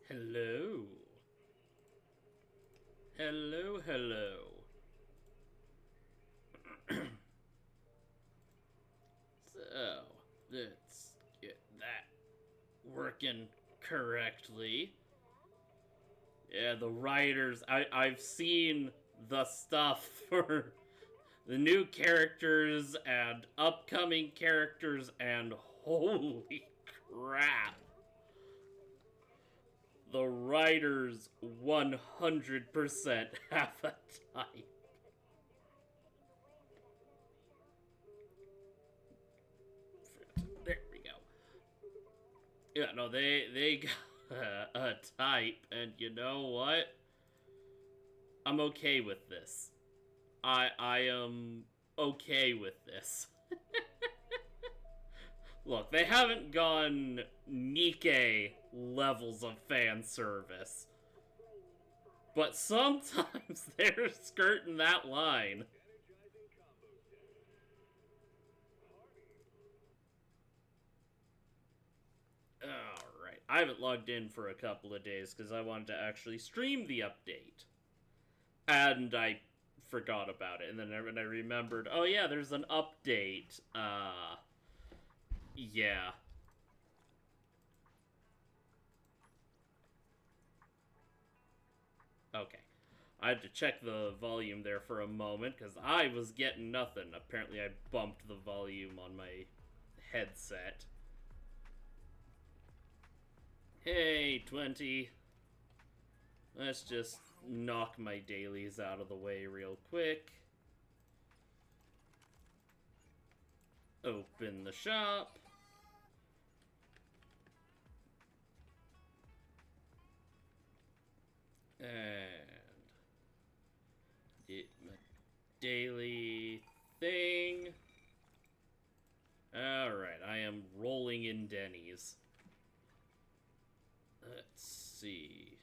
Hello. Hello, hello. So, let's get that working correctly. Yeah, the writers, I've seen the stuff for the new characters and upcoming characters, and holy crap. The writers 100% have a type. There we go. Yeah, no, they got a type, and you know what? I'm okay with this. I am okay with this. Look, they haven't gone Nikke levels of fan service, but sometimes they're skirting that line. Alright, I haven't logged in for a couple of days because I wanted to actually stream the update. And I forgot about it. And then when I remembered, oh yeah, there's an update. Yeah. Okay. I had to check the volume there for a moment because I was getting nothing. Apparently, I bumped the volume on my headset. Hey, 20. Let's just knock my dailies out of the way real quick. Open the shop. And get my daily thing. Alright, I am rolling in Denny's. Let's see.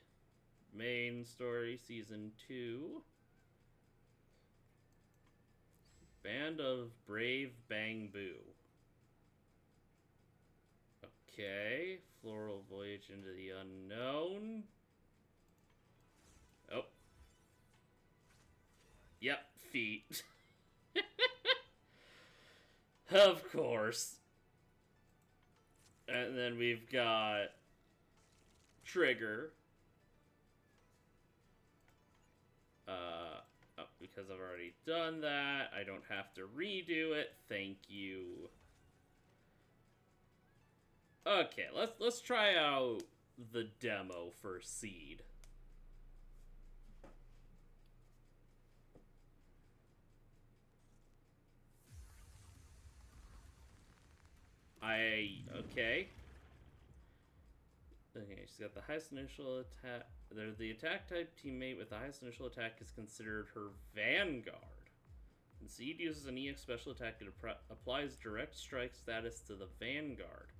Main story, season 2. Band of Brave Bang Boo. Okay. Floral Voyage into the Unknown. Oh. Yep, feet. Of course. And then we've got Trigger. Oh, because I've already done that, I don't have to redo it. Thank you. Okay, let's try out the demo for Seed. Okay. Okay, she's got the highest initial attack. The attack type teammate with the highest initial attack is considered her Vanguard. When Seed uses an EX special attack, it applies direct strike status to the Vanguard.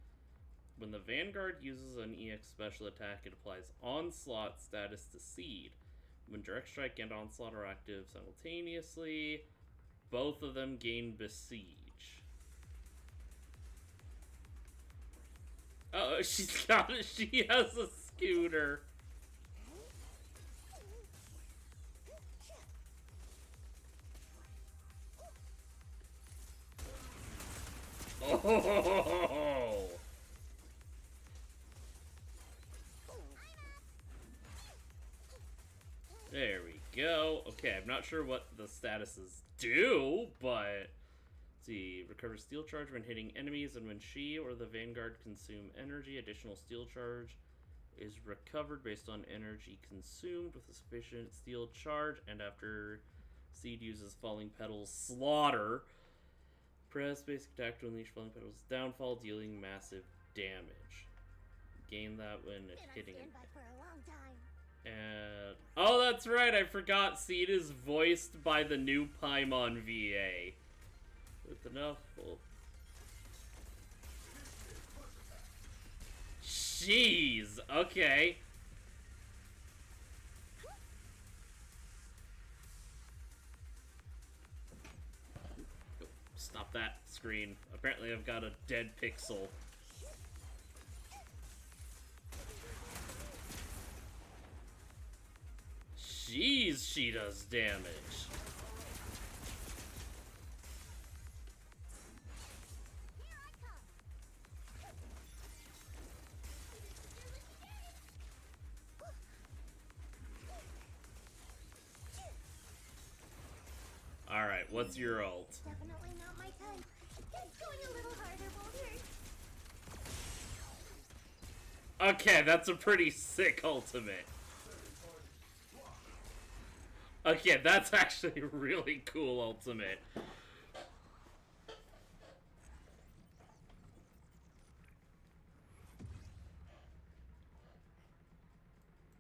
When the Vanguard uses an EX special attack, it applies Onslaught status to Seed. When Direct Strike and Onslaught are active simultaneously, both of them gain Besiege. Oh, she has a scooter. Oh! There we go. Okay, I'm not sure what the statuses do, but... Let's see. Recovers steel charge when hitting enemies, and when she or the Vanguard consume energy, additional steel charge is recovered based on energy consumed with a sufficient steel charge, and after Seed uses Falling Petals Slaughter, press basic attack to unleash Falling Petals Downfall, dealing massive damage. Gain that when hitting. And oh, that's right, I forgot Seed is voiced by the new Paimon VA. With enough. Well. Jeez, okay. Stop that screen. Apparently I've got a dead pixel. she does damage. Alright, what's your ult? Definitely not my type. Going a little harder won't hurt. Okay, that's a pretty sick ultimate. Okay, that's actually a really cool ultimate.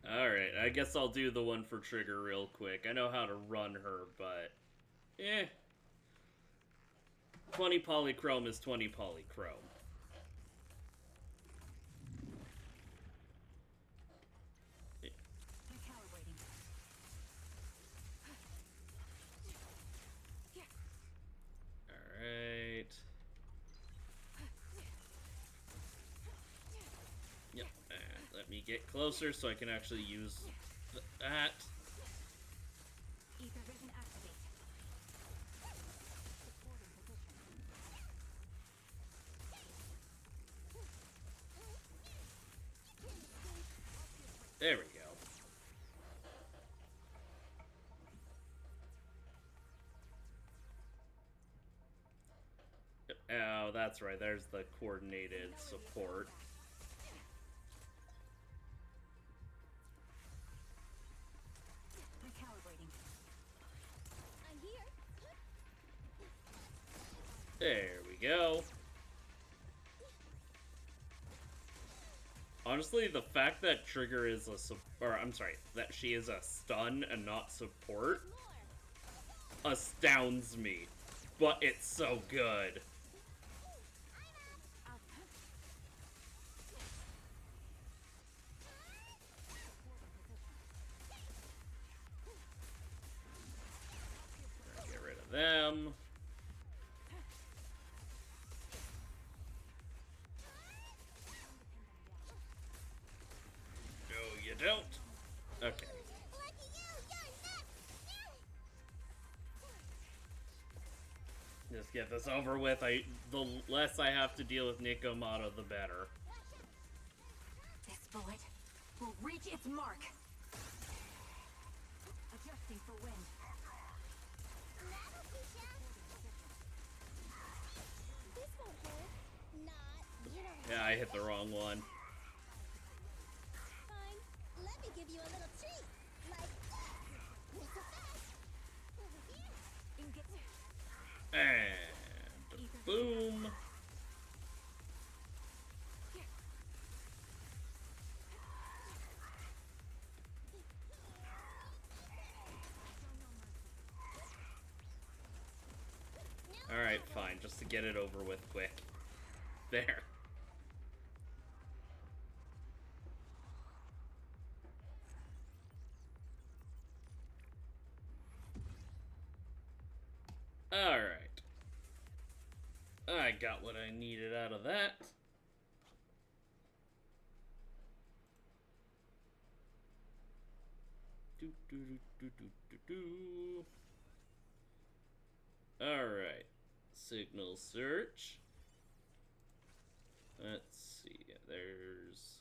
Alright, I guess I'll do the one for Trigger real quick. I know how to run her, but... eh. 20 polychrome is 20 polychrome. Alright. Yep, and let me get closer so I can actually use that. There we go. Oh, that's right. There's the coordinated support. There we go. Honestly, the fact that Trigger is that she is a stun and not support astounds me. But it's so good. Get rid of them. No, you don't. Okay. Just get this over with. The less I have to deal with Nikomata, the better. This bullet will reach its mark. Adjusting for wind. This won't hurt. Not. You don't. Yeah, I hit the wrong one. Fine. Let me give you a little treat. Like And boom. Alright, fine, just to get it over with quick. There. Alright. I got what I needed out of that. Alright. Signal search. Let's see. There's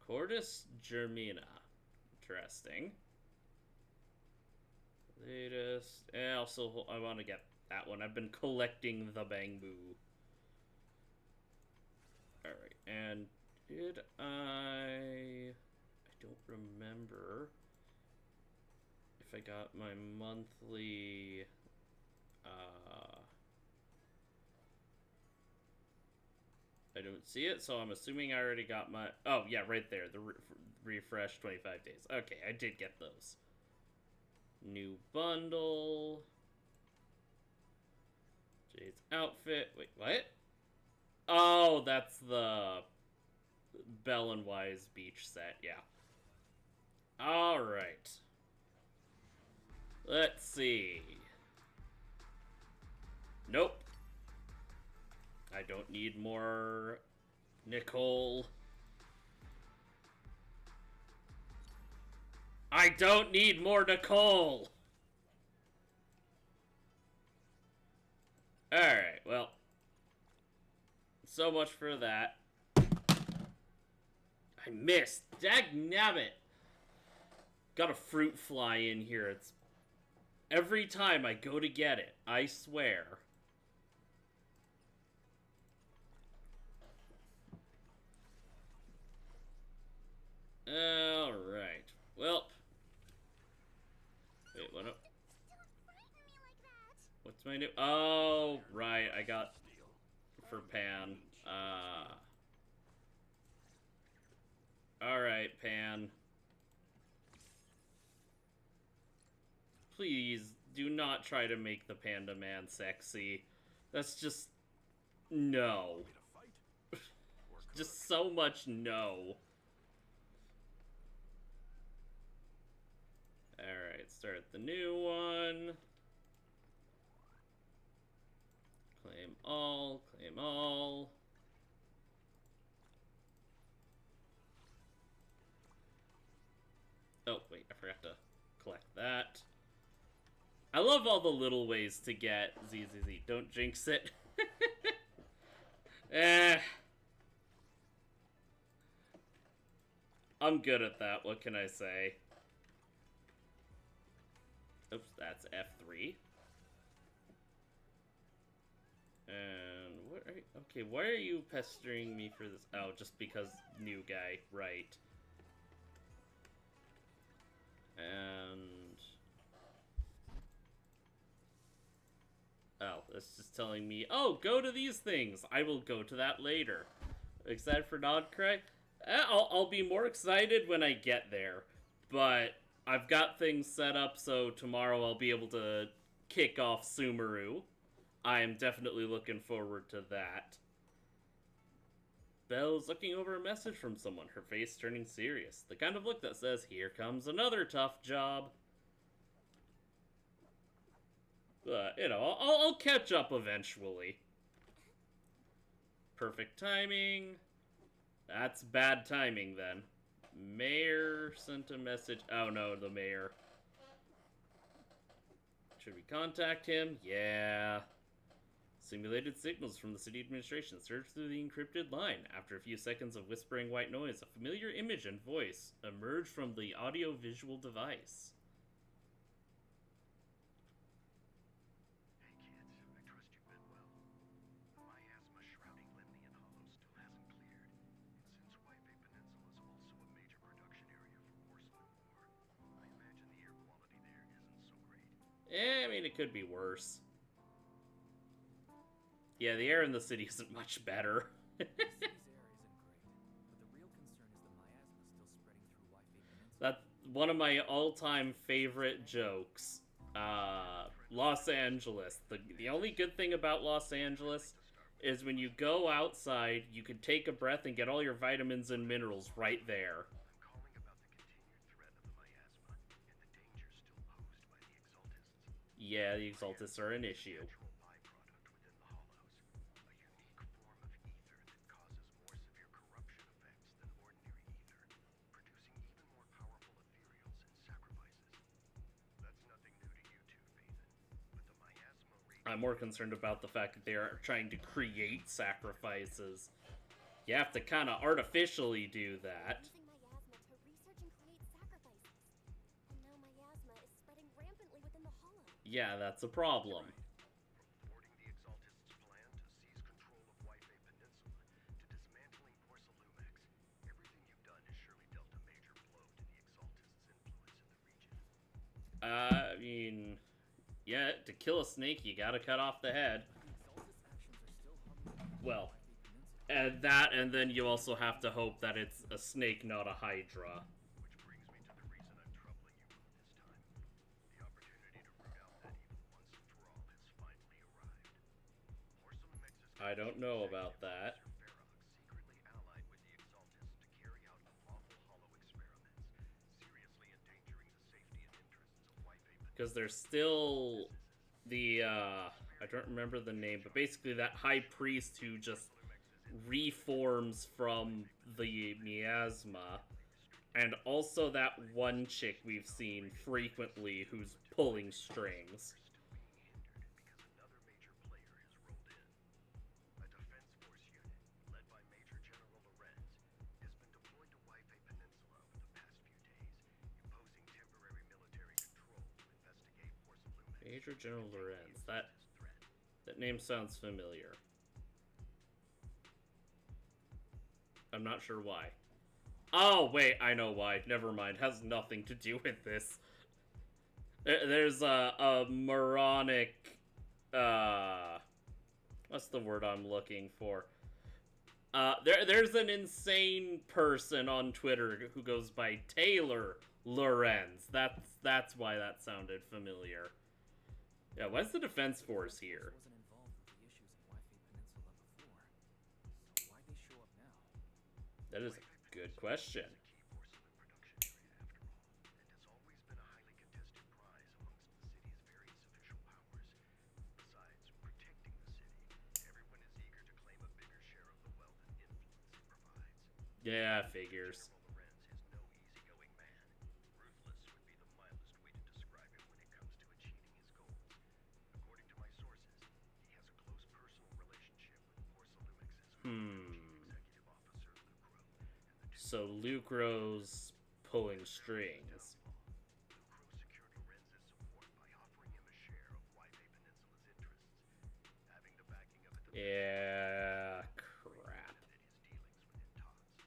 Cordis Germina. Interesting. Latest. And also, I want to get that one. I've been collecting the Bangbu. Alright, and did I don't remember if I got my monthly, I don't see it, so I'm assuming I already got my, oh yeah, right there, the refresh 25 days. Okay, I did get those. New bundle. Jade's outfit. Wait, what? Oh, that's the Bell and Wise beach set, yeah. Alright. Let's see. Nope. I don't need more Nicole. I I don't need more Nicole! Alright, well. So much for that. I missed. Dagnabbit! Got a fruit fly in here. It's every time I go to get it, I swear. Alright. Well. Wait, what up? What's my new... Oh, right. I got... For Pan. Alright, Pan. Please, do not try to make the Panda Man sexy. That's just... No. Just so much no. Alright, start the new one. Claim all, claim all. Oh, wait, I forgot to collect that. I love all the little ways to get ZZZ. Don't jinx it. I'm good at that, what can I say? Oops, that's F3. And what are you, okay, why are you pestering me for this? Oh, just because new guy, right. And... Oh, that's just telling me, oh, go to these things. I will go to that later. Excited for Nodcry? I'll be more excited when I get there. But I've got things set up so tomorrow I'll be able to kick off Sumeru. I am definitely looking forward to that. Belle's looking over a message from someone, her face turning serious. The kind of look that says, here comes another tough job. You know, I'll catch up eventually. Perfect timing. That's bad timing, then. Mayor sent a message. Oh, no, the mayor. Should we contact him? Yeah. Simulated signals from the city administration surged through the encrypted line. After a few seconds of whispering white noise, a familiar image and voice emerged from the audio-visual device. Hey kids, I trust you've been well. The miasma shrouding Limnian Hollow still hasn't cleared, and since White Bay Peninsula is also a major production area for porcelain ore, I imagine the air quality there isn't so great. I mean, it could be worse. Yeah, the air in the city isn't much better. The city's air isn't great, but the real concern is the miasma still spreading through White Bay Peninsula. That's one of my all-time favorite jokes. Los Angeles. The only good thing about Los Angeles is when you go outside, you can take a breath and get all your vitamins and minerals right there. I'm calling about the continued threat of the miasma and the danger still posed by the Exaltists. Yeah, the Exaltists are an issue. Natural byproduct within the hollows, a unique form of ether that causes more severe corruption effects than ordinary ether, producing even more powerful ethereals and sacrifices. That's nothing new to you two, Phaethon, but the miasma raging... I'm more concerned about the fact that they are trying to create sacrifices. You have to kind of artificially do that. Using miasma to research and create sacrifices. And now miasma is spreading rampantly within the hollow. Yeah, that's a problem. From thwarting the Exaltists' plan to seize control of White Bay Peninsula, to dismantling Porcelumex, everything you've done has surely dealt a major blow to the Exaltists' influence in the region. I mean, yeah, to kill a snake, you gotta cut off the head. The Exaltist actions are still harming Well, White Bay Peninsula. and that, and then you also have to hope that it's a snake, not a hydra. Which brings me to the reason I'm troubling you both this time. The opportunity to root out that evil once and for all has finally arrived. Porcelumex's I don't know about that. Ferox secretly allied with the Exaltists to carry out unlawful hollow experiments, seriously endangering the safety and interests of White Bay Peninsula. Because there's still the, I don't remember the name, but basically that high priest who just reforms from the miasma And also that one chick we've seen frequently who's pulling strings. still being hindered because another major player has rolled in. A defense force unit, led by Major General Lorenz, has been deployed to Waifei Peninsula over the past few days, imposing temporary military control to investigate Force of Lumex. Major General Lorenz. Threat. That name sounds familiar. I'm not sure why. Oh, wait, I know why. Never mind. Has nothing to do with this. There's a moronic, what's the word I'm looking for? There's an insane person on Twitter who goes by Taylor Lorenz. That's why that sounded familiar. Yeah, why's the Defense Force here? Wasn't involved with the issues in Waifei Peninsula before, so why they show up now? That is a good question. Key Force of Lume production area, after all, and has always been a highly contested prize amongst the city's various official powers. Besides protecting the city, everyone is eager to claim a bigger share of the wealth and influence it provides. Yeah, figures. General Lorenz is no easygoing man. Ruthless would be the mildest way to describe him when it comes to achieving his goals. According to my sources, he has a close personal relationship with Force of Lumex's Chief Executive Officer Lucro, and the two So Lucro's pulling strings. Lucro secured Lorenz's support by offering him a share of Waifei Peninsula's interests. Having the backing of a defense Yeah, crap. that his dealings within TOPS.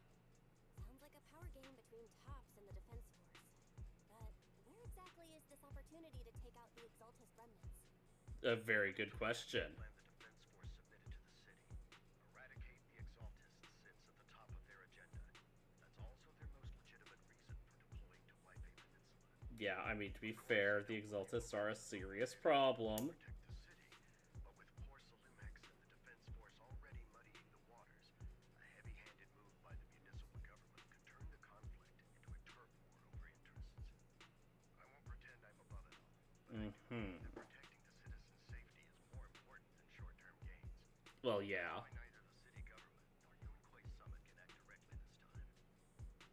Sounds like a power game between Tops and the Defense Force. But where exactly is this opportunity to take out the Exaltist remnants? A very good question. Plan the Defense Force submitted to the city. Eradicate the Exaltists sits at the top of their agenda. That's also their most legitimate reason for deploying to Waifei Peninsula. Yeah, I mean, to be fair, the Exaltists are a serious problem. Protect the city, but with Force of Lumex and the Defense Force already muddying the waters, a heavy-handed move by the municipal government could turn the conflict into a turf war over interests. I won't pretend I'm above it all, but I do Mm-hmm. believe that protecting the citizens' safety is more important than short-term gains. Well, yeah. Why neither the city government nor Yunquay Summit can act directly this time.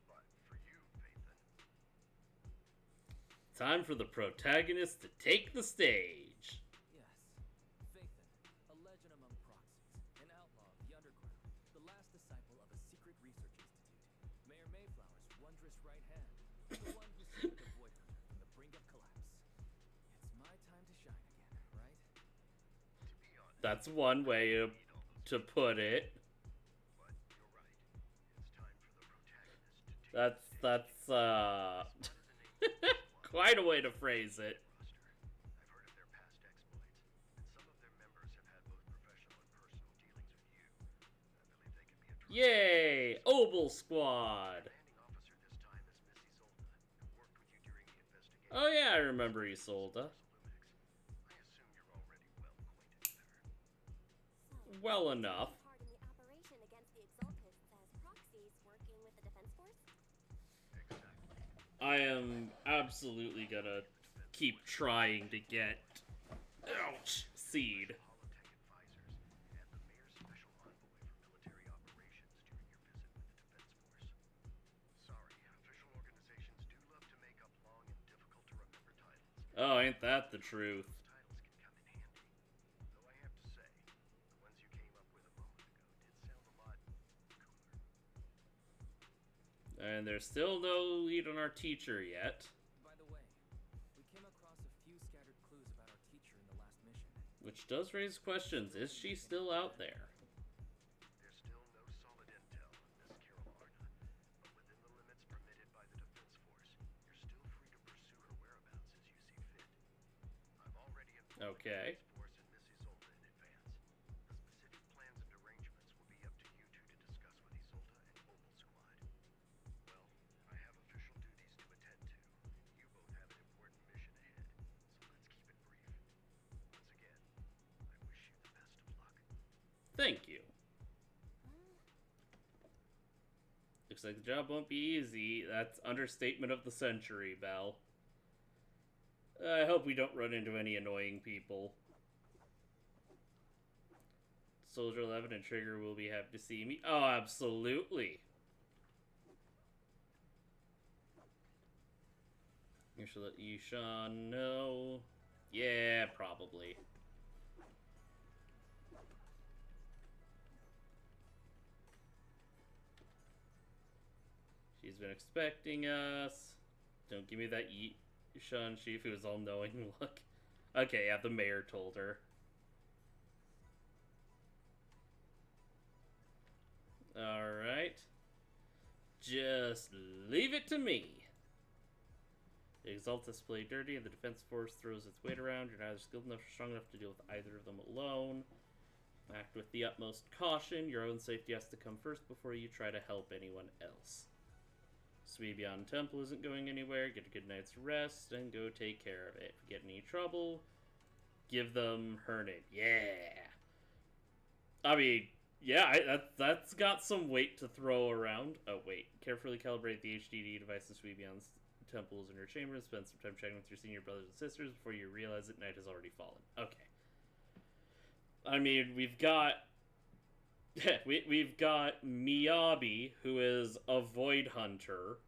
But for you, Phaethon, Time for the protagonist to take the stage. Yes, Phaethon, a legend among proxies, an outlaw of the underground, the last disciple of a secret research institute, Mayor Mayflower's wondrous right hand, the one who saved the Void Hunter from the brink of collapse. It's my time to shine again, right? to be honest, That's one way to put it. but you're right. It's time for the protagonist to take That's quite a way to phrase it. roster. I've heard of their past exploits, and some of their members have had both professional and personal dealings with you. I believe they can be a trusted Yay! Obel Squad! commanding officer this time is Missy Zolda, who worked with you during the investigation. Oh yeah, I remember Isolda. Lumex. I assume you're already well acquainted with her. So, Well taking enough. part in the operation against the Exaltists as proxies working with the Defense Force? Exactly. I am absolutely gonna keep trying to get ouch Seed. Holotech advisors and the mayor's special envoy for military operations during your visit with the Defense Force. Sorry, official organizations do love to make up long and difficult to remember titles. Oh, ain't that the truth? Those titles can come in handy. Though I have to say, the ones you came up with a moment ago did sound a lot cooler. And there's still no lead on our teacher yet, By the way, we came across a few scattered clues about our teacher in the last mission. which does raise questions. Is she still out there? There's still no solid intel on Miss Carol Arna, but within the limits permitted by the Defense Force, you're still free to pursue her whereabouts as you see fit. I've already informed Okay. the Defense Force and Miss Isolda in advance. The specific plans and arrangements will be up to you two to discuss with Isolda and Obel Squad. Well, I have official duties to attend to. You both have an important mission ahead, so let's keep it brief. Once again, I wish you the best of luck. Thank you. Looks like the job won't be easy. That's understatement of the century, Belle. I hope we don't run into any annoying people. Soldier 11 and Trigger will be happy to see me. Oh, absolutely. We should let Yishan know. Yeah, probably. She's been expecting us. Don't give me that Yishan chief who is all-knowing look. Okay, yeah, the mayor told her. Alright. Just leave it to me. The Exaltus play dirty and the defense force throws its weight around. You're neither skilled enough or strong enough to deal with either of them alone. Act with the utmost caution. Your own safety has to come first before you try to help anyone else. Suibian Temple isn't going anywhere. Get a good night's rest and go take care of it. If you get any trouble, give them her name. Yeah. I mean, yeah, that's got some weight to throw around. Oh, wait. Carefully calibrate the HDD device in Suibian's temples in your chamber and spend some time chatting with your senior brothers and sisters before you realize that night has already fallen. Okay. I mean, we've got we've got Miyabi, who is a void hunter,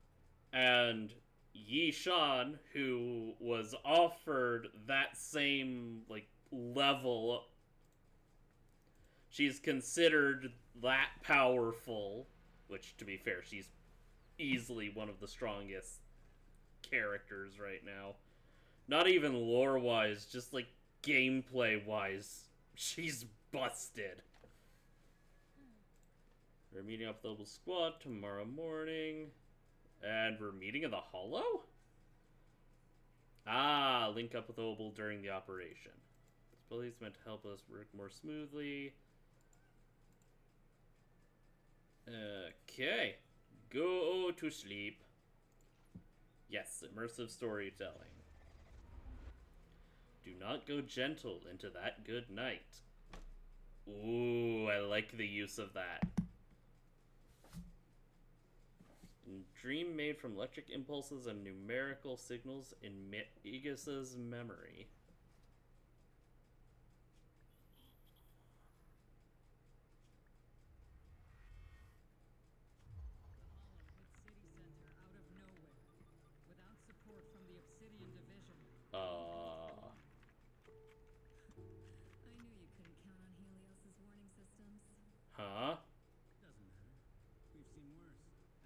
and Yishan, who was offered that same like level. She's considered that powerful, which, to be fair, she's easily one of the strongest characters right now. Not even lore-wise, just like gameplay-wise, she's busted. We're meeting up with the Global Squad tomorrow morning. And we're meeting in the Hollow? Ah, link up with Obel during the operation. This ability is meant to help us work more smoothly. Okay. Go to sleep. Yes, immersive storytelling. Do not go gentle into that good night. Ooh, I like the use of that. Dream made from electric impulses and numerical signals in Megas's memory. Huh? Doesn't matter. We've seen worse,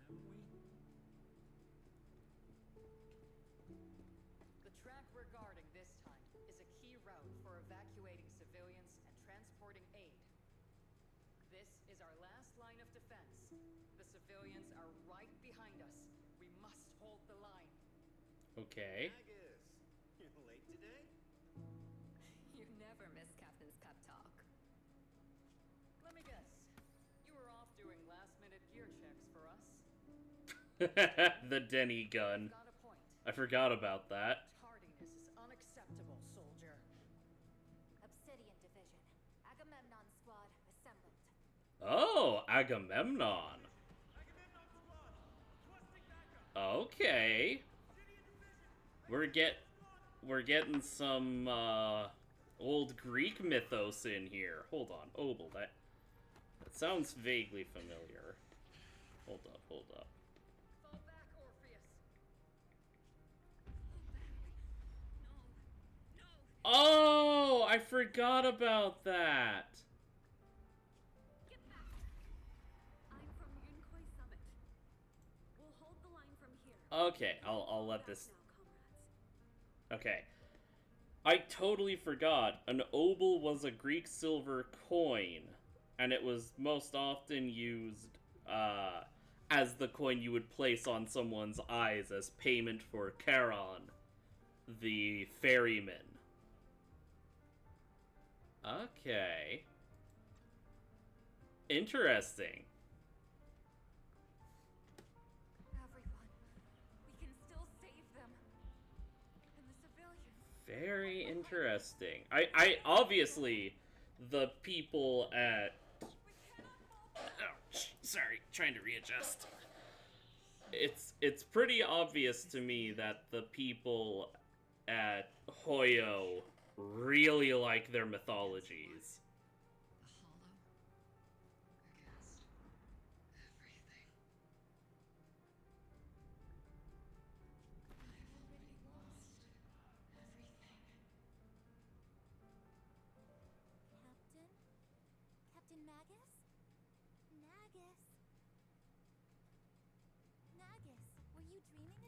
haven't we? The track we're guarding this time is a key route for evacuating civilians and transporting aid. This is our last line of defense. The civilians are right behind us. We must hold the line. Okay. Agus, you're late today? You never miss Captain's pep talk. Let me guess. You were off doing last-minute gear checks for us. The Denny gun. Got a point. I forgot about that. Tardiness is unacceptable, soldier. Obsidian Division. Agamemnon Squad assembled. Oh, Agamemnon. Okay. We're getting some old Greek mythos in here. Hold on, Obel, that sounds vaguely familiar. Hold up. Fall back, Orpheus. Oh, I forgot about that. Get back! I'm from Yunkoi Summit. We'll hold the line from here. Okay, I'll let Back this. now, comrades. Okay. I totally forgot. An obol was a Greek silver coin, and it was most often used as the coin you would place on someone's eyes as payment for Charon, the ferryman. Okay. Interesting. Everyone, we can still save them. And the civilians. Very interesting. I obviously, the people at... Ouch, sorry, trying to readjust. It's pretty obvious to me that the people at Hoyo really like their mythologies. The Hollow. Aghast. Everything. I've already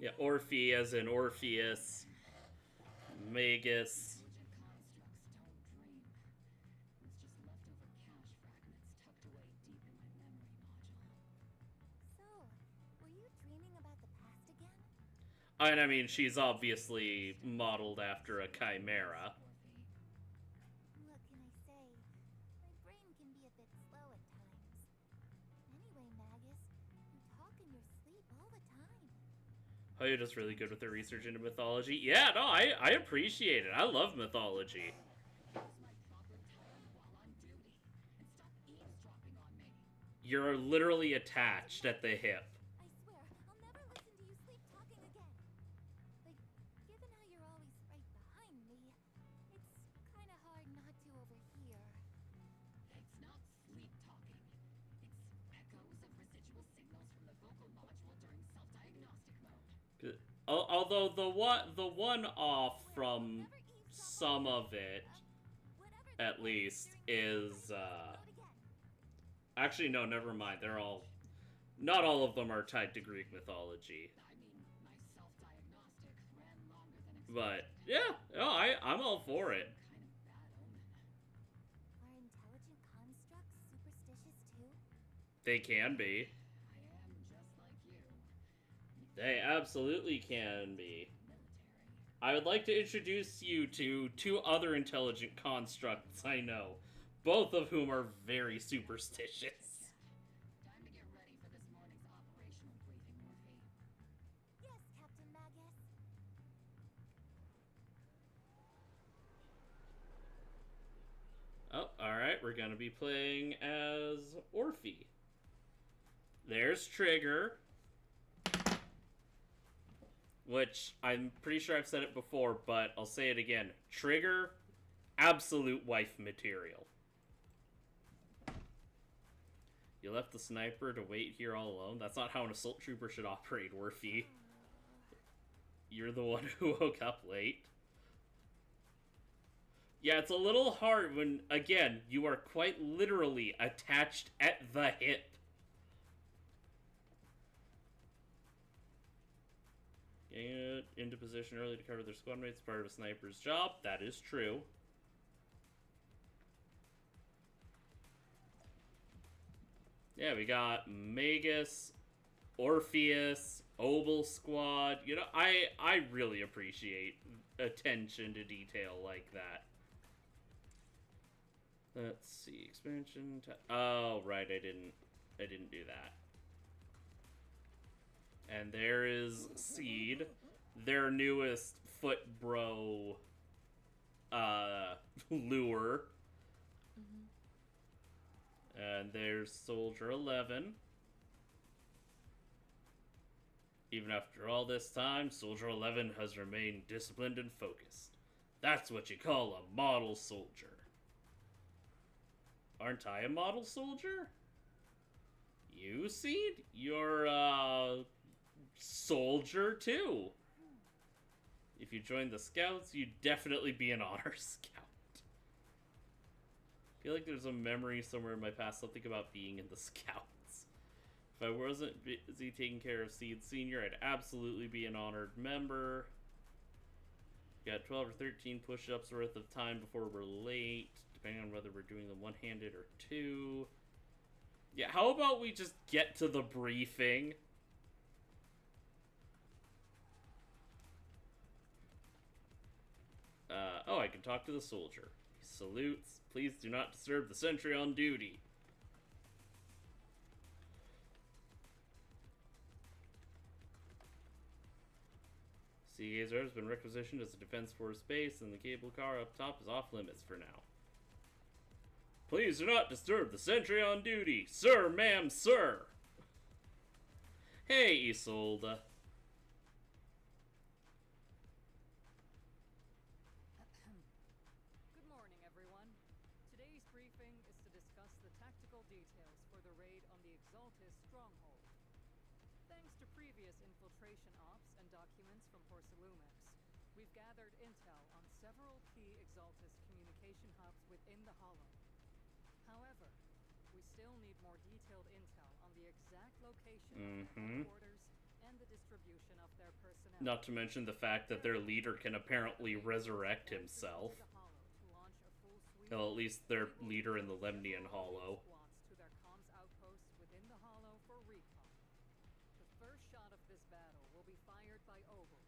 Yeah, Orphe as in Orpheus. Magus. So, were you dreaming about the past again? And I mean, she's obviously modeled after a chimera. What can I say? My brain can be a bit slow at times. Anyway, Magus, you talk in your sleep all the time. Hoyota's really good with her research into mythology. Yeah, no, I appreciate it. I love mythology. You're literally attached at the hip. I swear, I'll never listen to you sleep talking again. Like, given how you're always right behind me, it's kind of hard not to overhear. It's not sleep talking. It's echoes of residual signals from the vocal module during self-diagnostic mode. Although the one off from some of it, at least, is actually no, never mind. They're all, not all of them are tied to Greek mythology. I mean, my self-diagnostic ran longer than But yeah, no, I'm all for it. kind of bad omen. Are intelligent constructs superstitious too? They can be. I am just like you. They absolutely can be. Military. I would like to introduce you to two other intelligent constructs I know, both of whom are very superstitious. Time to get ready for this morning's operational briefing, Morphe. Yes, Captain Magus. Oh, alright, we're gonna be playing as Orphe. There's Trigger. Which, I'm pretty sure I've said it before, but I'll say it again. Trigger, absolute wife material. You left the sniper to wait here all alone? That's not how an assault trooper should operate, Orphe. You're the one who woke up late. Yeah, it's a little hard when, again, you are quite literally attached at the hip. Getting it into position early to cover their squad mates is part of a sniper's job. That is true. Yeah, we got Magus, Orpheus, Obel Squad. You know, I really appreciate attention to detail like that. Let's see, expansion. Oh, right, I didn't do that. And there is Seed, their newest foot bro lure. And there's Soldier 11. Even after all this time, Soldier 11 has remained disciplined and focused. That's what you call a model soldier. Aren't I a model soldier? You, Seed? You're soldier too. If you joined the Scouts, you'd definitely be an honor scout. I feel like there's a memory somewhere in my past, something about being in the Scouts. If I wasn't busy taking care of Seed Senior, I'd absolutely be an honored member. Got 12 or 13 push-ups worth of time before we're late, depending on whether we're doing them one-handed or two. Yeah, how about we just get to the briefing? Oh, I can talk to the soldier. He salutes. Please do not disturb the sentry on duty. Seagazer has been requisitioned as a Defense Force base, and the cable car up top is off limits for now. Please do not disturb the sentry on duty. Sir, ma'am, sir. Hey, Isolde. Good morning, everyone. Today's briefing is to discuss the tactical details for the raid on the Exaltis stronghold. Thanks to previous infiltration ops and documents from Porcelumex, we've gathered intel on several key Exaltis communication hubs within the Hollow. However, we still need more detailed intel on the exact location of their headquarters and the distribution of their personnel. Not to mention the fact that their leader can apparently resurrect himself. Well, at least their leader in the Lemnian Hollow. To their comms outposts within the Hollow for recon. The first shot of this battle will be fired by Oval.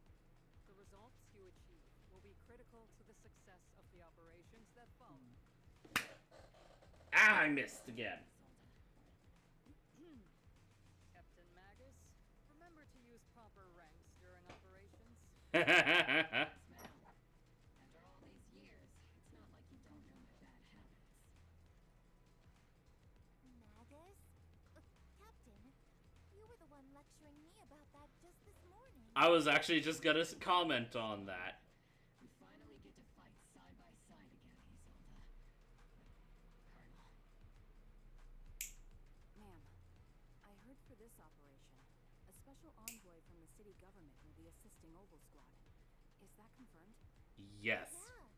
The results you achieve will be critical to the success of the operations that follow. Ah, I missed again. Captain Magus, remember to use proper ranks during operations. Yes, ma'am. After all these years, it's not like you don't know my bad habits. Magus? Captain, you were the one lecturing me about that just this morning. I was actually just gonna comment on that. We finally get to fight side by side again, Isolde. Colonel. Ma'am, I heard for this operation, a special envoy from the city government will be assisting Oval Squad. Is that confirmed? Yes. Yeah.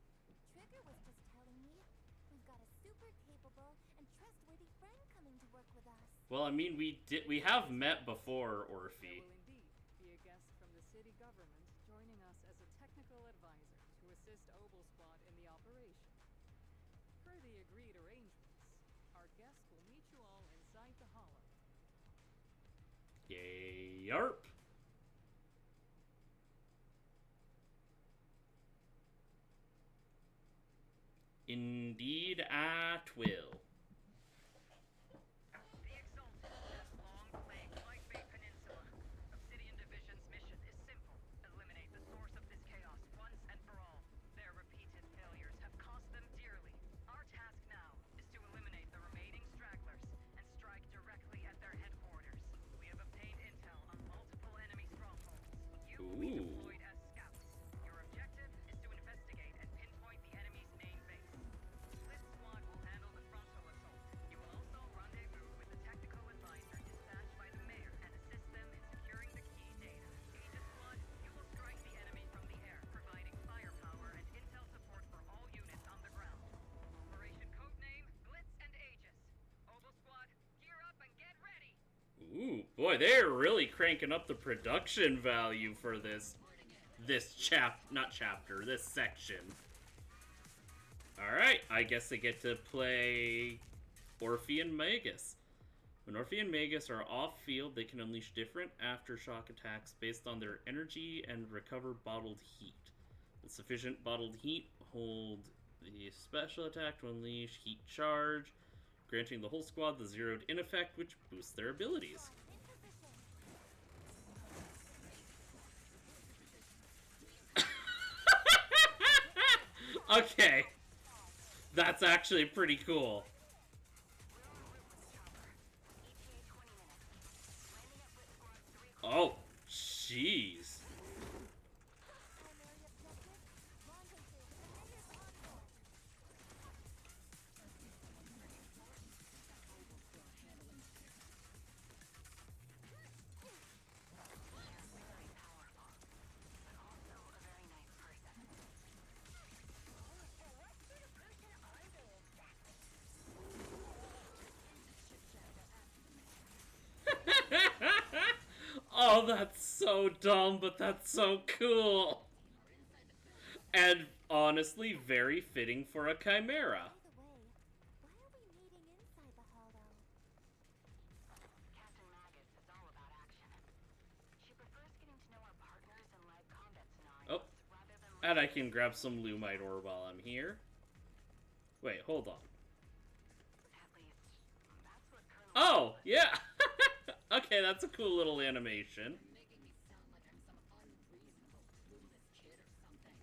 Trigger was just telling me we've got a super capable and trustworthy friend coming to work with us. Well, I mean, we have met before, There Orphe. will indeed be a guest from the city government joining us as a technical advisor to assist Oval Squad in the operation. Per the agreed arrangements, our guest will meet you all inside the Hollow. Yay, yarp. Indeed, I will. The Exalted has long plagued White Bay Peninsula. Obsidian Division's mission is simple: eliminate the source of this chaos once and for all. Their repeated failures have cost them dearly. Our task now is to eliminate the remaining stragglers and strike directly at their headquarters. We have obtained intel on multiple enemy strongholds. You will be Ooh. deployed as scouts. Your objective is to investigate and pinpoint the enemy's main base. This squad will handle the frontal assault. You will also rendezvous with the technical advisor dispatched by the mayor and assist them in securing the key data. Aegis Squad, you will strike the enemy from the air, providing firepower and intel support for all units on the ground. Operation codename Glitz and Aegis. Oval Squad, gear up and get ready! Ooh, boy, they're really cranking up the production value for this section. Alright, I guess they get to play Orphe and Magus. When Orphe and Magus are off-field, they can unleash different aftershock attacks based on their energy and recover bottled heat. With sufficient bottled heat, hold the special attack to unleash heat charge, granting the whole squad the zeroed-in effect, which boosts their abilities. Okay. That's actually pretty cool. Oh, jeez. Primary objective, rendezvous with Defender's envoy. Oh, that's so dumb, but that's so cool. And honestly, very fitting for a chimera. By the way, why are we meeting inside the hollow? Captain Magus is all about action. She prefers getting to know our partners in live combat scenarios Oh, rather than and I can grab some Lumite ore while I'm here. Wait, hold on. at least that's what Colonel Oh, yeah. Okay, that's a cool little animation. making me sound like I'm some unreasonable, clueless kid or something.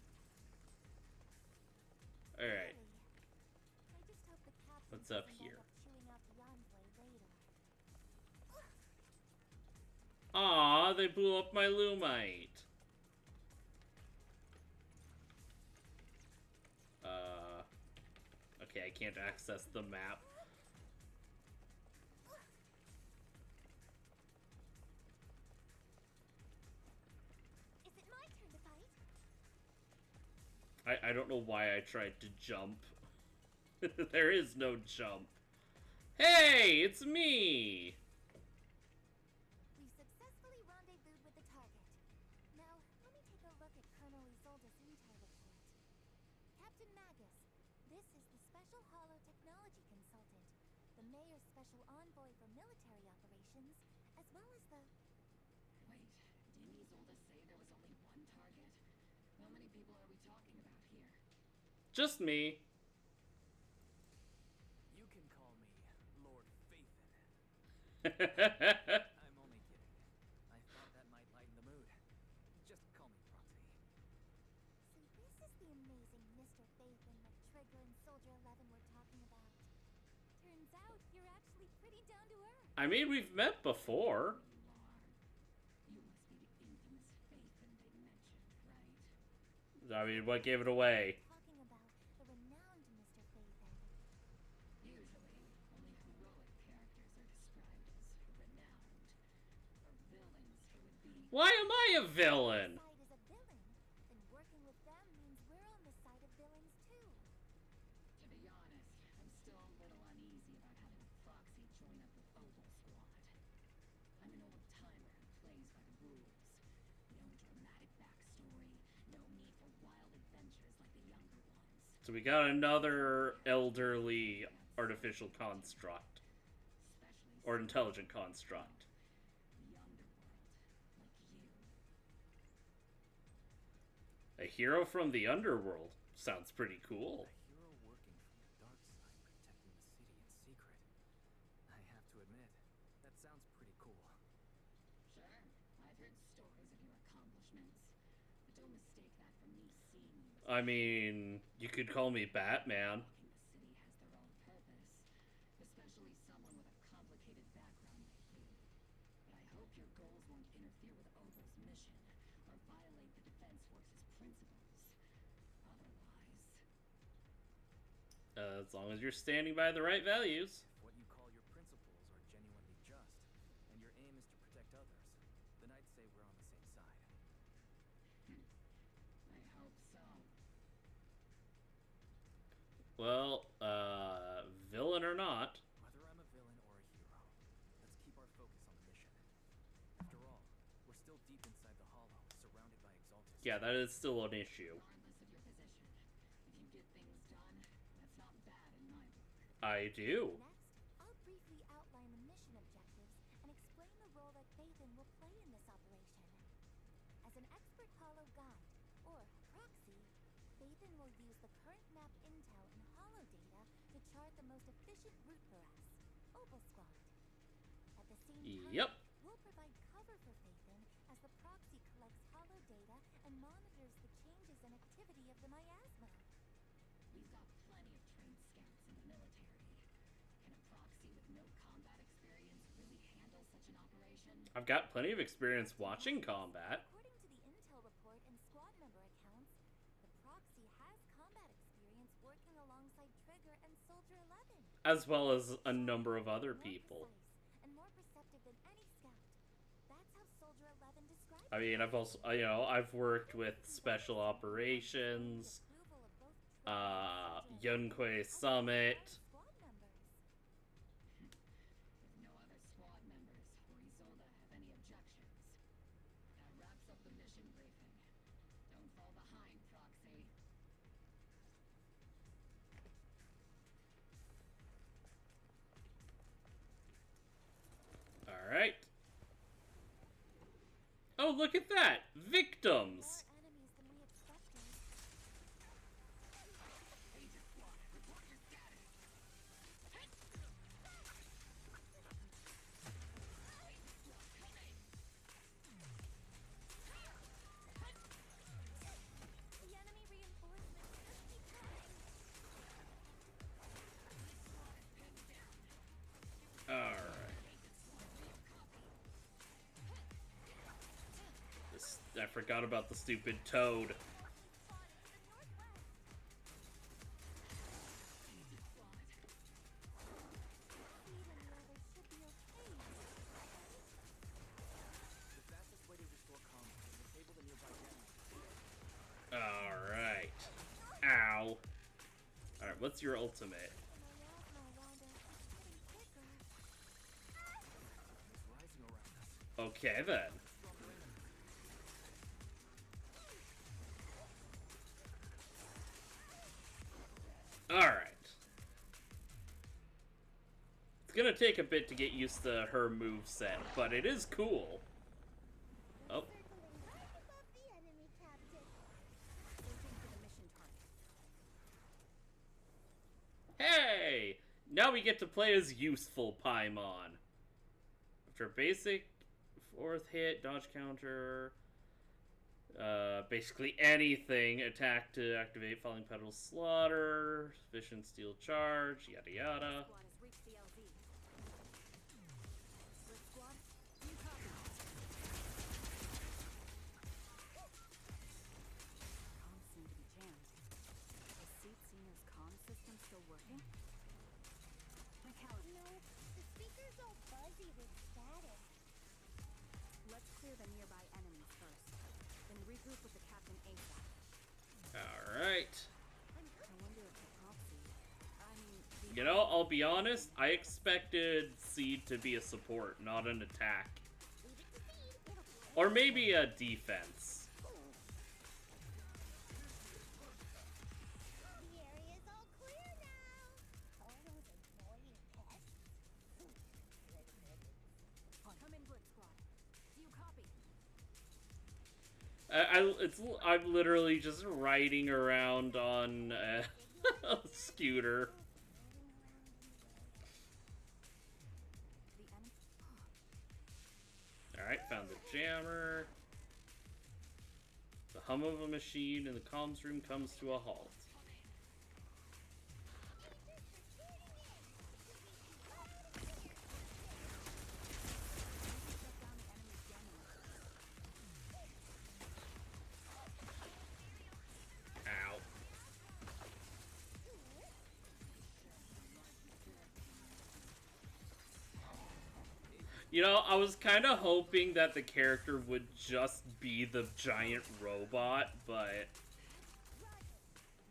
Alright. I just hope the captain What's up doesn't here? end up chewing out the envoy later. Aw, they blew up my Lumite. Okay, I can't access the map. Is it my turn to fight? I don't know why I tried to jump. There is no jump. Hey, it's me! We've successfully rendezvoused with the target. Now, at Colonel Isolde's intel report. Captain Magus, this is the Special Hollow Technology Consultant, the Mayor's special envoy for military operations, as well as the... Wait, didn't Isolde say there was only one target? How many people are we talking about here? Just me. You can call me Lord Phaethon. I I'm only kidding. I thought that might lighten the mood. Just call me Proxy. So this is the amazing Mr. Phaethon that Trigger and Soldier 11 were talking about. Turns out you're actually pretty down to earth. mean, we've met before. You are. You must be the infamous Phaethon they mentioned, right? I mean, what gave it away? Talking about the renowned Mr. Phaethon. Usually, only heroic characters are described as renowned. For villains, it would be... Why am I a villain? Side is a villain, then working with them means we're on the side of villains too. To be honest, I'm still a little uneasy about having a proxy join up with Opal Squad. I'm an old timer who plays by the rules. No dramatic backstory, no need for wild adventures like the younger ones. So we got another elderly artificial construct. Especially Or intelligent construct. the underworld, like you. A hero from the underworld. Sounds pretty cool. A hero working from the dark side, protecting the city in secret. I have to admit, that sounds pretty cool. Sure, I've heard stories of your accomplishments, but don't mistake that for me seeing you as I mean, you could call me Batman. walking the city has their own purpose, especially someone with a complicated background like you. But I hope your goals won't interfere with Opal's mission or violate the Defense Force's principles. Otherwise, As long as you're standing by the right values. If what you call your principles are genuinely just, and your aim is to protect others, then I'd say we're on the same side. I hope so. Well, villain or not. Whether I'm a villain or a hero, let's keep our focus on the mission. After all, we're still deep inside the Hollow, surrounded by Exaltus. Yeah, that is still an issue. Regardless of your position, if you get things done, that's not bad in my book. I do. Next, I'll briefly outline the mission objectives and explain the role that Phaethon will play in this operation. As an expert Hollow guide, or proxy, Phaethon will use the current map intel and Hollow data to chart the most efficient route for us, Opal Squad. At the same time, Yep. we'll provide cover for Phaethon as the proxy collects Hollow data and monitors the changes and activity of the miasma. We've got plenty of trained scouts in the military. Can a proxy with no combat experience really handle such an operation? I've got plenty of experience watching combat. According to the intel report and squad member accounts, the proxy has combat experience working alongside Trigger and Soldier 11. As well as a number of other More people. precise and more perceptive than any scout. That's how Soldier 11 describes I mean, I've also, I've worked with special operations, Yunquay Summit. Squad members. If no other squad members or Isolde have any objections, that wraps up the mission briefing. Don't fall behind, Proxy. Alright. Oh, look at that! Victims! More enemies than we expected. Agent Squad, report your status. The enemy reinforcements just keep coming. Alright. I forgot about the stupid toad. The fastest way to restore combat is to disable the nearby generators. Alright. Ow. Alright, what's your ultimate? It's rising around us. Okay then. Stronger enemies. Alright. It's gonna take a bit to get used to her moveset, but it is cool. Oh. Circling right above the enemy, Captain. Searching for the mission target. Hey! Now we get to play as useful Paimon. After basic 4th hit, dodge counter, basically anything, attack to activate falling petal slaughter, sufficient steel charge, yada yada. Squad has reached the LZ. Split squad, do you copy? Comms seem to be jammed. Is Seat Senior's comm system still working? No, the speaker's all fuzzy with static. Let's clear the nearby enemies first, then regroup with the captain ASAP. Alright. I wonder if the proxy, You know, I'll be honest, I expected Seed to be a support, not an attack. Leave it to Seed. It'll be Or maybe a defense. The area's all clear now. All those annoying pests. come in, Blitz squad. Do you copy? I'm literally just riding around on a scooter. The enemy. Alright, found the jammer. The hum of a machine in the comms room comes to a halt. Shut down the enemy's gangway. Ow. You know, I was kind of hoping that the character would just be the giant robot, but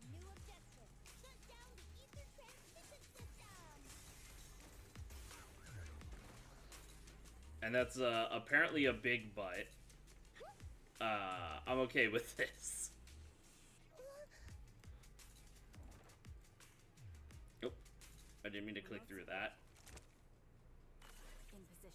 New objective. Shut down the ether transmission system. and that's apparently a big butt. I'm okay with this. Nope. I didn't mean to click through that. In position.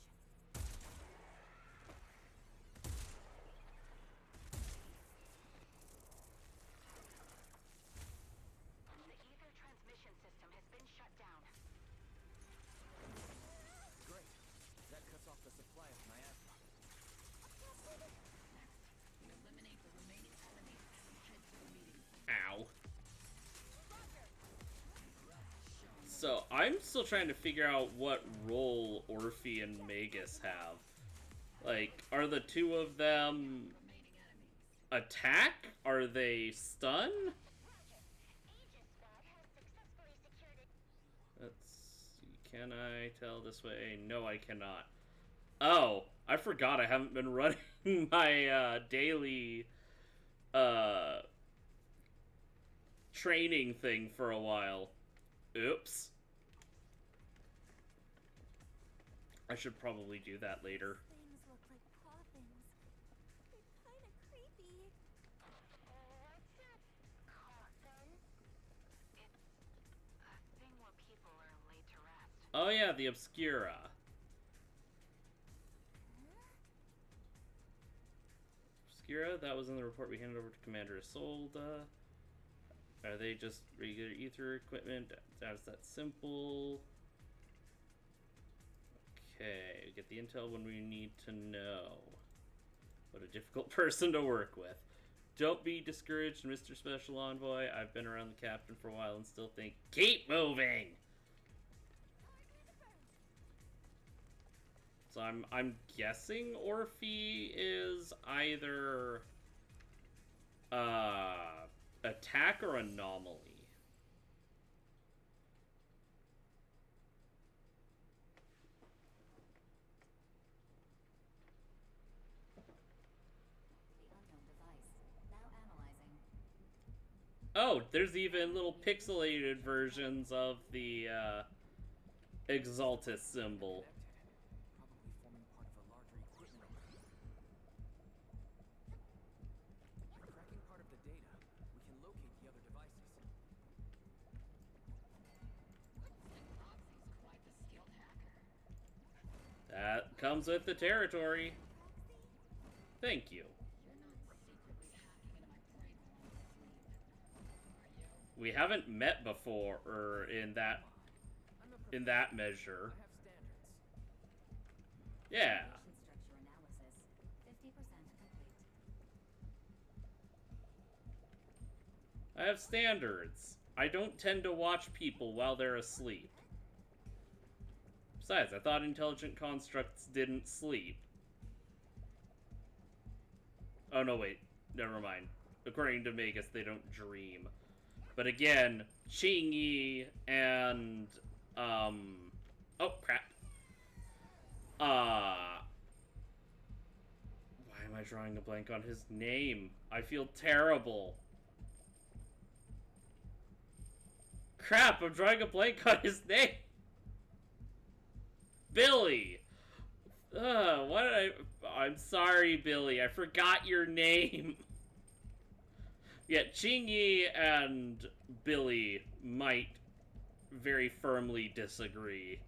The ether transmission system has been shut down. Great. That cuts off the supply of miasma. We eliminate the remaining enemies and head to the meeting. Ow. So, I'm still trying to figure out what role Orphe and Magus have. Like, are the two of them Remaining enemies. attack? Are they stun? Aegis squad has successfully secured it. Let's see. Can I tell this way? No, I cannot. Oh, I forgot I haven't been running my daily training thing for a while. Oops. I should probably do that later. Things look like coffins. They're kind of creepy. What's a coffin? It's a thing where people are laid to rest. Oh yeah, the Obscura. Obscura, that was in the report we handed over to Commander Isolde. Are they just regular ether equipment? That's that simple. Okay, we get the intel when we need to know. What a difficult person to work with. Don't be discouraged, Mr. Special Envoy. I've been around the captain for a while and still think, keep moving! So I'm guessing Orphe is either attack or anomaly. The unknown device. Now analyzing. Oh, there's even little pixelated versions of the Exaltus symbol. Probably forming part of a larger equipment array. By cracking part of the data, we can locate the other devices. comes with the territory. Thank you. You're not secretly hacking into my private home fleet, are you? We haven't met before, or in that I'm a measure. I have standards. Yeah. Information structure analysis, 50% complete. I have standards. I don't tend to watch people while they're asleep. Besides, I thought intelligent constructs didn't sleep. Oh no, wait. Never mind. According to Magus, they don't dream. But again, Qingyi and oh crap. Why am I drawing a blank on his name? I feel terrible. Crap, I'm drawing a blank on his name. Billy. What did I'm sorry, Billy. I forgot your name. Yeah, Qingyi and Billy might very firmly disagree.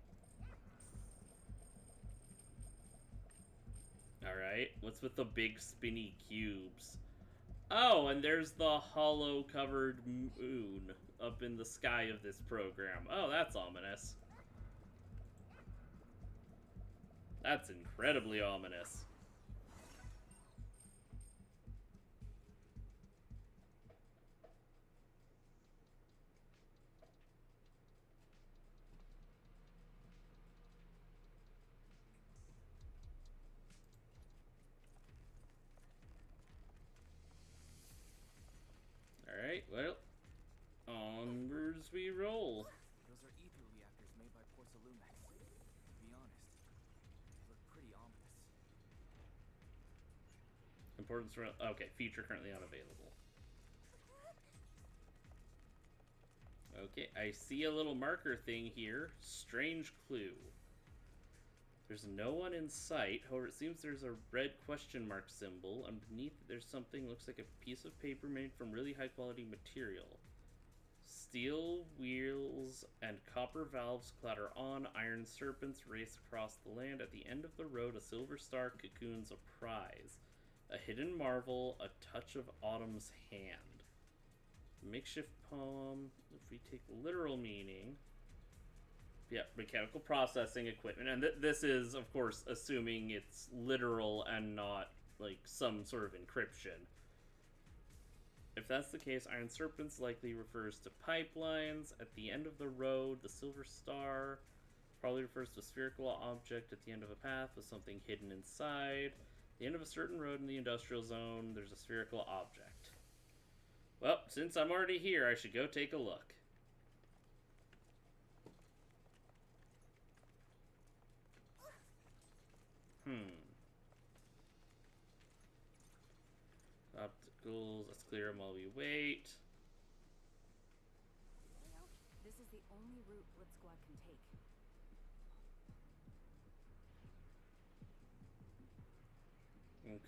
Alright, what's with the big spinny cubes? Oh, and there's the hollow-covered moon up in the sky of this program. Oh, that's ominous. That's incredibly ominous. Alright, well, onwards we roll. Those are ether reactors made by Porcelumex. To be honest, they look pretty ominous. Importance for... Okay, feature currently unavailable. Okay, I see a little marker thing here. Strange clue. There's no one in sight. However, it seems there's a red question mark symbol. And beneath it, there's something looks like a piece of paper made from really high quality material. Steel wheels and copper valves clatter on. Iron serpents race across the land. At the end of the road, a silver star cocoons a prize. A hidden marvel, a touch of autumn's hand. Makeshift poem, if we take literal meaning. Yeah, mechanical processing equipment. And this is, of course, assuming it's literal and not, like, some sort of encryption. If that's the case, Iron Serpents likely refers to pipelines. At the end of the road, the silver star probably refers to a spherical object at the end of a path with something hidden inside. At the end of a certain road in the industrial zone, there's a spherical object. Well, since I'm already here, I should go take a look. Obstacles, let's clear them while we wait. This is the only route Blitz Squad can take.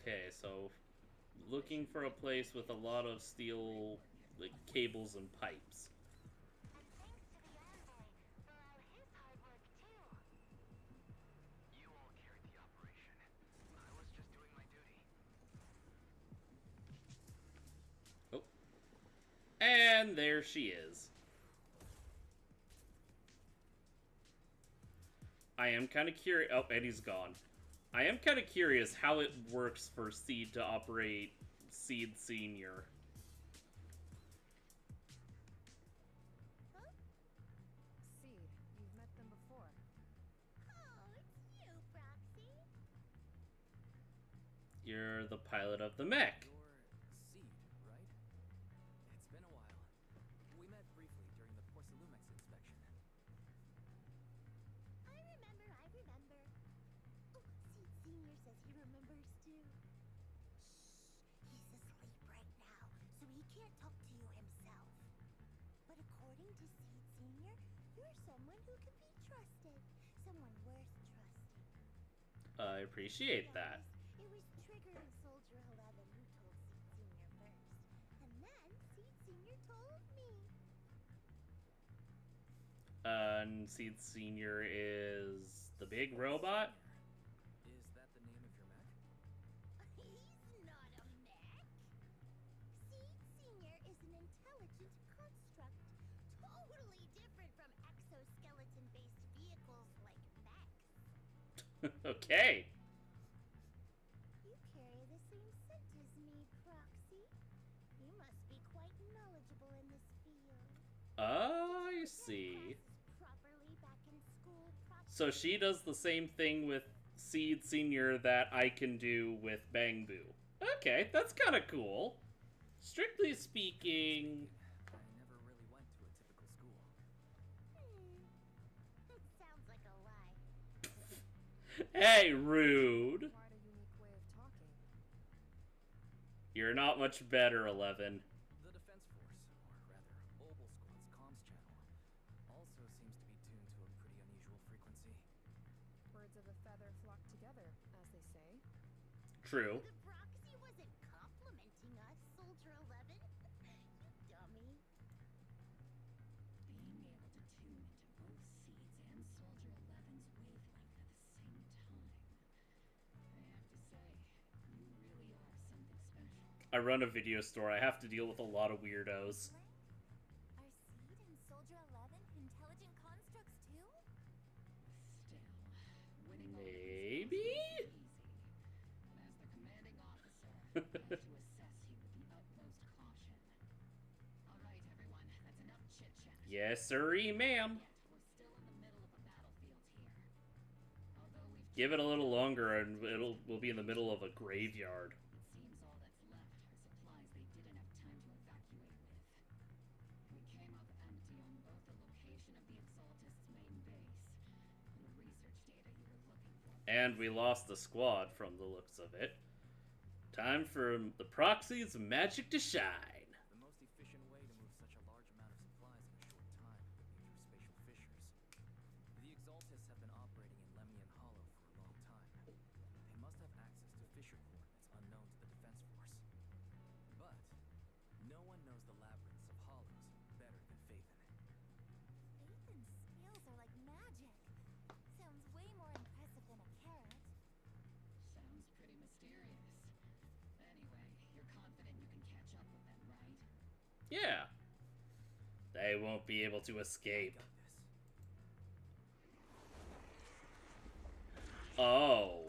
Okay, so looking for a place with a lot of steel, like, cables and pipes. And thanks to the envoy for all his hard work, too. You all carried the operation. I was just doing my duty. Oh. And there she is. I am kind of curious. Oh, Eddie's gone. I am kind of curious how it works for Seed to operate Seed Senior. Huh? Seed, you've met them before. Oh, it's you, Proxy. You're the pilot of the mech. You're Seed, right? It's been a while. We met briefly during the Porcelumex inspection. I remember. Oh, Seed Senior says he remembers too. Shh, he's asleep right now, so he can't talk to you himself. But according to Seed Senior, you're someone who can be trusted. Someone worth trusting. I appreciate that. It was Trigger and Soldier 11 who told Seed Senior first. And then Seed Senior told me. And Seed Senior is the big robot? Yeah. Okay. You carry the same scent as me, Proxy. You must be quite knowledgeable in this field. I see. Classes properly back in school, Proxy. So she does the same thing with Seed Senior that I can do with Bang Boo. Okay, that's kind of cool. Strictly speaking, I never really went to a typical school. Sounds like a lie. hey, rude. Quite a unique way of talking. You're not much better, 11. The Defense Force, or rather, Obel Squad's comms channel, also seems to be tuned to a pretty unusual frequency. Birds of a feather flock together, as they say. True. The Proxy wasn't complimenting us, Soldier 11. You dummy. Being able to tune into both Seeds and Soldier 11's wavelength at the same time. I have to say, you really are something special. I run a video store. I have to deal with a lot of weirdos. Are Seed and Soldier 11 intelligent constructs too? Still, winning all of these Maybe? battles isn't easy. And as the commanding officer, I have to assess you with the utmost caution. All right, everyone, that's enough chit-chat. Yes, sirree, ma'am. Yet, we're still in the middle of a battlefield here. Although we've Give it a little longer and we'll be in the middle of a graveyard. It seems all that's left are supplies they didn't have time to evacuate with. We came up empty on both the location of the Exaltist's main base and the research data you were looking for. And we lost the squad from the looks of it. Time for the Proxy's magic to shine. The most efficient way to move such a large amount of supplies in a short time would be through spatial fissures. The Exaltists have been operating in Lemnian Hollow for a long time. They must have access to fissure coordinates unknown to the Defense Force. But no one knows the labyrinths of hollows better than Phaethon. Phaethon's skills are like magic. Sounds way more impressive than a carrot. Sounds pretty mysterious. Anyway, you're confident you can catch up with them, right? Yeah. They won't be able to escape. Got this. Oh.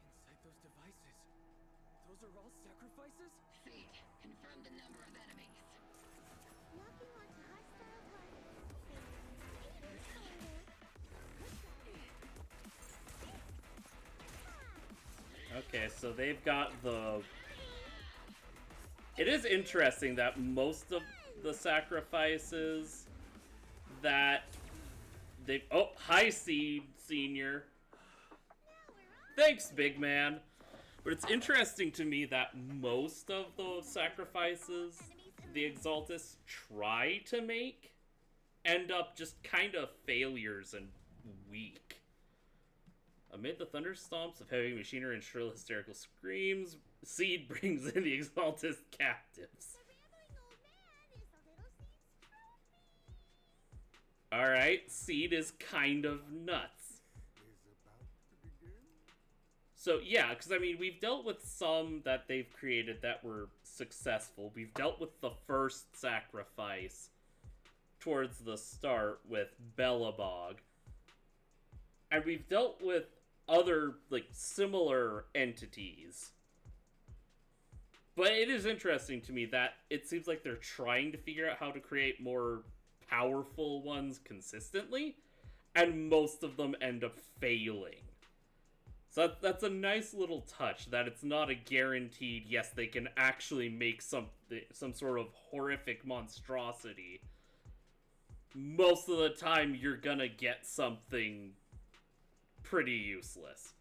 Inside those devices, those are all sacrifices? Seed, confirm the number of enemies. Knocking onto hostile targets. Okay, so they've got the... It is interesting that most of the sacrifices that they... Oh, hi, Seed Senior. Thanks, big man. But it's interesting to me that most of those sacrifices the Exaltists try to make end up just kind of failures and weak. Amid the thunderstomps of heavy machinery and shrill hysterical screams, Seed brings in the Exaltist captives. Alright, Seed is kind of nuts. So, yeah, because, I mean, we've dealt with some that they've created that were successful. We've dealt with the first sacrifice towards the start with Bellabog. And we've dealt with other, like, similar entities. But it is interesting to me that it seems like they're trying to figure out how to create more powerful ones consistently, and most of them end up failing. So that's a nice little touch, that it's not a guaranteed, yes, they can actually make some sort of horrific monstrosity. Most of the time, you're gonna get something pretty useless.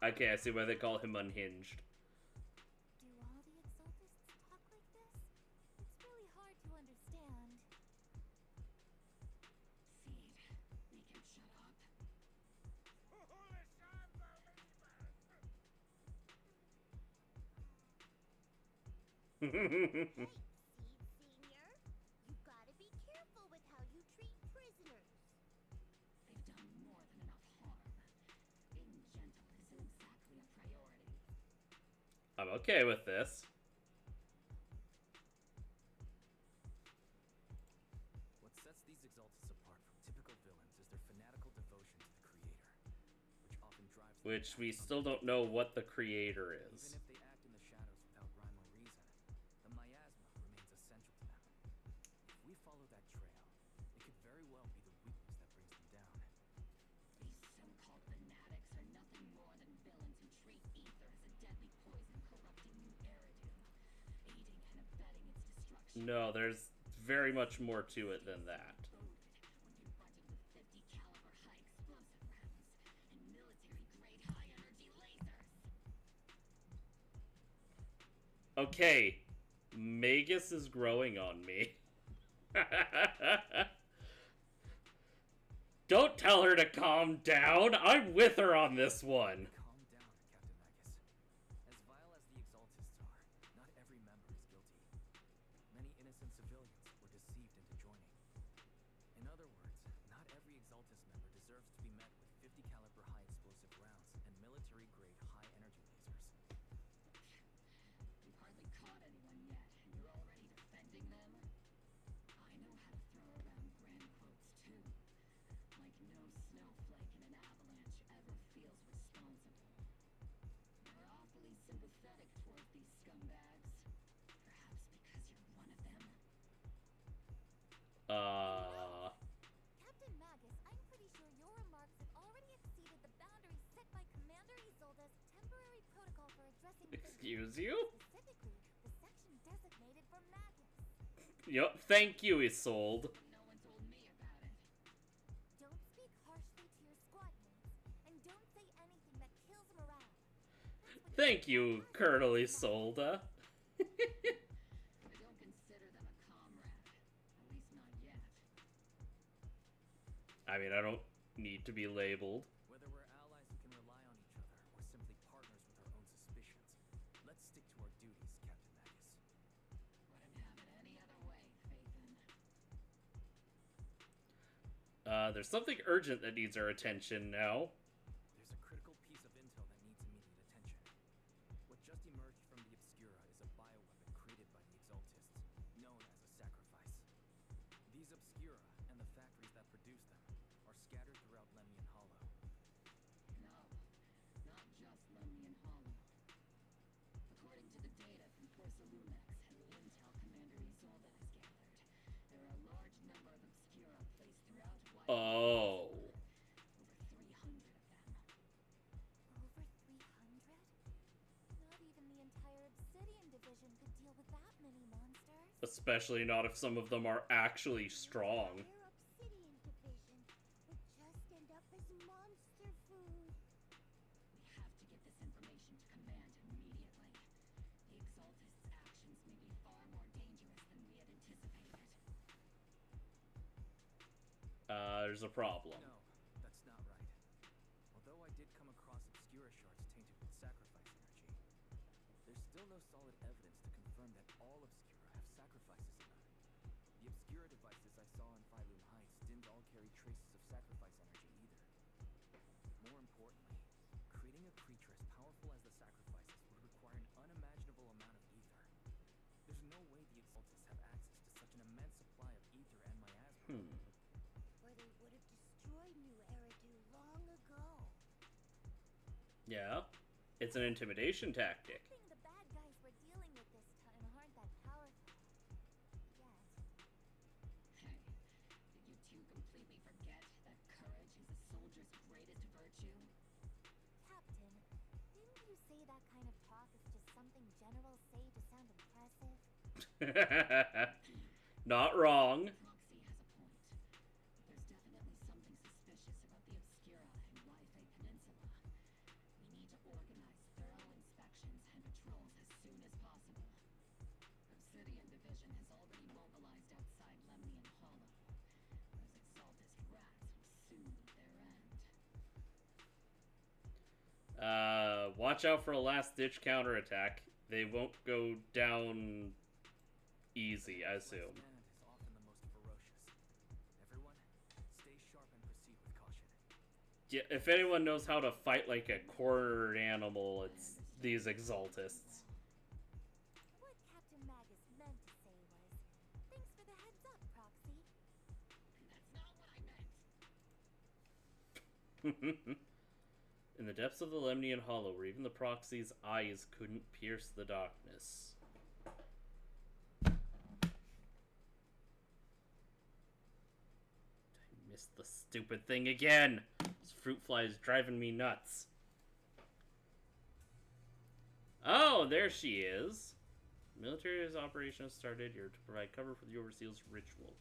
Okay, I see why they call him unhinged. Do all the Exaltists talk like this? It's really hard to understand. Seed, we can shut up. Hey, Seed Senior, you gotta be careful with how you treat prisoners. They've done more than enough harm. Being gentle isn't exactly a priority. I'm okay with this. which we still don't know what the creator is. Even if they act in the shadows without rhyme or reason, the miasma remains essential to them. If we follow that trail, it could very well be the weakness that brings them down. These so-called fanatics are nothing more than villains who treat ether as a deadly poison corrupting new Eridu, aiding and abetting its destruction. No, there's very much more to it than that. When confronted with 50 caliber high explosive rounds and military grade high energy lasers. Okay, Magus is growing on me. Don't tell her to calm down. I'm with her on this one. Calm down, Captain Magus. As vile as the Exaltists are, not every member is guilty. Many innocent civilians were deceived into joining. In other words, not every Exaltist member deserves to be met with 50 caliber high explosive rounds and military grade high energy lasers. You've hardly caught anyone yet, and you're already defending them? I know how to throw around grand quotes too. Like no snowflake in an avalanche ever feels responsible. You're awfully sympathetic toward these scumbags. Perhaps because you're one of them? Captain Magus, I'm pretty sure your remarks have already exceeded the boundaries set by Commander Isolde's temporary protocol for addressing Excuse you? specifically the section designated for Magus. Yup, thank you, Isolde. No one told me about it. Don't speak harshly to your squad mates, and don't say anything that kills morale. That's what Thank you, Colonel Isolde. I don't consider them a comrade. At least not yet. I mean, I don't need to be labeled. Whether we're allies who can rely on each other or simply partners with our own suspicions, let's stick to our duties, Captain Magus. Wouldn't have it any other way, Phaethon. There's something urgent that needs our attention now. There's a critical piece of intel that needs immediate attention. What just emerged from the Obscura is a bioweapon created by the Exaltists, known as a sacrifice. These Obscura and the factories that produce them are scattered throughout Lemnian Hollow. No, not just Lemnian Hollow. According to the data from Porcelumex and the intel Commander Isolde has gathered, there are a large number of Obscura placed throughout White. Oh. Over 300 of them. Over 300? Not even the entire Obsidian division could deal with that many monsters. Especially not if some of them are actually strong. Their Obsidian division would just end up as monster food. We have to get this information to Command immediately. The Exaltists' actions may be far more dangerous than we had anticipated. There's a problem. No, that's not right. Although I did come across Obscura shards tainted with sacrifice energy, there's still no solid evidence to confirm that all Obscura have sacrifices in them. The Obscura devices I saw in Phylum Heights didn't all carry traces of sacrifice energy either. More importantly, creating a creature as powerful as the sacrifices would require an unimaginable amount of ether. There's no way the Exaltists have access to such an immense supply of ether and miasma. Or they would have destroyed New Eridu long ago. Yeah. It's an intimidation tactic. I think the bad guys we're dealing with this time aren't that powerful. Yet. Hey, did you two completely forget that courage is a soldier's greatest virtue? Captain, didn't you say that kind of talk is just something generals say to sound impressive? Not wrong. Proxy has a point. But there's definitely something suspicious about the Obscura and Waifei Peninsula. We need to organize thorough inspections and patrols as soon as possible. Obsidian Division has already mobilized outside Lemnian Hollow. Those Exaltist rats will soon meet their end. Watch out for a last-ditch counterattack. They won't go down easy, I assume. Stand is often the most ferocious. Everyone, stay sharp and proceed with caution. Yeah, if anyone knows how to fight like a cornered animal, it's these Exaltists. What Captain Magus meant to say was, thanks for the heads up, Proxy. That's not what I meant. In the depths of the Lemnian Hollow, where even the proxy's eyes couldn't pierce the darkness. I missed the stupid thing again! This fruit fly is driving me nuts. Oh, there she is! Military's operation has started. You're to provide cover for the Overseal's ritual.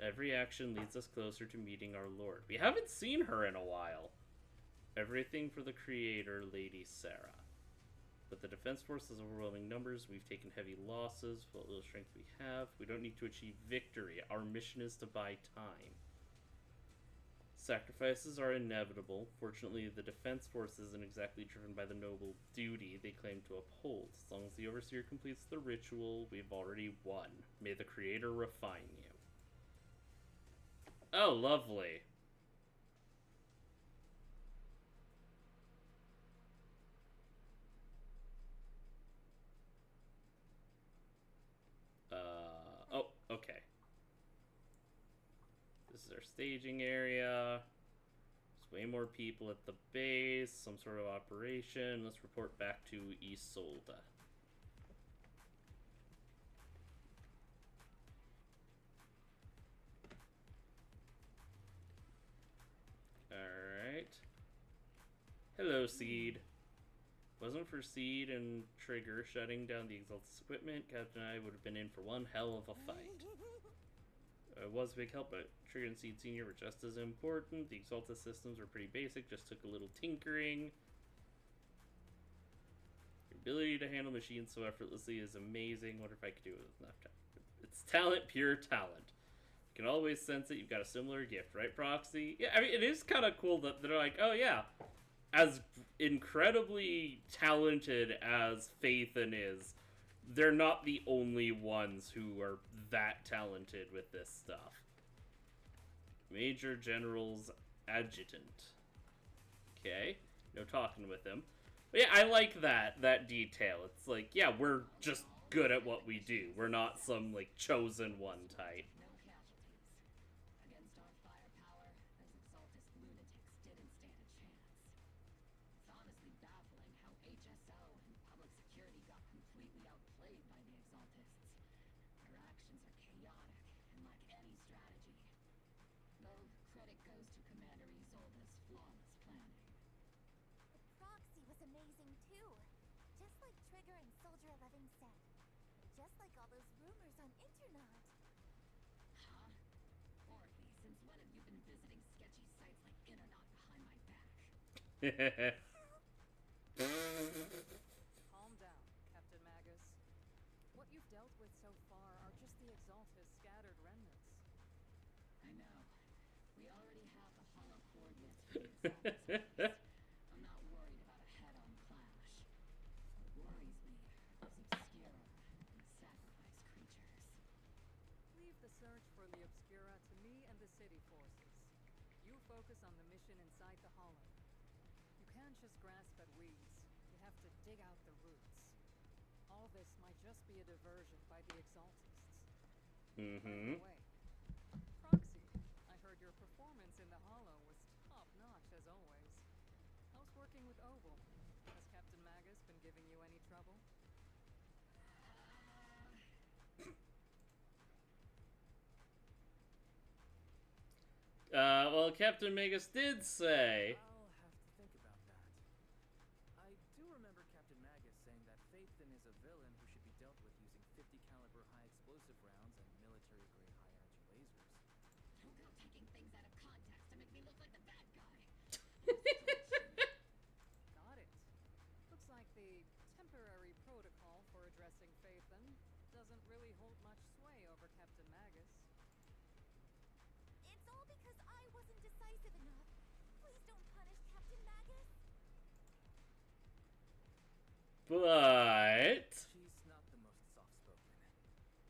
Every action leads us closer to meeting our lord. We haven't seen her in a while. Everything for the creator, Lady Sarah. But the defense force has overwhelming numbers. We've taken heavy losses. What little strength we have. We don't need to achieve victory. Our mission is to buy time. Sacrifices are inevitable. Fortunately, the defense force isn't exactly driven by the noble duty they claim to uphold. As long as the Overseer completes the ritual, we've already won. May the Creator refine you. Oh, lovely. Oh, okay. This is our staging area. There's way more people at the base. Some sort of operation. Let's report back to Isolde. Alright. Hello, Seed. Wasn't for Seed and Trigger shutting down the Exaltus equipment, Captain and I would have been in for one hell of a fight. It was a big help, but Trigger and Seed Senior were just as important. The Exaltus systems were pretty basic, just took a little tinkering. Your ability to handle machines so effortlessly is amazing. Wonder if I could do it with enough time. It's talent, pure talent. You can always sense it. You've got a similar gift, right, Proxy? Yeah, I mean, it is kind of cool that they're like, oh yeah, as incredibly talented as Phaethon is, they're not the only ones who are that talented with this stuff. Major General's Adjutant. Okay, no talking with him. But yeah, I like that detail. It's like, yeah, we're just good at what we do. We're not some, like, chosen one type. No casualties. Against our firepower, those Exaltus lunatics didn't stand a chance. It's honestly baffling how HSO and public security got completely outplayed by the Exaltists. Our actions are chaotic and lack any strategy. Though credit goes to Commander Isolde's flawless planning. The proxy was amazing too. Just like Trigger and Soldier 11 said. And just like all those rumors on Internet. Huh? Orky, since when have you been visiting sketchy sites like Internet behind my back? Calm down, Captain Magus. What you've dealt with so far are just the Exaltus scattered remnants. I know. We already have the hollow coordinates for the Exaltus. I'm not worried about a head-on clash. What worries me are those Obscura and the sacrifice creatures. Leave the search for the Obscura to me and the city forces. You focus on the mission inside the Hollow. You can't just grasp at weeds. You have to dig out the roots. All this might just be a diversion by the Exaltists. By the way, Proxy, I heard your performance in the Hollow was top-notch as always. How's working with Oval? Has Captain Magus been giving you any trouble? Well, Captain Magus did say... I'll have to think about that. I do remember Captain Magus saying that Phaethon is a villain who should be dealt with using 50 caliber high explosive rounds and military grade high energy lasers. Don't go taking things out of context to make me look like the bad guy. Got it. Looks like the temporary protocol for addressing Phaethon doesn't really hold much sway over Captain Magus. It's all because I wasn't decisive enough. Please don't punish Captain Magus. But... She's not the most soft-spoken,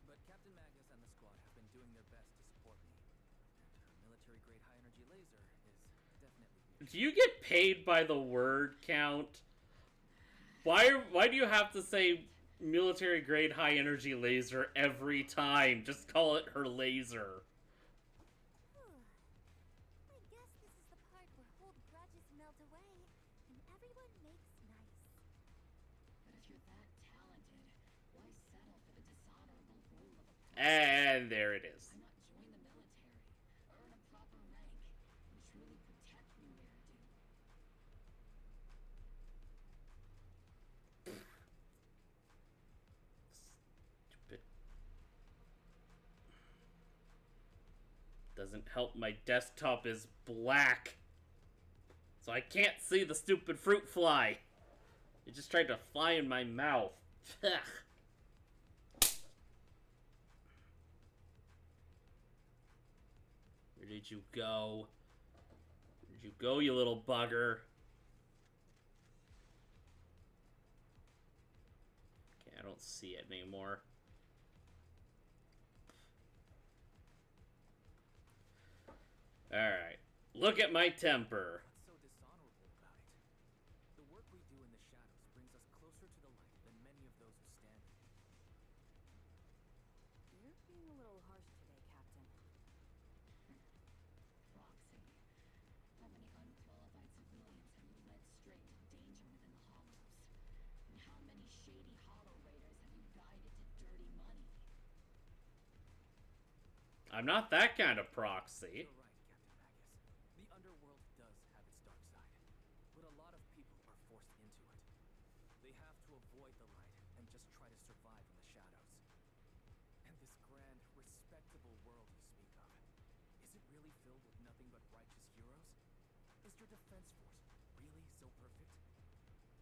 but Captain Magus and the squad have been doing their best to support me, and her military grade high energy laser is definitely Do you get paid by the word count? Why do you have to say military grade high energy laser every time? Just call it her laser. I guess this is the part where old grudges melt away Everyone makes nice. But if you're that talented, why settle for the dishonorable rule of a proxy? And there it is. Why not join the military, earn a proper rank, and truly protect New Eridu? Stupid. Doesn't help my desktop is black. So I can't see the stupid fruit fly. It just tried to fly in my mouth. Ugh. Where did you go? Where did you go, you little bugger? Okay, I don't see it anymore. Alright. Look at my temper. What's so dishonorable about it? The work we do in the shadows brings us closer to the light than many of those who stand in it. You're being a little harsh today, Captain. Proxy. How many unqualified civilians have you led straight to danger within the hollows? And how many shady hollow raiders have you guided to dirty money? I'm not that kind of proxy. You're right, Captain Magus. The underworld does have its dark side, but a lot of people are forced into it. They have to avoid the light and just try to survive in the shadows. And this grand, respectable world you speak of, is it really filled with nothing but righteous heroes? Is your defense force really so perfect?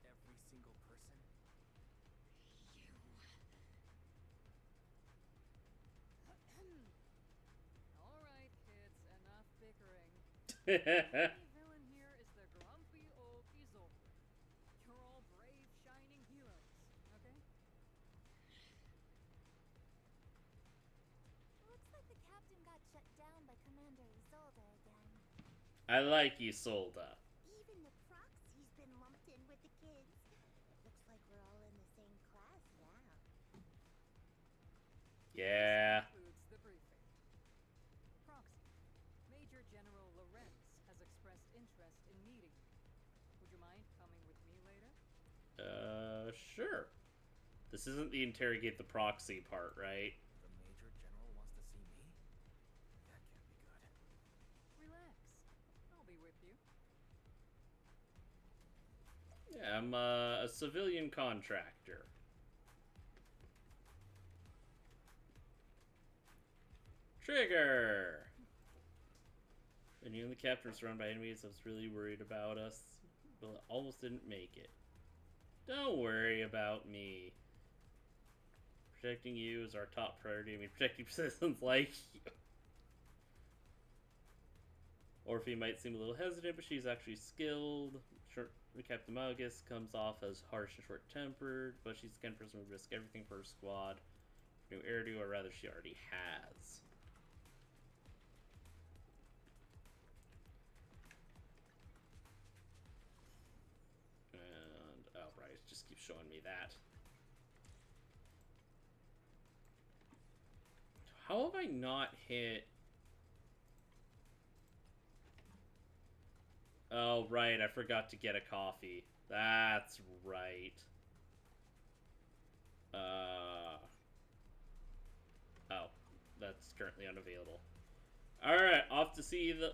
Every single person? All right, kids, enough bickering. The only villain here is the grumpy old Isolde. You're all brave, shining heroes, okay? Looks like the captain got shut down by Commander Isolde again. I like Isolde. Even the proxy's been lumped in with the kids. Looks like we're all in the same class now. Yeah. This concludes the briefing. Proxy, Major General Lorenz has expressed interest in meeting you. Would you mind coming with me later? Sure. This isn't the interrogate the proxy part, right? The Major General wants to see me? That can't be good. Relax. I'll be with you. Yeah, I'm a civilian contractor. Trigger! When you and the captain were surrounded by enemies, I was really worried about us, but almost didn't make it. Don't worry about me. Protecting you is our top priority. I mean, protecting citizens like you. Orphe might seem a little hesitant, but she's actually skilled. Captain Magus comes off as harsh and short-tempered, but she's the kind of person who would risk everything for her squad. New Eridu, or rather, she already has. And, oh, right, it just keeps showing me that. How have I not hit... Oh, right, I forgot to get a coffee. That's right. Oh, that's currently unavailable. Alright, off to see the,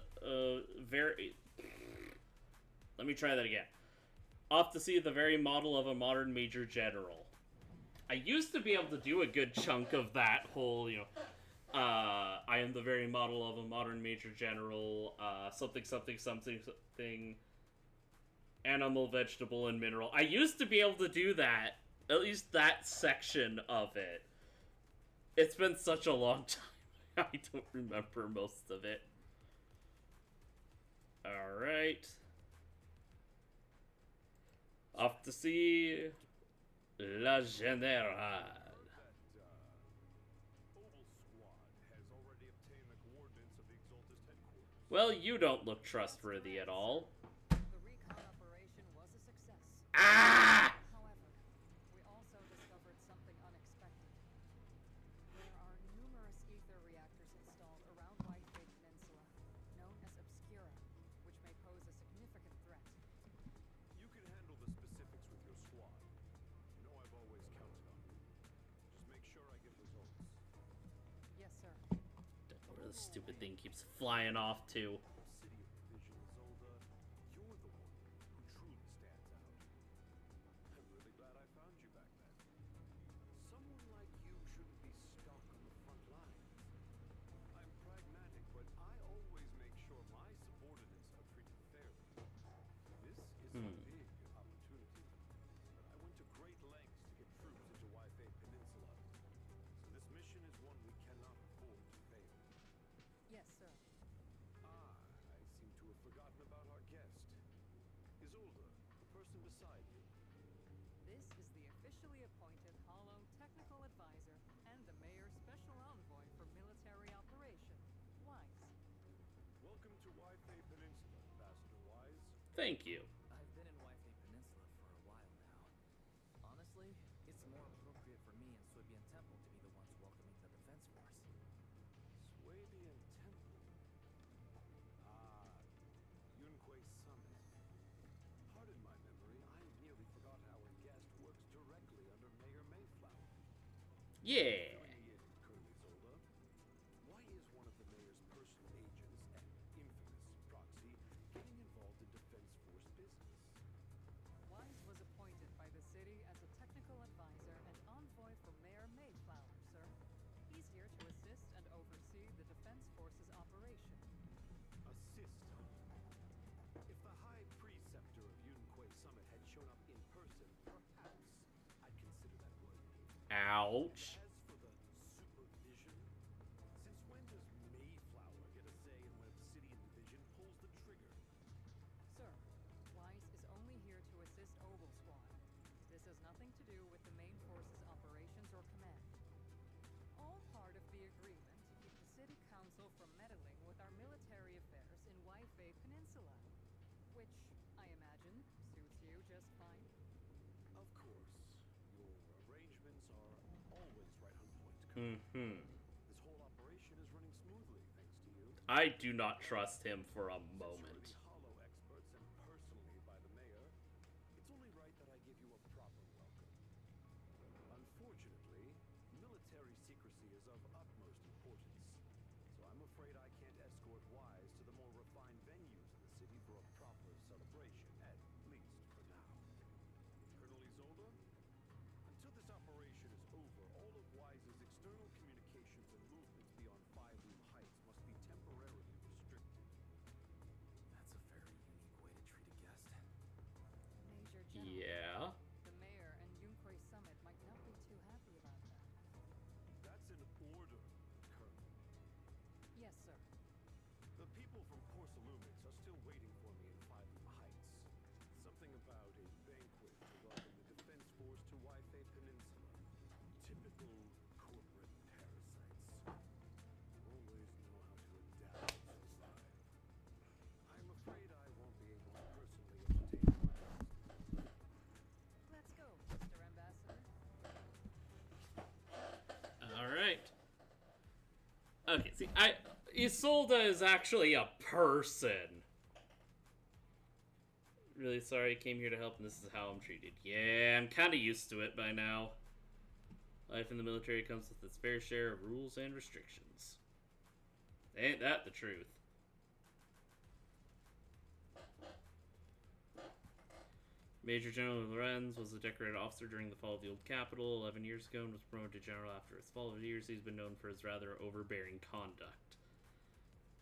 Let me try that again. Off to see the very model of a modern Major General. I used to be able to do a good chunk of that whole, you know, I am the very model of a modern Major General, something, something, something, something, animal, vegetable, and mineral. I used to be able to do that, at least that section of it. It's been such a long time, I don't remember most of it. Alright. Off to see La Generale. Well, you don't look trustworthy at all. The recon operation was a success. Ah! However, we also discovered something unexpected. There are numerous ether reactors installed around White Bay Peninsula, known as Obscura, which may pose a significant threat. You can the stupid thing keeps flying off too. City of Division, Zolda, you're the one who truly stands out. I'm really glad I found you back then. Someone like you shouldn't be stuck on the front line. I'm pragmatic, but I always make sure my subordinates are treated fairly. This is a big opportunity, but I went to great lengths to get troops into Waifei Peninsula. So this mission is one we cannot afford to fail. Yes, sir. Ah, I seem to have forgotten about our guest. Isolde, the person beside you. This is the officially appointed Hollow Technical Advisor and the Mayor's Special Envoy for Military Operation, Wise. Welcome to Waifei Peninsula, Ambassador Wise. Thank you. I've been in Waifei Peninsula for a while now. Honestly, it's more appropriate for me and Suibian Temple to be the ones welcoming the Defense Force. Swabian Temple. Ah, Yunquei Summit. Pardon my memory, I nearly forgot our guest works directly under Mayor Mayflower. Yeah. Filling me in, Colonel Isolde. Why is one of the mayor's personal agents and infamous proxy getting involved in Defense Force business? Wise was appointed by the city as a technical advisor and envoy for Mayor Mayflower, sir. He's here to assist and oversee the Defense Force's operation. Assist. If the High Preceptor of Yunquei Summit had shown up in person, perhaps I'd consider that worthy. Ouch. As for the supervision, since when does Mayflower get a say in when a city and division pulls the trigger? Sir, Wise is only here to assist Oval Squad. This has nothing to do with the main force's operations or command. All part of the agreement to keep the city council from meddling with our military affairs in Waifei Peninsula, which, I imagine, suits you just fine. Of course, your arrangements are always right on point, Colonel. This whole operation is running smoothly, thanks to you. I do not trust him for a Since you're moment. the Hollow experts and personally by the mayor, it's only right that I give you a proper welcome. Unfortunately, military secrecy is of utmost importance, so I'm afraid I can't escort Wise to the more refined venues in the city for a proper celebration, at least for now. Colonel Isolde, until this operation is over, all of Wise's external communications and movements beyond Five Loom Heights must be temporarily restricted. That's a very unique way to treat a guest. Major General, Yeah. the mayor and Yunquei Summit might not be too happy about that. That's an order, Colonel. Yes, sir. The people from Porcelumix are still waiting for me in Five Loom Heights. Something about a banquet to welcome the Defense Force to Waifei Peninsula. Typical corporate parasites. Always know how to adapt and survive. I'm afraid I won't be able to personally entertain your guests. Let's go, Mr. Ambassador. Alright. Okay, see, Isolde is actually a person. Really sorry I came here to help and this is how I'm treated. Yeah, I'm kinda used to it by now. Life in the military comes with its fair share of rules and restrictions. Ain't that the truth? Major General Lorenz was a decorated officer during the fall of the old capital 11 years ago and was promoted to general after its fall. Over the years, he's been known for his rather overbearing conduct.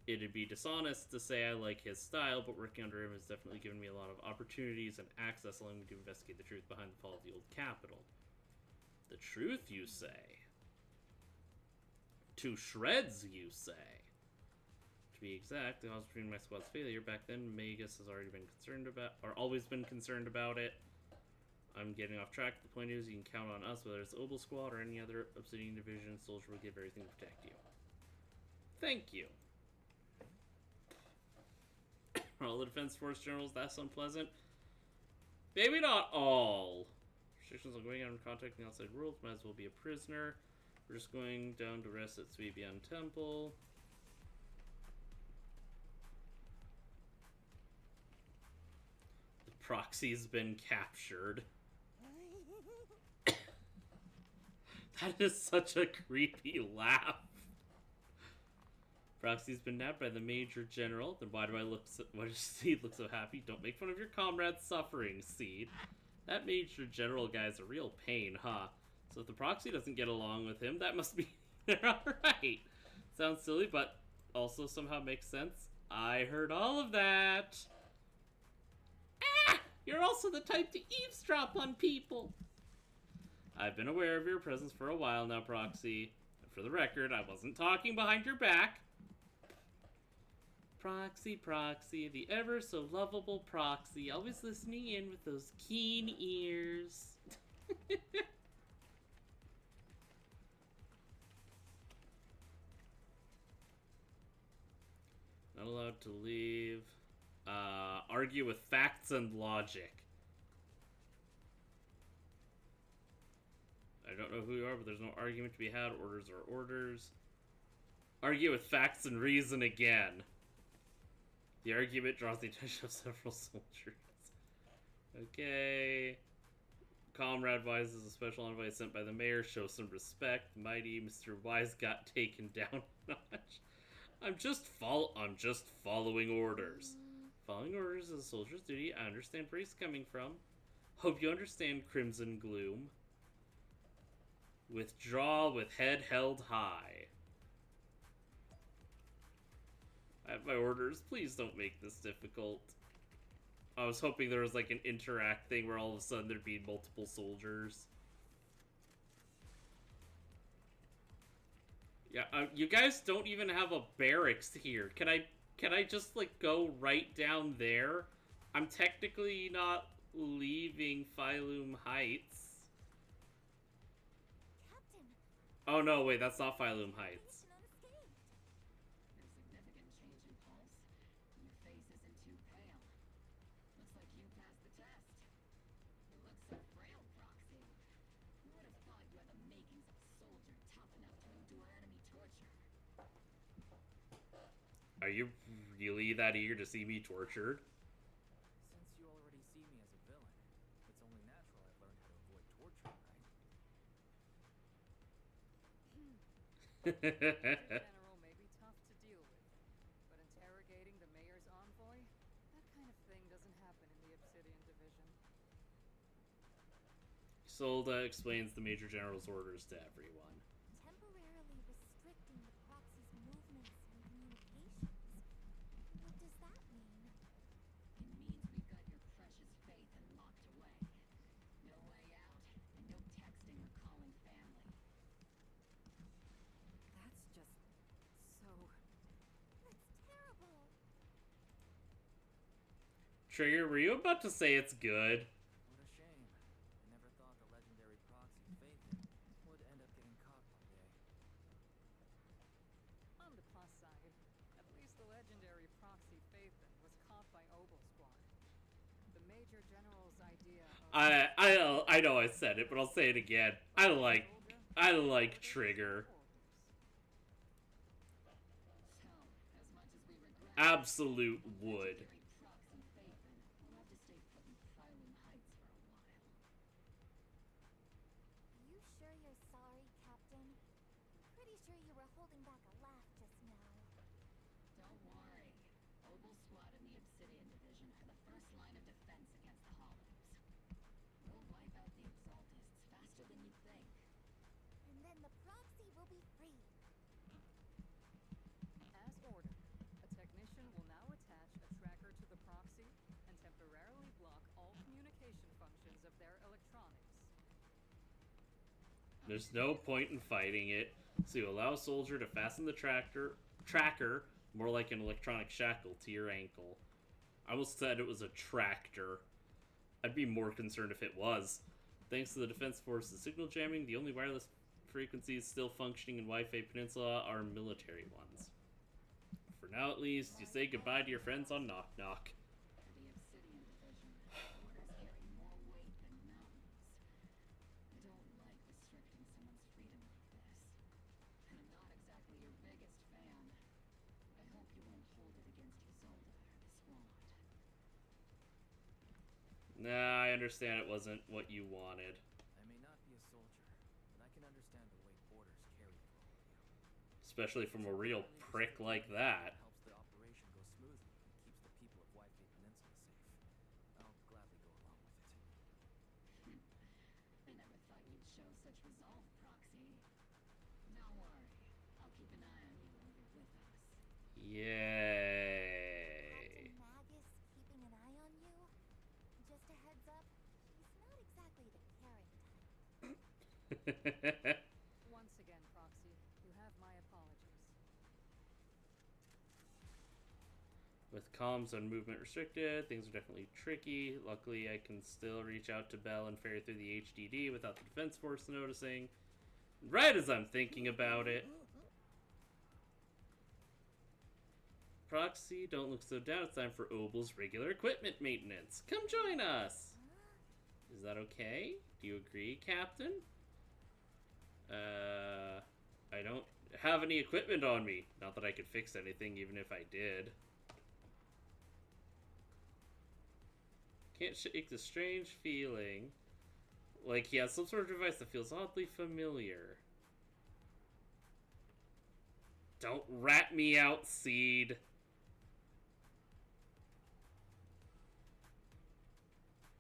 It'd be dishonest to say I like his style, but working under him has definitely given me a lot of opportunities and access, allowing me to investigate the truth behind the fall of the old capital. The truth, you say? To shreds, you say? To be exact, the cause between my squad's failure back then, Magus has already been concerned about, or always been concerned about it. I'm getting off track. The point is, you can count on us, whether it's Obel Squad or any other Obsidian Division. Soldier will give everything to protect you. Thank you. All the Defense Force generals, that's unpleasant. Maybe not all. Restrictions on going out and contacting the outside world. Might as well be a prisoner. We're just going down to rest at Suibian Temple. The proxy's been captured. That is such a creepy laugh. Proxy's been nabbed by the Major General. Then why do I look so, why does Seed look so happy? Don't make fun of your comrade's suffering, Seed. That Major General guy's a real pain, huh? So if the Proxy doesn't get along with him, that must be they're alright. Sounds silly, but also somehow makes sense. I heard all of that. Ah! You're also the type to eavesdrop on people. I've been aware of your presence for a while now, Proxy. And for the record, I wasn't talking behind your back. Proxy, Proxy, the ever so lovable Proxy, always listening in with those keen ears. Not allowed to leave. Argue with facts and logic. I don't know who you are, but there's no argument to be had. Orders are orders. Argue with facts and reason again. The argument draws the attention of several soldiers. Okay. Comrade Wise is a special envoy sent by the mayor. Show some respect. Mighty Mr. Wise got taken down a notch. I'm just following orders. Following orders is a soldier's duty. I understand where he's coming from. Hope you understand, Crimson Gloom. Withdraw with head held high. I have my orders. Please don't make this difficult. I was hoping there was like an interact thing where all of a sudden there'd be multiple soldiers. Yeah, you guys don't even have a barracks here. Can I just like go right down there? I'm technically not leaving Phylum Heights. Captain, Oh no, wait, that's not Phylum Heights. Phaethon unescaped. There's significant change in pulse. Your face isn't too pale. Looks like you passed the test. You look so frail, Proxy. Who would have thought you had the makings of a soldier tough enough to endure enemy torture? Are you really that eager to see me tortured? Since you already see me as a villain, it's only natural I've learned how to avoid torture, right? General may be tough to deal with, but interrogating the mayor's envoy, that kind of thing doesn't happen in the Obsidian Division. Solda explains the Major General's orders to everyone. Temporarily restricting the proxy's movements and communications. What does that mean? It means we've got your precious faith and locked away. No way out, and no texting or calling family. That's just so. That's terrible. Trigger, were you about to say it's good? What a shame. I never thought the legendary proxy Phaethon would end up getting caught one day. On the plus side, at least the legendary proxy Phaethon was caught by Obel Squad. The Major General's idea of... I know I said it, but I'll say it again. I like Trigger. So, as much as we regret Absolute would. legendary proxy Phaethon, we'll have to stay put in Phylum Heights for a while. Are you sure you're sorry, Captain? Pretty sure you were holding back a laugh just now. Don't worry. Obel Squad and the Obsidian Division are the first line of defense against the Hollows. We'll wipe out the Exaltists faster than you think. And then the proxy will be free. As ordered, a technician will now attach a tracker to the proxy and temporarily block all communication functions of their electronics. There's no point in fighting it, so you allow a soldier to fasten the tracker, more like an electronic shackle, to your ankle. I almost said it was a tractor. I'd be more concerned if it was. Thanks to the Defense Force's signal jamming, the only wireless frequencies still functioning in Wi-Fi Peninsula are military ones. For now, at least, you say goodbye to your friends on Knock Knock. For the Obsidian Division, orders carry more weight than mountains. I don't like restricting someone's freedom like this. And I'm not exactly your biggest fan. I hope you won't hold it against Isolde or the squad. Nah, I understand it wasn't what you wanted. I may not be a soldier, but I can understand the weight orders carry for all of you. especially from a real prick like that. Helps the operation go smoothly and keeps the people of White Peninsula safe. I'll gladly go along with it. I never thought you'd show such resolve, Proxy. Don't worry. I'll keep an eye on you while you're with us. Yay. Captain Magus keeping an eye on you? Just a heads up, he's not exactly the caring type. Once again, Proxy, you have my apologies. With comms and movement restricted, things are definitely tricky. Luckily, I can still reach out to Bell and ferry through the HDD without the Defense Force noticing. Right as I'm thinking about it. Proxy, don't look so down. It's time for Obel's regular equipment maintenance. Come join us! Is that okay? Do you agree, Captain? I don't have any equipment on me. Not that I could fix anything, even if I did. Can't shake the strange feeling like he has some sort of device that feels oddly familiar. Don't rat me out, Seed.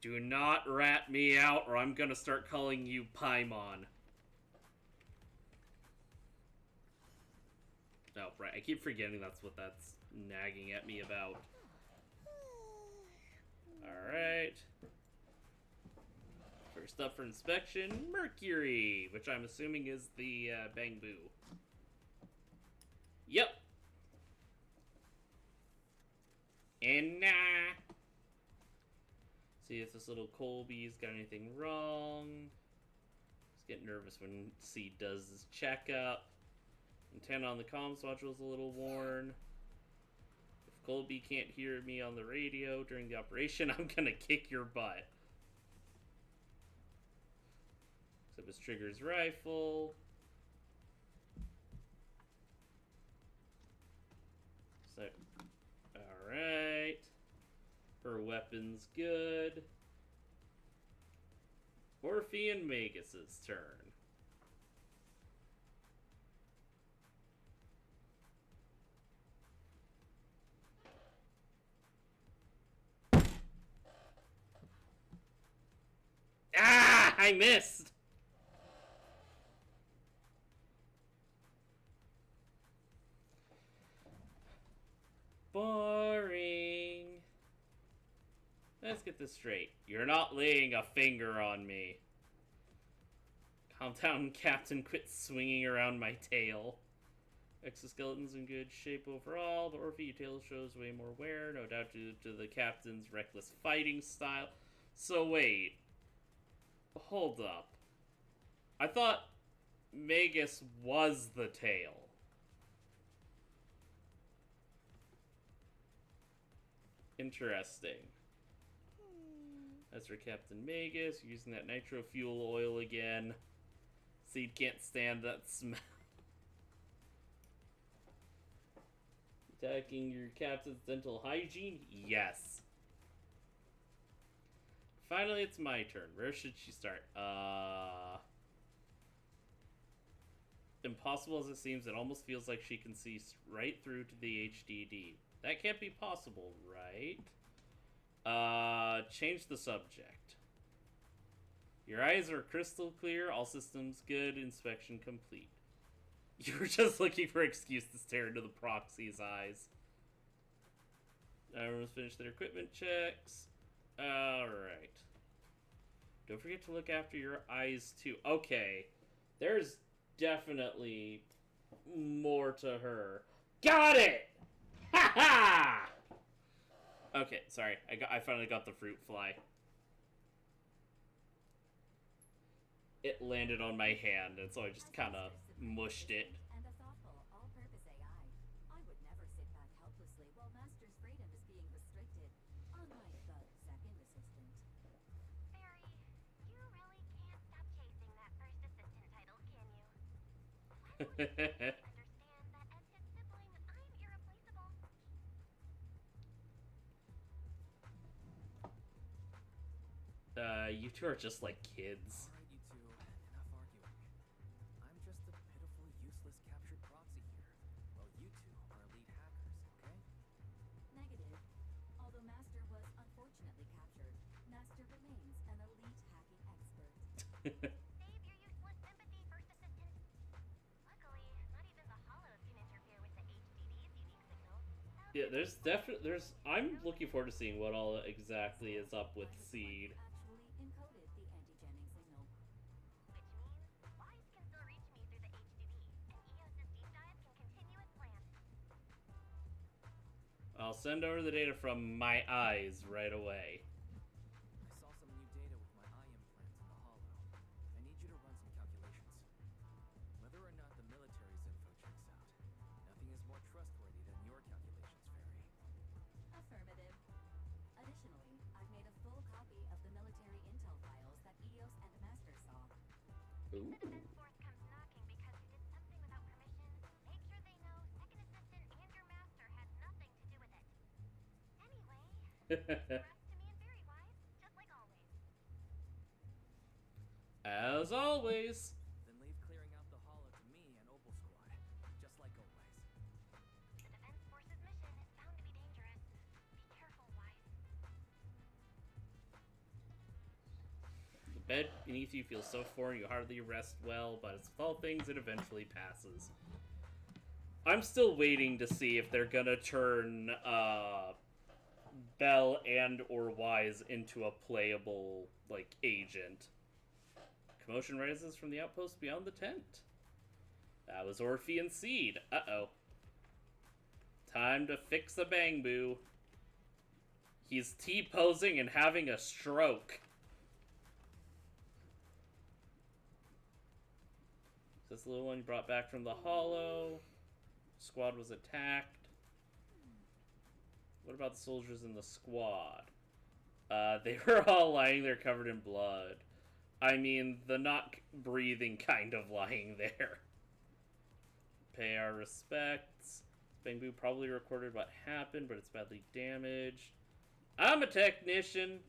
Do not rat me out, or I'm gonna start calling you Paimon. Oh, right. I keep forgetting that's what that's nagging at me about. Alright. First up for inspection, Mercury, which I'm assuming is the Bangbu. Yep. And nah. See if this little Colby's got anything wrong. Just get nervous when C does his checkup. Antenna on the comms module's a little worn. If Colby can't hear me on the radio during the operation, I'm gonna kick your butt. Except his trigger's rifle. So, alright. Her weapon's good. Orphean Magus's turn. Ah! I missed! Boring. Let's get this straight. You're not laying a finger on me. Calm down, Captain. Quit swinging around my tail. Exoskeleton's in good shape overall. The Orphe tail shows way more wear, no doubt due to the Captain's reckless fighting style. So wait. Hold up. I thought Magus was the tail. Interesting. As for Captain Magus, using that nitro fuel oil again. Seed can't stand that smell. Attacking your captain's dental hygiene? Yes. Finally, it's my turn. Where should she start? Impossible as it seems, it almost feels like she can see right through to the HDD. That can't be possible, right? Change the subject. Your eyes are crystal clear, all systems good, inspection complete. You were just looking for an excuse to stare into the proxy's eyes. Everyone's finished their equipment checks. Alright. Don't forget to look after your eyes, too. Okay. There's definitely more to her. Got it! Ha ha! Okay, sorry. I finally got the fruit fly. It landed on my hand, and so I just kind of mushed it. And a thoughtful, all-purpose AI. I would never sit back helplessly while Master's freedom is being restricted, unlike the second assistant. Barry, you really can't stop chasing that first assistant title, can you? Why don't you understand that as his sibling, I'm irreplaceable? You two are just like kids. Alright, you two, enough arguing. I'm just a pitiful, useless captured proxy here. there's definitely I'm looking forward to seeing what all exactly is up with Seed. Actually encoded the anti-jamming signal. Which means Wise can still reach me through the HDD, and EOS's deep dive can continue as planned. I'll send over the data from my eyes right away. I saw some new data with my eye implants in the hollow. I need you to run some calculations. Whether or not the military's info checks out, nothing is more trustworthy than your calculations, Fairy. Affirmative. Additionally, I've made a full copy of the military intel files that EOS and Master saw. Ooh. If the defense force comes knocking because you did something without permission, make sure they know Second Assistant and your master had nothing to do with it. Anyway, rest to me and Very Wise, just like always. As always. Then leave clearing out the hollow to me and Opal Squad, just like always. The defense force's mission is bound to be dangerous. Be careful, Wise. The bed beneath you feels so foreign you hardly rest well, but as with all things, it eventually passes. I'm still waiting to see if they're gonna turn Bell and or Wise into a playable, like, agent. Commotion rises from the outpost beyond the tent. That was Orphe and Seed. Uh-oh. Time to fix a Bangbu. He's T-posing and having a stroke. This little one brought back from the hollow. Squad was attacked. What about the soldiers in the squad? They were all lying there covered in blood. I mean, the not breathing kind of lying there. Pay our respects. Bangbu probably recorded what happened, but it's badly damaged. I'm a technician.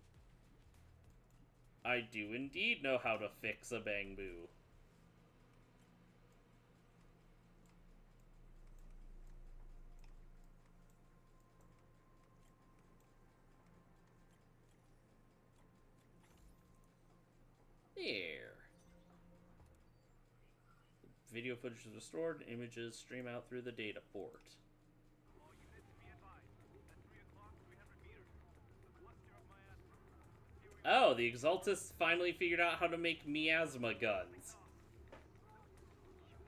I do indeed know how to fix a Bangbu. There. Video footage is restored, and images stream out through the data port. All units be advised. At 3 o'clock, 300 meters. The cluster of miasma. Here we Oh, the Exaltists finally figured out how to make miasma guns.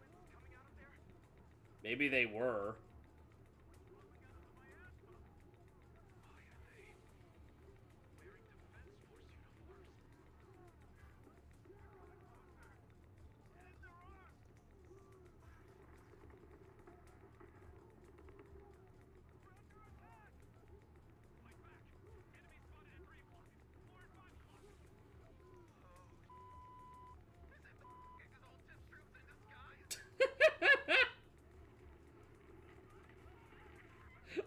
humans coming out of there. Maybe they were. Flowing out of the miasma. Why are they wearing defense force uniforms? And their arms. We're under attack. Fight back. Enemy spotted at 3 o'clock. 4 and 5 o'clock. Oh. Is it the Exalted troops in disguise?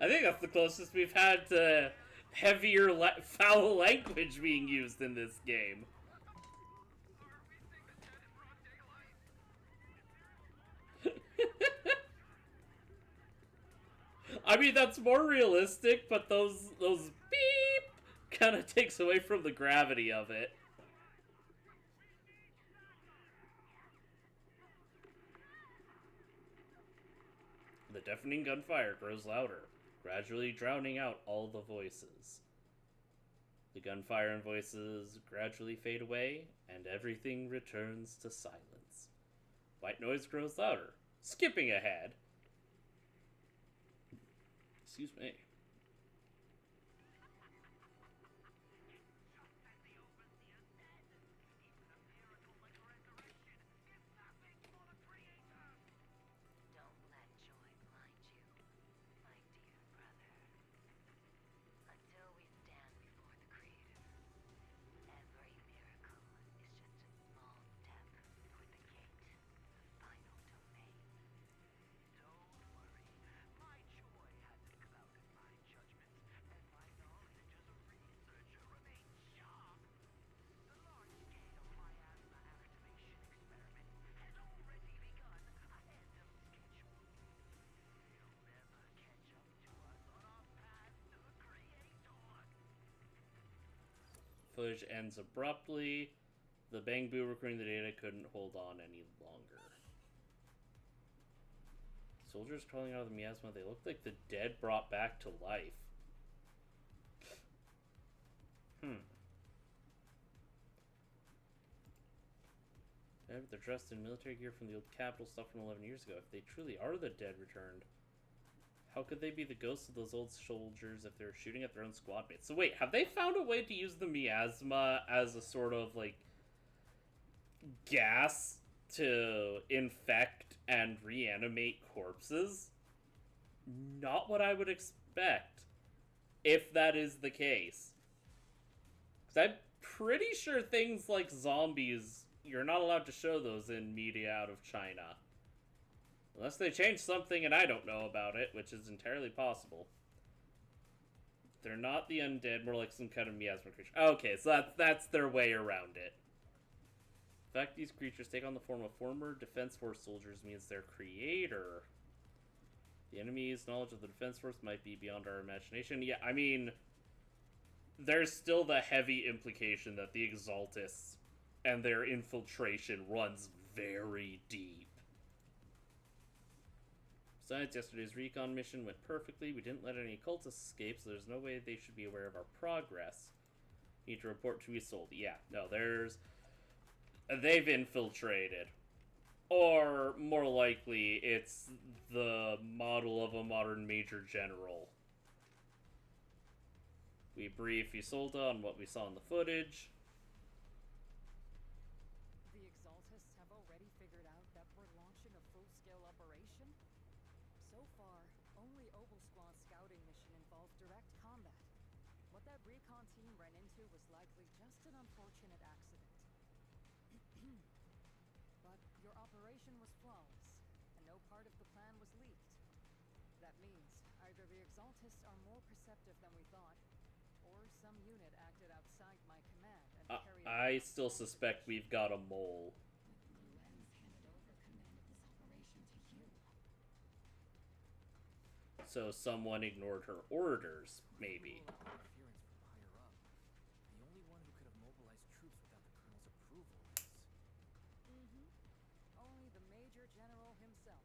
I think that's the closest we've had to heavier foul language being used in this game. Are we seeing the dead in broad daylight? I mean, that's more realistic, but those beep kind of takes away from the gravity of it. The deafening gunfire grows louder, gradually drowning out all the voices. The gunfire and voices gradually fade away, and everything returns to silence. White noise grows louder, skipping ahead. Excuse me. Don't let joy blind you, my dear brother. Until we stand before the Creator, every miracle is just a small step toward the gate, the final domain. Don't worry. My joy hasn't clouded my judgment, and my knowledge as a researcher remains sharp. The large-scale miasma activation experiment has already begun ahead of schedule. You'll never catch up to us on our path to the Creator. Footage ends abruptly. The Bangbu recording the data couldn't hold on any longer. Soldiers crawling out of the miasma, they look like the dead brought back to life. They're dressed in military gear from the old capital, stuff from 11 years ago. If they truly are the dead returned, how could they be the ghosts of those old soldiers if they're shooting at their own squad mates? So wait, have they found a way to use the miasma as a sort of, like, gas to infect and reanimate corpses? Not what I would expect, if that is the case. Because I'm pretty sure things like zombies, you're not allowed to show those in media out of China. Unless they change something and I don't know about it, which is entirely possible. They're not the undead, more like some kind of miasma creature. Okay, so that's their way around it. The fact these creatures take on the form of former Defense Force soldiers means their creator. The enemy's knowledge of the Defense Force might be beyond our imagination. Yeah, I mean, there's still the heavy implication that the Exaltists and their infiltration runs very deep. Besides, yesterday's recon mission went perfectly. We didn't let any cultists escape, so there's no way they should be aware of our progress. Need to report to Isolde. Yeah, no, they've infiltrated. Or, more likely, it's the model of a modern Major General. We brief Isolde on what we saw in the footage. The Exaltists have already figured out that we're launching a full-scale operation? So far, only Oval Squad's scouting mission involved direct combat. What that recon team ran into was likely just an unfortunate accident. But your operation was flawless, and no part of the plan was leaked. That means either the Exaltists are more perceptive than we thought, or some unit acted outside my command and carried out I still suspect we've got a mole. Malum's handed over command of this operation to you. So someone ignored her orders, maybe. Rule out interference from higher up. The only one who could have mobilized troops without the colonel's approval is... only the Major General himself.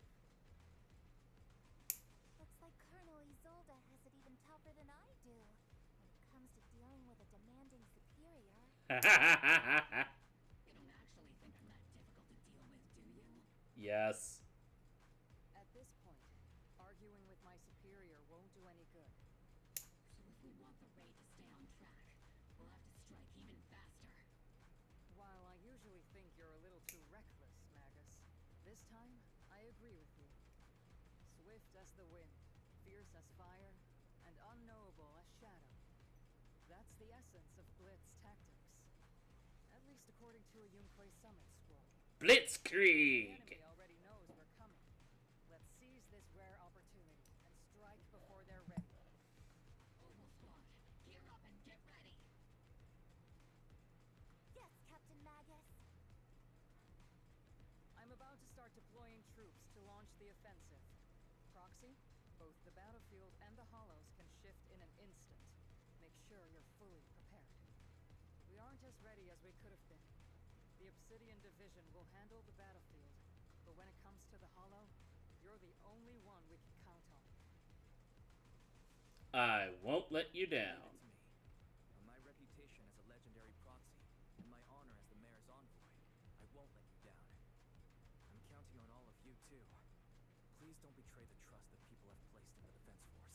Looks like Colonel Isolde has it even tougher than I do when it comes to dealing with a demanding superior. You don't actually think I'm that difficult to deal with, do you? Yes. At this point, arguing with my superior won't do any good. So if we want the raid to stay on track, we'll have to strike even faster. While I usually think you're a little too reckless, Magus, this time I agree with you. Swift as the wind, fierce as fire, and unknowable as shadow. That's the essence of Blitz tactics. At least according to a Yunquay summit scroll. The Blitzkrieg! enemy already knows we're coming. Let's seize this rare opportunity and strike before they're ready. Oval Squad, gear up and get ready. Yes, Captain Magus. I'm about to start deploying troops to launch the offensive. Proxy, both the battlefield and the hollows can shift in an instant. Make sure you're fully prepared. We aren't as ready as we could have been. The Obsidian Division will handle the battlefield, but when it comes to the hollow, you're the only one we can count on. I won't let you down. Leave it to me. On my reputation as a legendary proxy, and my honor as the mayor's envoy, I won't let you down. I'm counting on all of you, too. Please don't betray the trust that people have placed in the Defense Force.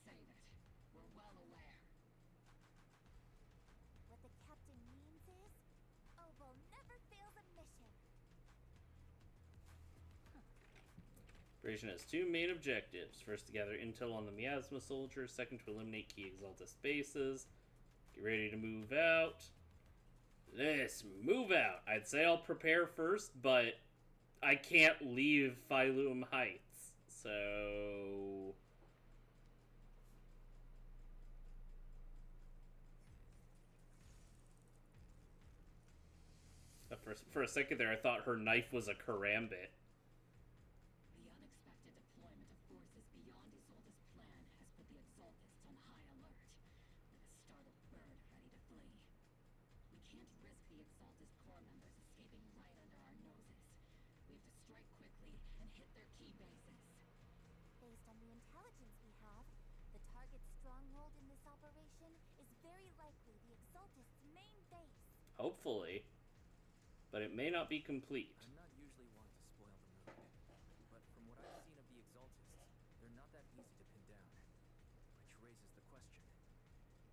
Save it. We're well aware. What the captain means is, Oval never fails a mission. Operation has two main objectives. First, to gather intel on the miasma soldiers. Second, to eliminate key Exaltist bases. Get ready to move out. Let's move out. I'd say I'll prepare first, but I can't leave Malum Heights. So... For a second there, I thought her knife was a karambit. The unexpected deployment of forces beyond Isolde's plan has put the Exaltists on high alert, with a startled bird ready to flee. We can't risk the Exaltist corps members escaping right under our noses. We have to strike quickly and hit key bases. Based on the intelligence we have, the target's stronghold in this operation is very likely the Exaltist's main base. Hopefully. But it may not be complete. I'm not usually one to spoil the mood, but from what I've seen of the Exaltists, they're not that easy to pin down. Which raises the question,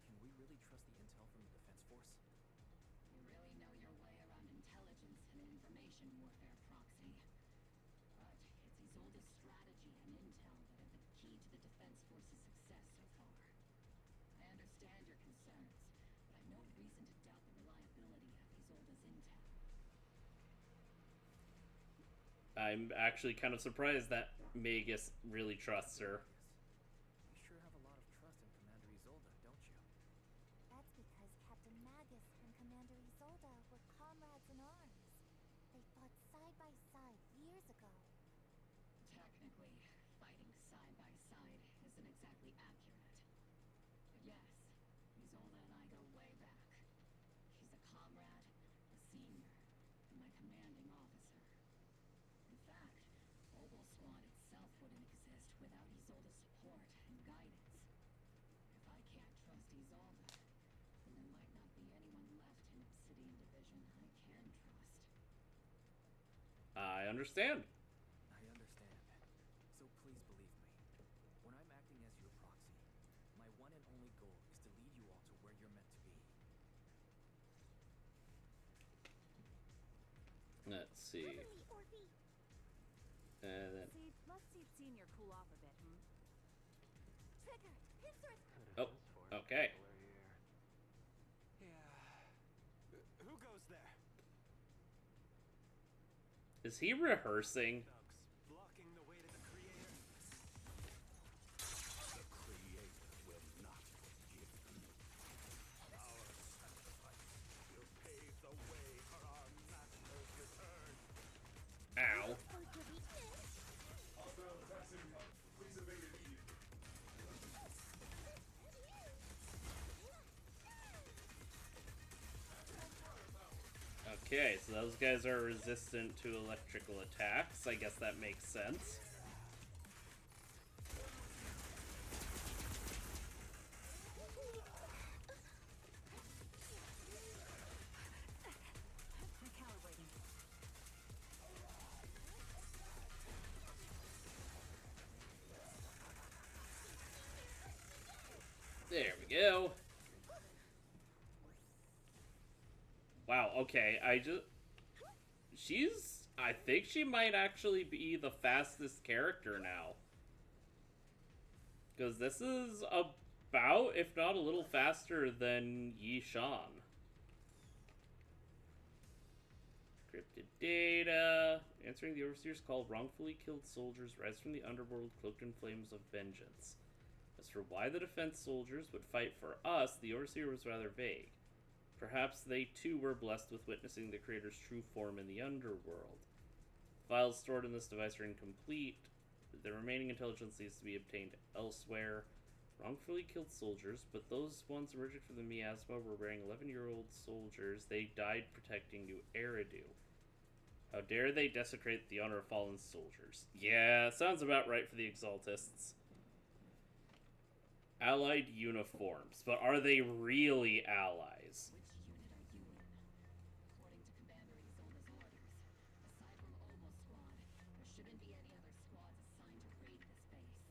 can we really trust the intel from the Defense Force? You really know your way around intelligence and information warfare, Proxy. But it's Isolde's strategy and intel that have been key to the Defense Force's success so far. I understand your concerns, but I've no reason to doubt the reliability of Isolde's intel. I'm actually kind of surprised that Magus really trusts her. You sure have a lot of trust in Commander Isolde, don't you? That's because Captain Magus and Commander Isolde were comrades in arms. They fought side by side years ago. Technically, fighting side by side isn't exactly accurate. But yes, Isolde and I go way back. She's a comrade, a senior, and my commanding officer. In fact, Obel Squad itself wouldn't exist without Isolde's support and guidance. If I can't trust Isolde, then there might not be anyone left in Obsidian Division I can trust. I understand. I understand. So please believe me. When I'm acting as your proxy, my one and only goal is to lead you all to where you're meant to be. Let's see. Heavily, Orphe! And then, See, let's see Senior cool off a bit, Triggered! Pinsir! oh, okay. Yeah. Who goes there? Is he rehearsing? Thugs blocking the way to the Creator. The Creator will not forgive you. Our sacrifice will pave the way for our master's return. Ow. Okay, so those guys are resistant to electrical attacks. I guess that makes sense. There we go. Wow, okay, I think she might actually be the fastest character now. Because this is about, if not a little faster than Yi Shan. Encrypted data. Answering the Overseer's call, wrongfully killed soldiers rise from the underworld cloaked in flames of vengeance. As for why the defense soldiers would fight for us, the Overseer was rather vague. Perhaps they too were blessed with witnessing the Creator's true form in the underworld. Files stored in this device are incomplete. The remaining intelligence needs to be obtained elsewhere. Wrongfully killed soldiers, but those ones emerging from the miasma were wearing 11-year-old soldiers. They died protecting New Eridu. How dare they desecrate the honor of fallen soldiers? Yeah, sounds about right for the Exaltists. Allied uniforms, but are they really allies? Which unit are you in? According to Commander Isolde's orders, aside from Obel Squad, there shouldn't be any other squads assigned to raid this base.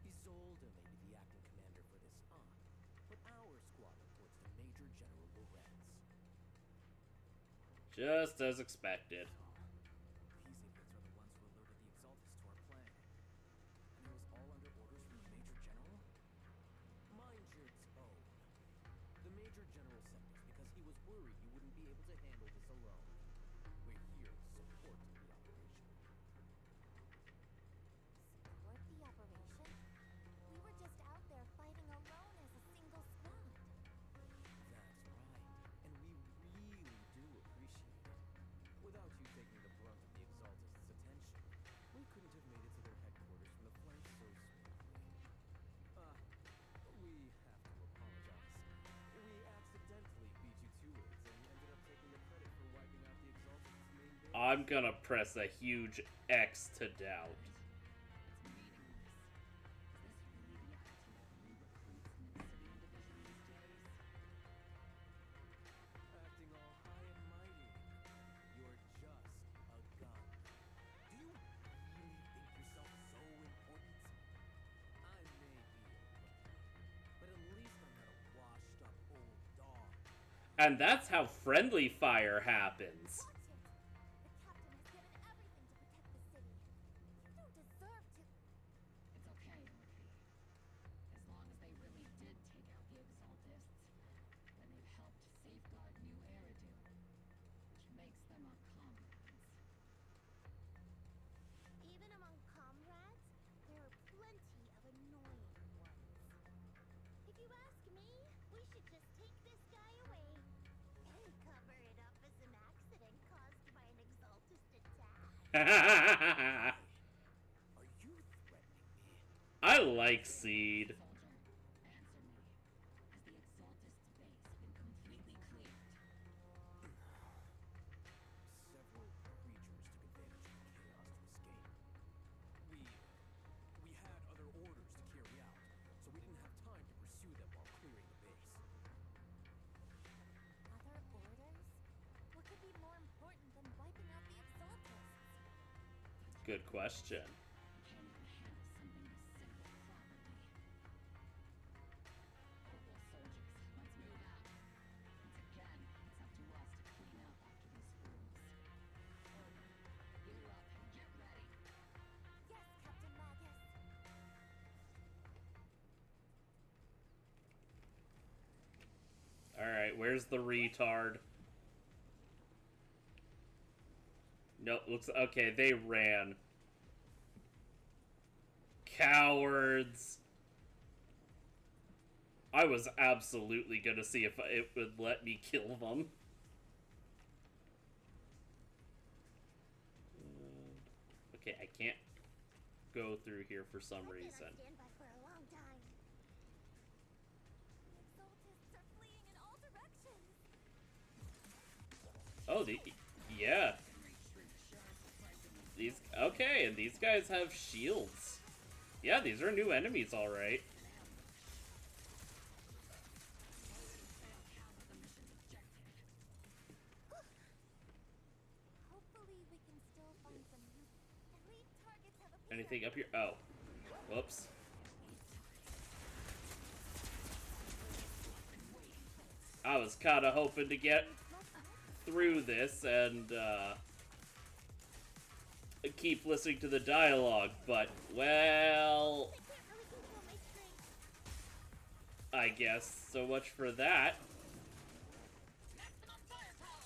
Isolde may be the acting commander for this op, but our squad reports to Major General Lorenz. Just as expected. These idiots are the ones who alerted the Exaltists to our plan. And it was all under orders from the Major General? Mind your tone. The Major General sent us because he was worried you wouldn't be able to handle this alone. We're here to support the operation. Support the operation? We were just out there fighting alone as a single squad. That's right. And we really do appreciate it. Without you taking the brunt of the Exaltists' attention, we couldn't have made it to their headquarters from the flank so smoothly. We have to apologize. We accidentally beat you to it and ended up taking the credit for wiping out the Exaltists' main base. I'm gonna press a huge X to doubt. It's meaningless. Is this really the attitude of new recruits in the civilian division these days? Acting all high and mighty. You're just a gun. Do you really think yourself so important? I may be a rookie, but at least I'm not a washed up old dog. And that's how friendly fire happens. Watch it! The captain has given everything to protect the city. You don't deserve to. It's okay, Rookie. As long as they really did take out the Exaltists, then they've helped safeguard New Eridu, which makes them our comrades. Even among comrades, there are plenty of annoying ones. If you ask me, we should just take this guy away and cover it up as an accident caused by an Exaltist attack. Are you threatening me? I like Seed. Soldier, answer me. Has the Exaltists' base been completely cleared? Several creatures took advantage of the chaos to escape. We had other orders to carry out, so we didn't have time to pursue them while clearing the base. Other orders? What could be more important than wiping out the Exaltists? Good question. We can't even handle something this simple properly. Opal soldiers, let's move out. Once again, it's up to us to clean up after these fools. Opal, heal up and get ready. Yes, Captain Magus. Alright, where's the retard? Nope, looks okay, they ran. Cowards. I was absolutely gonna see if it would let me kill them. Okay, I can't go through here for some I've been reason. on standby for a long time. The Exaltists are fleeing in all directions. Oh, yeah. These okay, and these guys have shields. Yeah, these are new enemies, all right. Hopefully we can still find some new elite targets have appeared. Anything up here? Oh, whoops. I was kind of hoping to get through this and keep listening to the dialogue, but well, I can't really control my strength. I guess so much for that. Maximum firepower!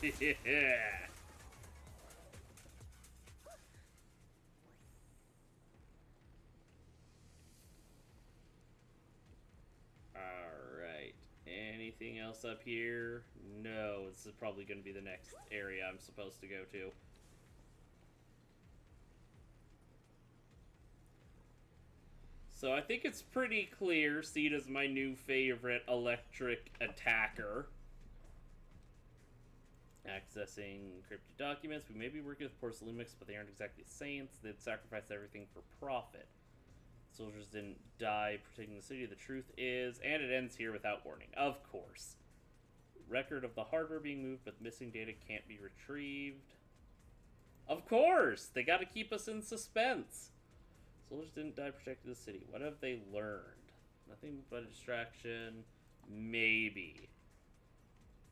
Be careful, Captain! Yeah. Alright. Anything else up here? No, this is probably going to be the next area I'm supposed to go to. So I think it's pretty clear Seed is my new favorite electric attacker. Accessing encrypted documents. We may be working with Porcelainics, but they aren't exactly saints. They'd sacrifice everything for profit. Soldiers didn't die protecting the city. The truth is, and it ends here without warning. Of course. Record of the hardware being moved, but missing data can't be retrieved. Of course! They gotta keep us in suspense. Soldiers didn't die protecting the city. What have they learned? Nothing but a distraction. Maybe.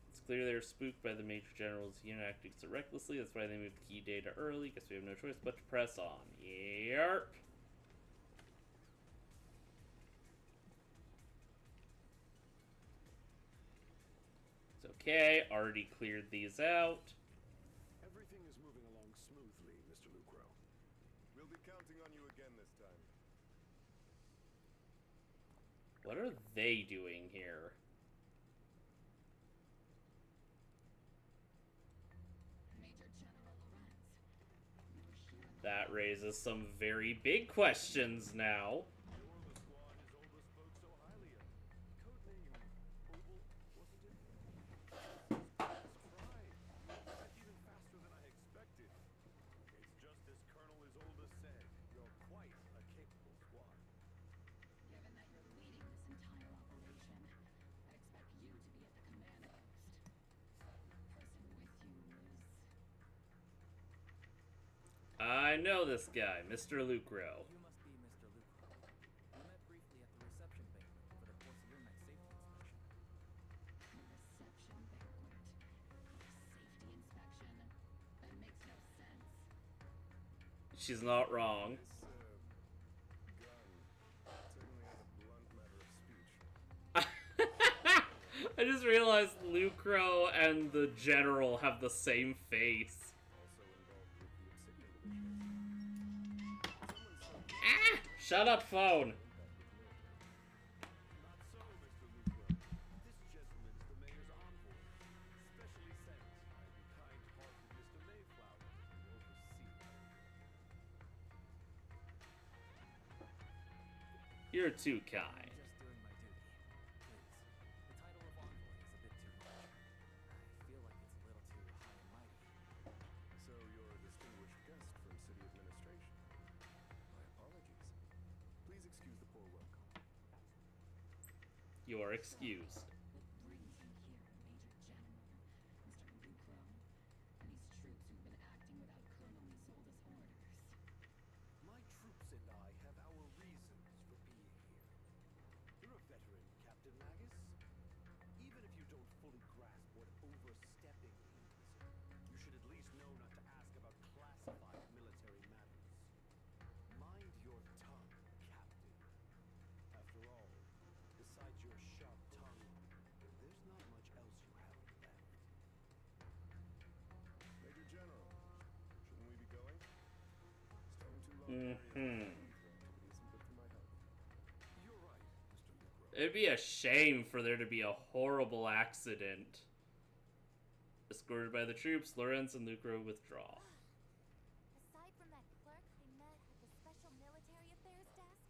It's clear they're spooked by the Major General's unit acting so recklessly. That's why they moved key data early. Guess we have no choice but to press on. Yarp. It's okay. Already cleared these out. Everything is moving along smoothly, Mr. Lucro. We'll be counting on you again this time. What are they doing here? Major General Lorenz, never That raises some very big questions now. You're the squad his oldest spoke so highly of. Codename Oval, wasn't it? Surprise! You arrived even faster than I expected. It's just as Colonel Isolde said. You're quite a capable squad. Given that you're leading this entire operation, I expect you to be at the command post. The person with you is... I know this guy, Mr. Lucro. You must be Mr. Lucro. We met briefly at the reception banquet for the Porcelumex safety inspection. A reception banquet. Safety inspection? That makes no sense. She's not wrong. This, gun certainly has a blunt matter of speech. I just realized Lucro and the general have the same face. Also involved with the Obsidian Division. Someone said Ah! Shut up, phone. not so, Mr. Lucro. This gentleman is the mayor's envoy. Specially sent by the kind-hearted Mr. Mayflower to oversee. You're too kind. Just doing my duty. Please. The title of envoy is a bit too much. I feel like it's a little too high and mighty. So you're a distinguished guest from city administration. My apologies. Please excuse the poor welcome. You are excused. What brings you here, Major General? Mr. Lucro? And these troops who've been acting without Colonel Isolde's orders? My troops and I have our reasons for being here. You're a veteran, Captain Magus. Even if you don't fully grasp what overstepping means, you should at least know not to ask about classified military matters. Mind your tongue, Captain. After all, besides your sharp tongue, there's not much else you have left. Major General, shouldn't we be going? Staying too long Mhm. isn't good for my health. You're right, Mr. Lucro. It'd be a shame for there to be a horrible accident. Escorted by the troops, Lorenz and Lucro withdraw. Aside from that clerk I met at the Special Military Affairs desk,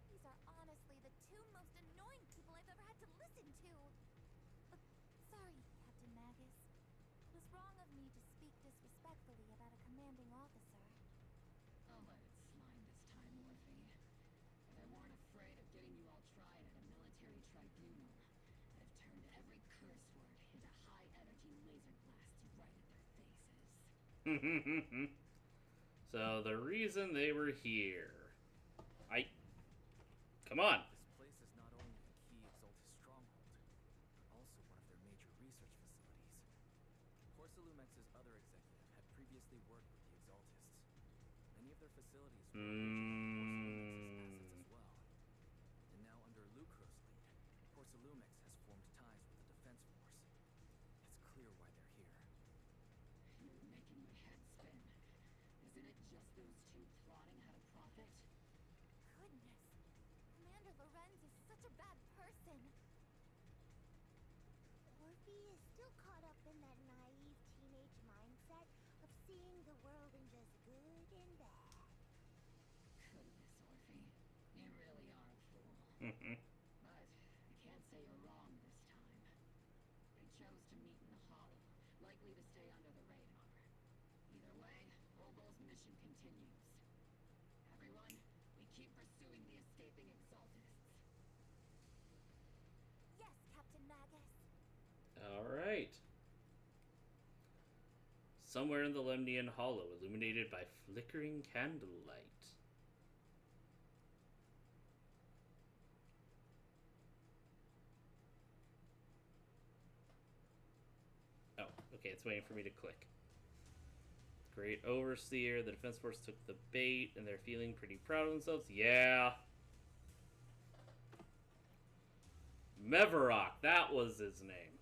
these are honestly the two most annoying people I've ever had to listen to. Sorry, Captain Magus. It was wrong of me to speak disrespectfully about a commanding officer. I'll let it slide this time, Morphe. If I weren't afraid of getting you all tried at a military tribunal, I'd have turned every curse word into high-energy laser blasts right at their faces. So the reason they were here. Come on. This place is not only a key Exaltis stronghold, but also one of their major research facilities. Porcelumex's other executive had previously worked with the Exaltists. Many of their facilities were Porcelumex's assets as well. And now under Lucro's lead, Porcelumex has formed ties with the Defense Force. It's clear why they're here. You're making my head spin. Isn't it just those two plotting how to profit? Goodness. Commander Lorenz is such a bad person. Orphe is still caught up in that naive teenage mindset of seeing the world in just good and bad. Goodness, Orphe. You really are a fool. Mhm. But I can't say you're wrong this time. They chose to meet in the hollow, likely to stay under the radar. Either way, Obol's mission continues. Everyone, we keep pursuing the escaping Exaltists. Yes, Captain Magus. Alright. Somewhere in the Lemnian Hollow, illuminated by flickering candlelight. Oh, okay, it's waiting for me to click. Great Overseer, the Defense Force took the bait, and they're feeling pretty proud of themselves. Yeah. Mevarok, that was his name.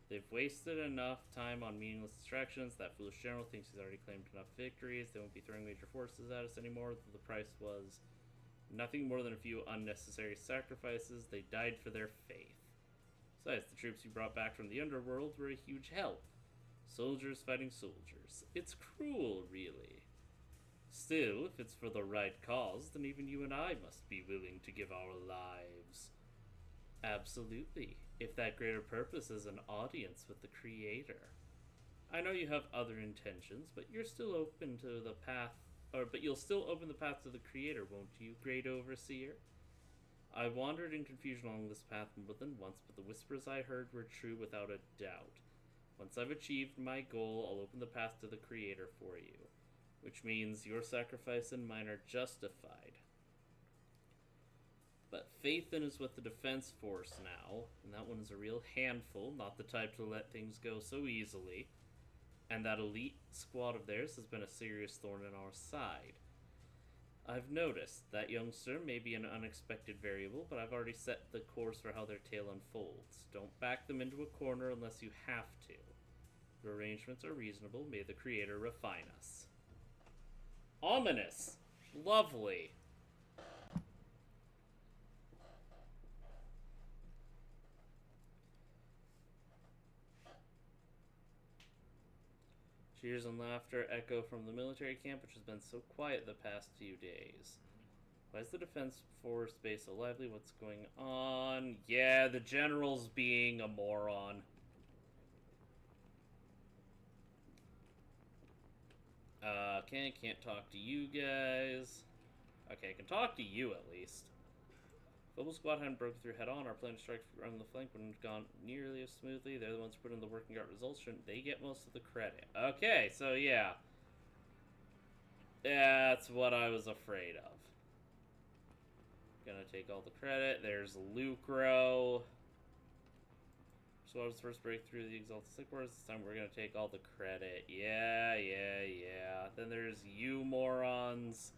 They've wasted enough time on meaningless distractions. That foolish general thinks he's already claimed enough victories. They won't be throwing major forces at us anymore. The price was nothing more than a few unnecessary sacrifices. They died for their faith. Besides, the troops you brought back from the underworld were a huge help. Soldiers fighting soldiers. It's cruel, really. Still, if it's for the right cause, then even you and I must be willing to give our lives. Absolutely, if that greater purpose is an audience with the Creator. I know you have other intentions, but you're still open to the path, but you'll still open the path to the Creator, won't you, Great Overseer? I wandered in confusion along this path more than once, but the whispers I heard were true without a doubt. Once I've achieved my goal, I'll open the path to the Creator for you, which means your sacrifice and mine are justified. But Phaethon is with the Defense Force now, and that one is a real handful, not the type to let things go so easily. And that elite squad of theirs has been a serious thorn in our side. I've noticed that youngster may be an unexpected variable, but I've already set the course for how their tale unfolds. Don't back them into a corner unless you have to. Your arrangements are reasonable. May the Creator refine us. Ominous. Lovely. Cheers and laughter echo from the military camp, which has been so quiet the past few days. Why is the Defense Force base so lively? What's going on? Yeah, the general's being a moron. Okay, can't talk to you guys. Okay, I can talk to you at least. Global Squad hadn't broken through head on. Our plan to strike on the flank wouldn't have gone nearly as smoothly. They're the ones who put in the working out results. Shouldn't they get most of the credit? Okay, so yeah. That's what I was afraid of. Gonna take all the credit. There's Lucro. Squad's first breakthrough the Exalted Sycamores. This time we're gonna take all the credit. Yeah. Then there's you morons.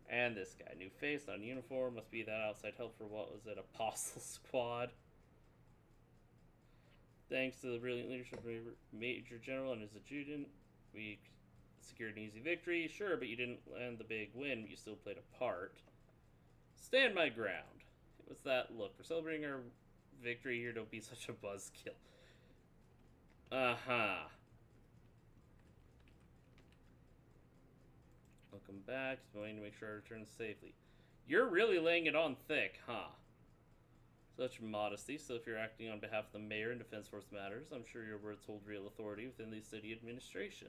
And this guy. New face, not in uniform. Must be that outside help for what was it? Apostle Squad. Thanks to the brilliant leadership of Major General and his adjutant, we secured an easy victory. Sure, but you didn't land the big win. You still played a part. Stand my ground. What's that look? We're celebrating our victory here. Don't be such a buzzkill. Uh-huh. Welcome back. Going to make sure I return safely. You're really laying it on thick, huh? Such modesty. So if you're acting on behalf of the mayor and Defense Force matters, I'm sure your words hold real authority within the city administration.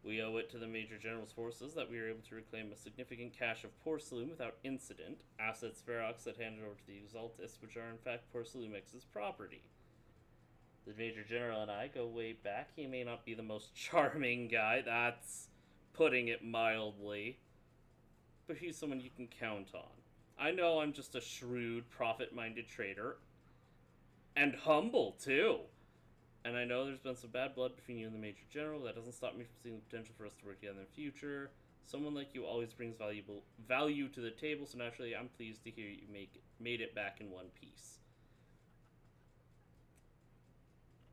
We owe it to the Major General's forces that we were able to reclaim a significant cache of porcelain without incident, assets Ferox had handed over to the Exaltus, which are in fact Porcelumex's property. The Major General and I go way back. He may not be the most charming guy, that's putting it mildly, but he's someone you can count on. I know I'm just a shrewd, profit-minded trader, and humble, too. And I know there's been some bad blood between you and the Major General. That doesn't stop me from seeing the potential for us to work together in the future. Someone like you always brings value to the table, so naturally I'm pleased to hear you made it back in one piece.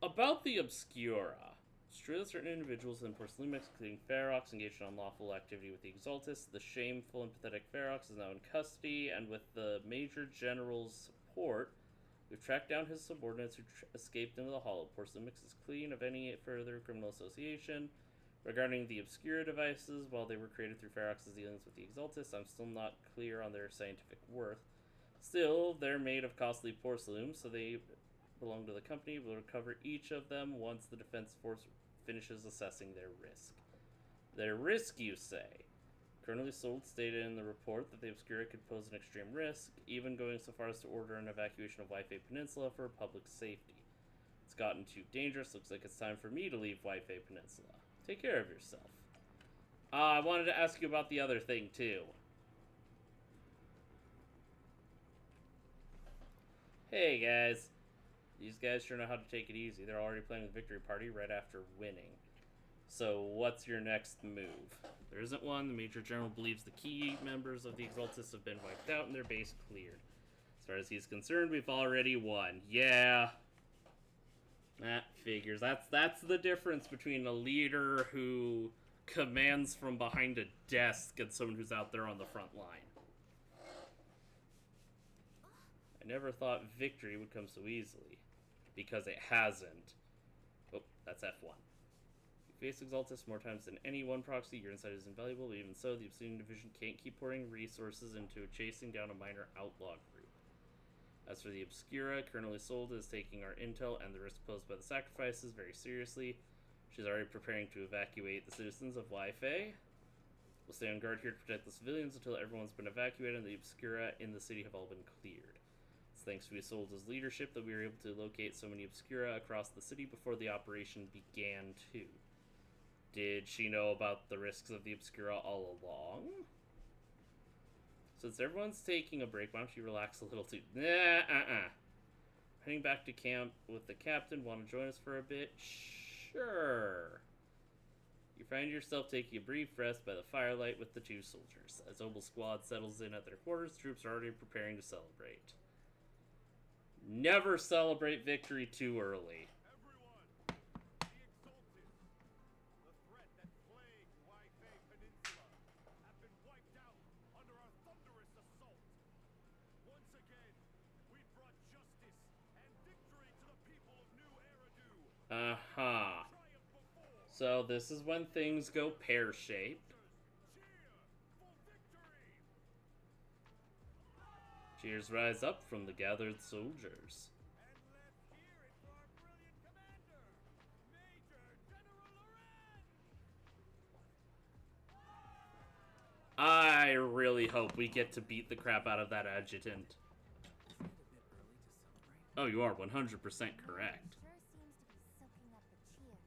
About the Obscura. It's true that certain individuals in Porcelumex, including Ferox, engaged in unlawful activity with the Exaltus. The shameful and pathetic Ferox is now in custody, and with the Major General's support, we've tracked down his subordinates who escaped into the Hollow. Porcelumix is clean of any further criminal association. Regarding the Obscura devices, while they were created through Ferox's dealings with the Exaltus, I'm still not clear on their scientific worth. Still, they're made of costly porcelain, so they belong to the company. We'll recover each of them once the Defense Force finishes assessing their risk. Their risk, you say? Colonel Isolde stated in the report that the Obscura could pose an extreme risk, even going so far as to order an evacuation of Waifei Peninsula for public safety. It's gotten too dangerous. Looks like it's time for me to leave Waifei Peninsula. Take care of yourself. I wanted to ask you about the other thing, too. Hey, guys. These guys sure know how to take it easy. They're already planning the victory party right after winning. So, what's your next move? There isn't one. The Major General believes the key members of the Exaltus have been wiped out and their base cleared. As far as he's concerned, we've already won. Yeah. That figures. That's the difference between a leader who commands from behind a desk and someone who's out there on the front line. I never thought victory would come so easily. Because it hasn't. Oh, that's F1. Face Exaltus more times than any one proxy. Your insight is invaluable, but even so, the Obsidian Division can't keep pouring resources into chasing down a minor outlaw group. As for the Obscura, Colonel Isolde is taking our intel and the risk posed by the sacrifices very seriously. She's already preparing to evacuate the citizens of Waifei. We'll stay on guard here to protect the civilians until everyone's been evacuated and the Obscura in the city have all been cleared. It's thanks to Isolde's leadership that we were able to locate so many Obscura across the city before the operation began, too. Did she know about the risks of the Obscura all along? Since everyone's taking a break, why don't you relax a little too? Heading back to camp with the captain. Want to join us for a bit? Sure. You find yourself taking a brief rest by the firelight with the two soldiers. As Obel's squad settles in at their quarters, troops are already preparing to celebrate. Never celebrate victory too early. Everyone, the Exalted, the threat that plagued Waifei Peninsula, have been wiped out under our thunderous assault. Once again, we brought justice and victory to the people of New Eridu. Uh-huh. Triumph before. So this is when things go pear-shaped. Cheer for victory! Cheers rise up from the gathered soldiers. And let's hear it for our brilliant commander, Major General Loren! I really hope we get to beat the crap out of that adjutant. Isn't it a bit early to celebrate? Oh, you are 100% correct. Sure seems to be soaking up the cheers.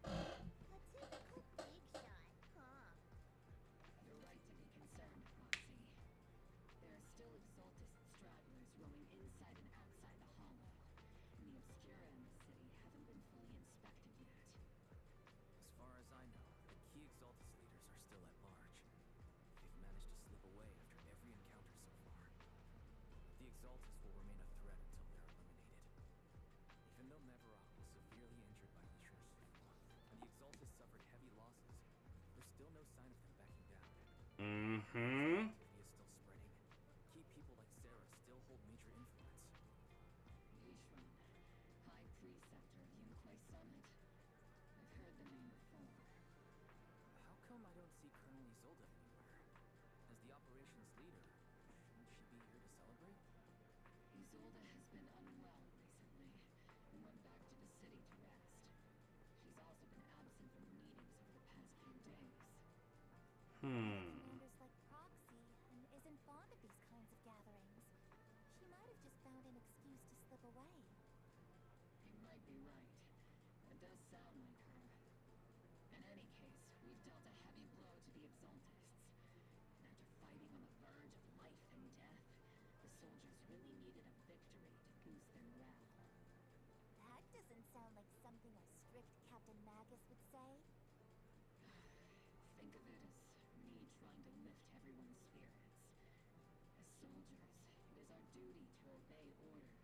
A typical big shot, huh? You're right to be concerned, Proxy. There are still Exaltist stragglers roaming inside and outside the Hollow, and the Obscura in the city haven't been fully inspected yet. As far as I know, the key Exaltus leaders are still at large. They've managed to slip away after every encounter so far. The Exaltus will remain a threat until they're eliminated. Even though Mevarok was severely injured by Ishur's fall, and the Exaltus suffered heavy losses, there's still no sign of them backing down. Mm-hmm. Activity is still spreading. Key people like Sarah still hold major influence. Yishrun, High Preceptor of Yunquai Summit. I've heard the name before. How come I don't see Colonel Isolde anywhere? As the operations leader, shouldn't she be here to celebrate? Isolde has been unwell recently and went back to the city to rest. She's also been absent from meetings over the past few days. Commander's like Proxy and isn't fond of these kinds of gatherings. She might have just found an excuse to slip away. You might be right. It does sound like her. In any case, we've dealt a heavy blow to the Exaltists. And after fighting on the verge of life and death, the soldiers really needed a victory to boost their morale. That doesn't sound like something a strict Captain Magus would say. Think of it as me trying to lift everyone's spirits. As soldiers, it is our duty to obey orders.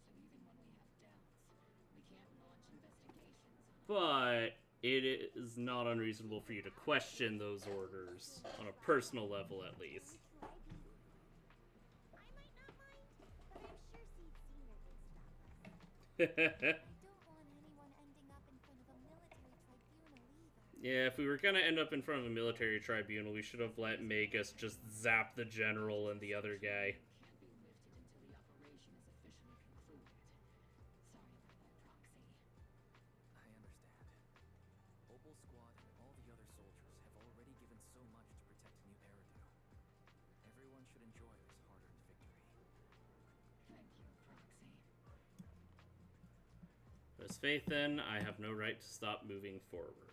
So even when we have doubts, we can't launch investigations on But it is not unreasonable for you to question those orders on a personal level, at least. I might not mind, but I'm sure Seed Senior can stop us. I don't want anyone ending up in front of a military tribunal either. Yeah, if we were gonna end up in front of a military tribunal, we should have let Magus just zap the general and the other guy. can't be lifted until the operation is officially concluded. Sorry about that, Proxy. I understand. Obel Squad and all the other soldiers have already given so much to protect New Eridu. Everyone should enjoy this hard-earned victory. Thank you, Proxy. There's faith in, I have no right to stop moving forward.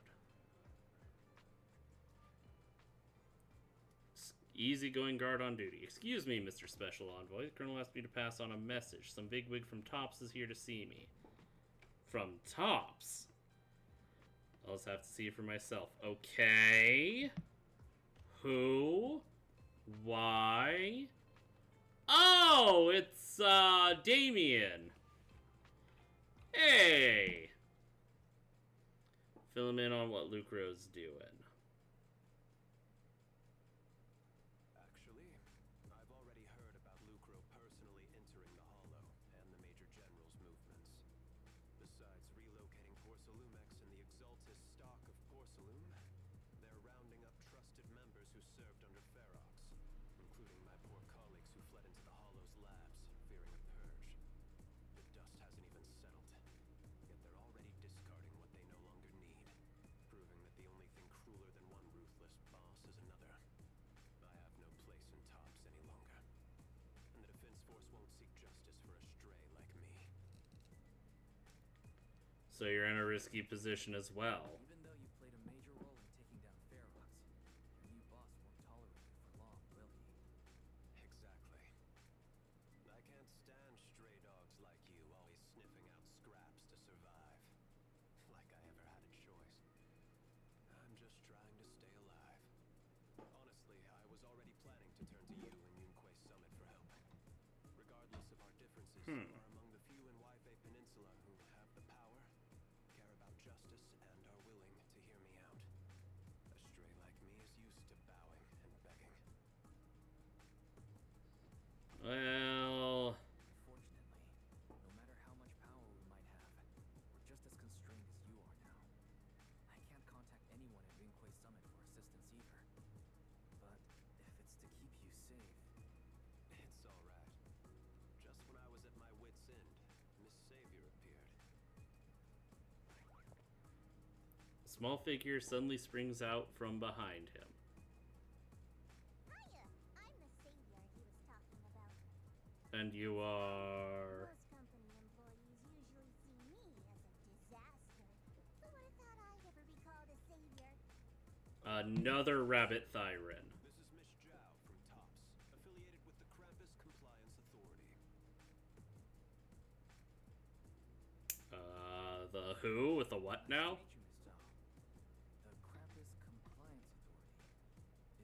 Easygoing guard on duty. Excuse me, Mr. Special Envoy. The Colonel asked me to pass on a message. Some bigwig from Tops is here to see me. From Tops? I'll just have to see it for myself. Okay. Who? Why? Oh, it's, Damien. Hey! Fill him in on what Lucro's doing. Actually, I've already heard about Lucro personally entering the Hollow and the Major General's movements. Besides relocating Porcelumex and the Exaltists stock of porcelain. They're rounding up trusted members who served under Ferox, including my poor colleagues who fled into the Hollow's labs, fearing a purge. The dust hasn't even settled, yet they're already discarding what they no longer need, proving that the only thing crueler than one ruthless boss is another. I have no place in Tops any longer, and the Defense Force won't seek justice for a stray like me. So you're in a risky position as well. Even though you played a major role in taking down Ferox, your new boss won't tolerate you for long, will he? Exactly. I can't stand stray dogs like you always sniffing out scraps to survive. Like I ever had a choice. I'm just trying to stay alive. Honestly, I was already planning to turn to you and Yunquei Summit for help. Regardless of our differences, you are among the few in Waifei Peninsula who have the power, care about justice, and are willing to hear me out. A stray like me is used to bowing and begging. Well, Unfortunately, no matter how much power we might have, we're just as constrained as you are now. I can't contact anyone at Yunquei Summit for assistance either. But if it's to keep you safe, It's alright. Just when I was at my wit's end, Miss Savior appeared. a small figure suddenly springs out from behind him. Hiya! I'm the savior he was talking about. And you are... Most company employees usually see me as a disaster. Who would have thought I'd ever be called a savior? Another rabbit Thyren. This is Miss Zhao from Tops, affiliated with the Krampus Compliance Authority. The who with the what now? Nice to meet you, Miss Zhao. The Krampus Compliance Authority.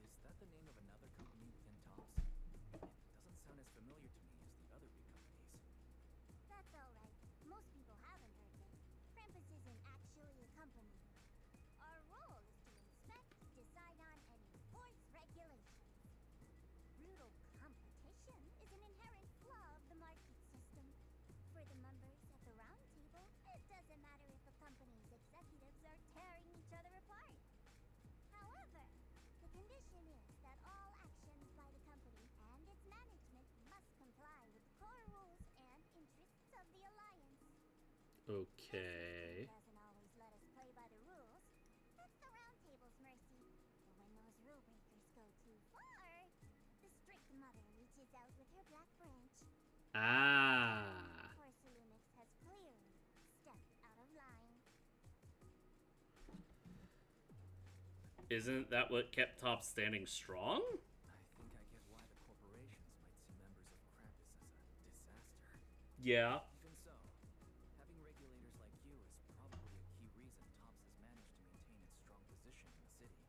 Is that the name of another company within Tops? It doesn't sound as familiar to me as the other big companies. That's alright. Most people haven't heard of it. Krampus isn't actually a company. Our role is to inspect, decide on, and enforce regulations. Brutal competition is an inherent flaw of the market system. For the members at the round table, it doesn't matter if a company's executives are tearing each other apart. However, the condition is that all actions by the company and its management must comply with the core rules and interests of the Alliance. Okay. Doesn't always let us play by the rules. That's the round table's mercy. But when those rule breakers go too far, the strict mother reaches out with her black branch. Ah. Porcelunix has clearly stepped out of line. Isn't that what kept Top standing strong? I think I get why the corporations might see members of Krampus as a disaster. Yeah. Even so, having regulators like you is probably a key reason Tops has managed to maintain its strong position in the city.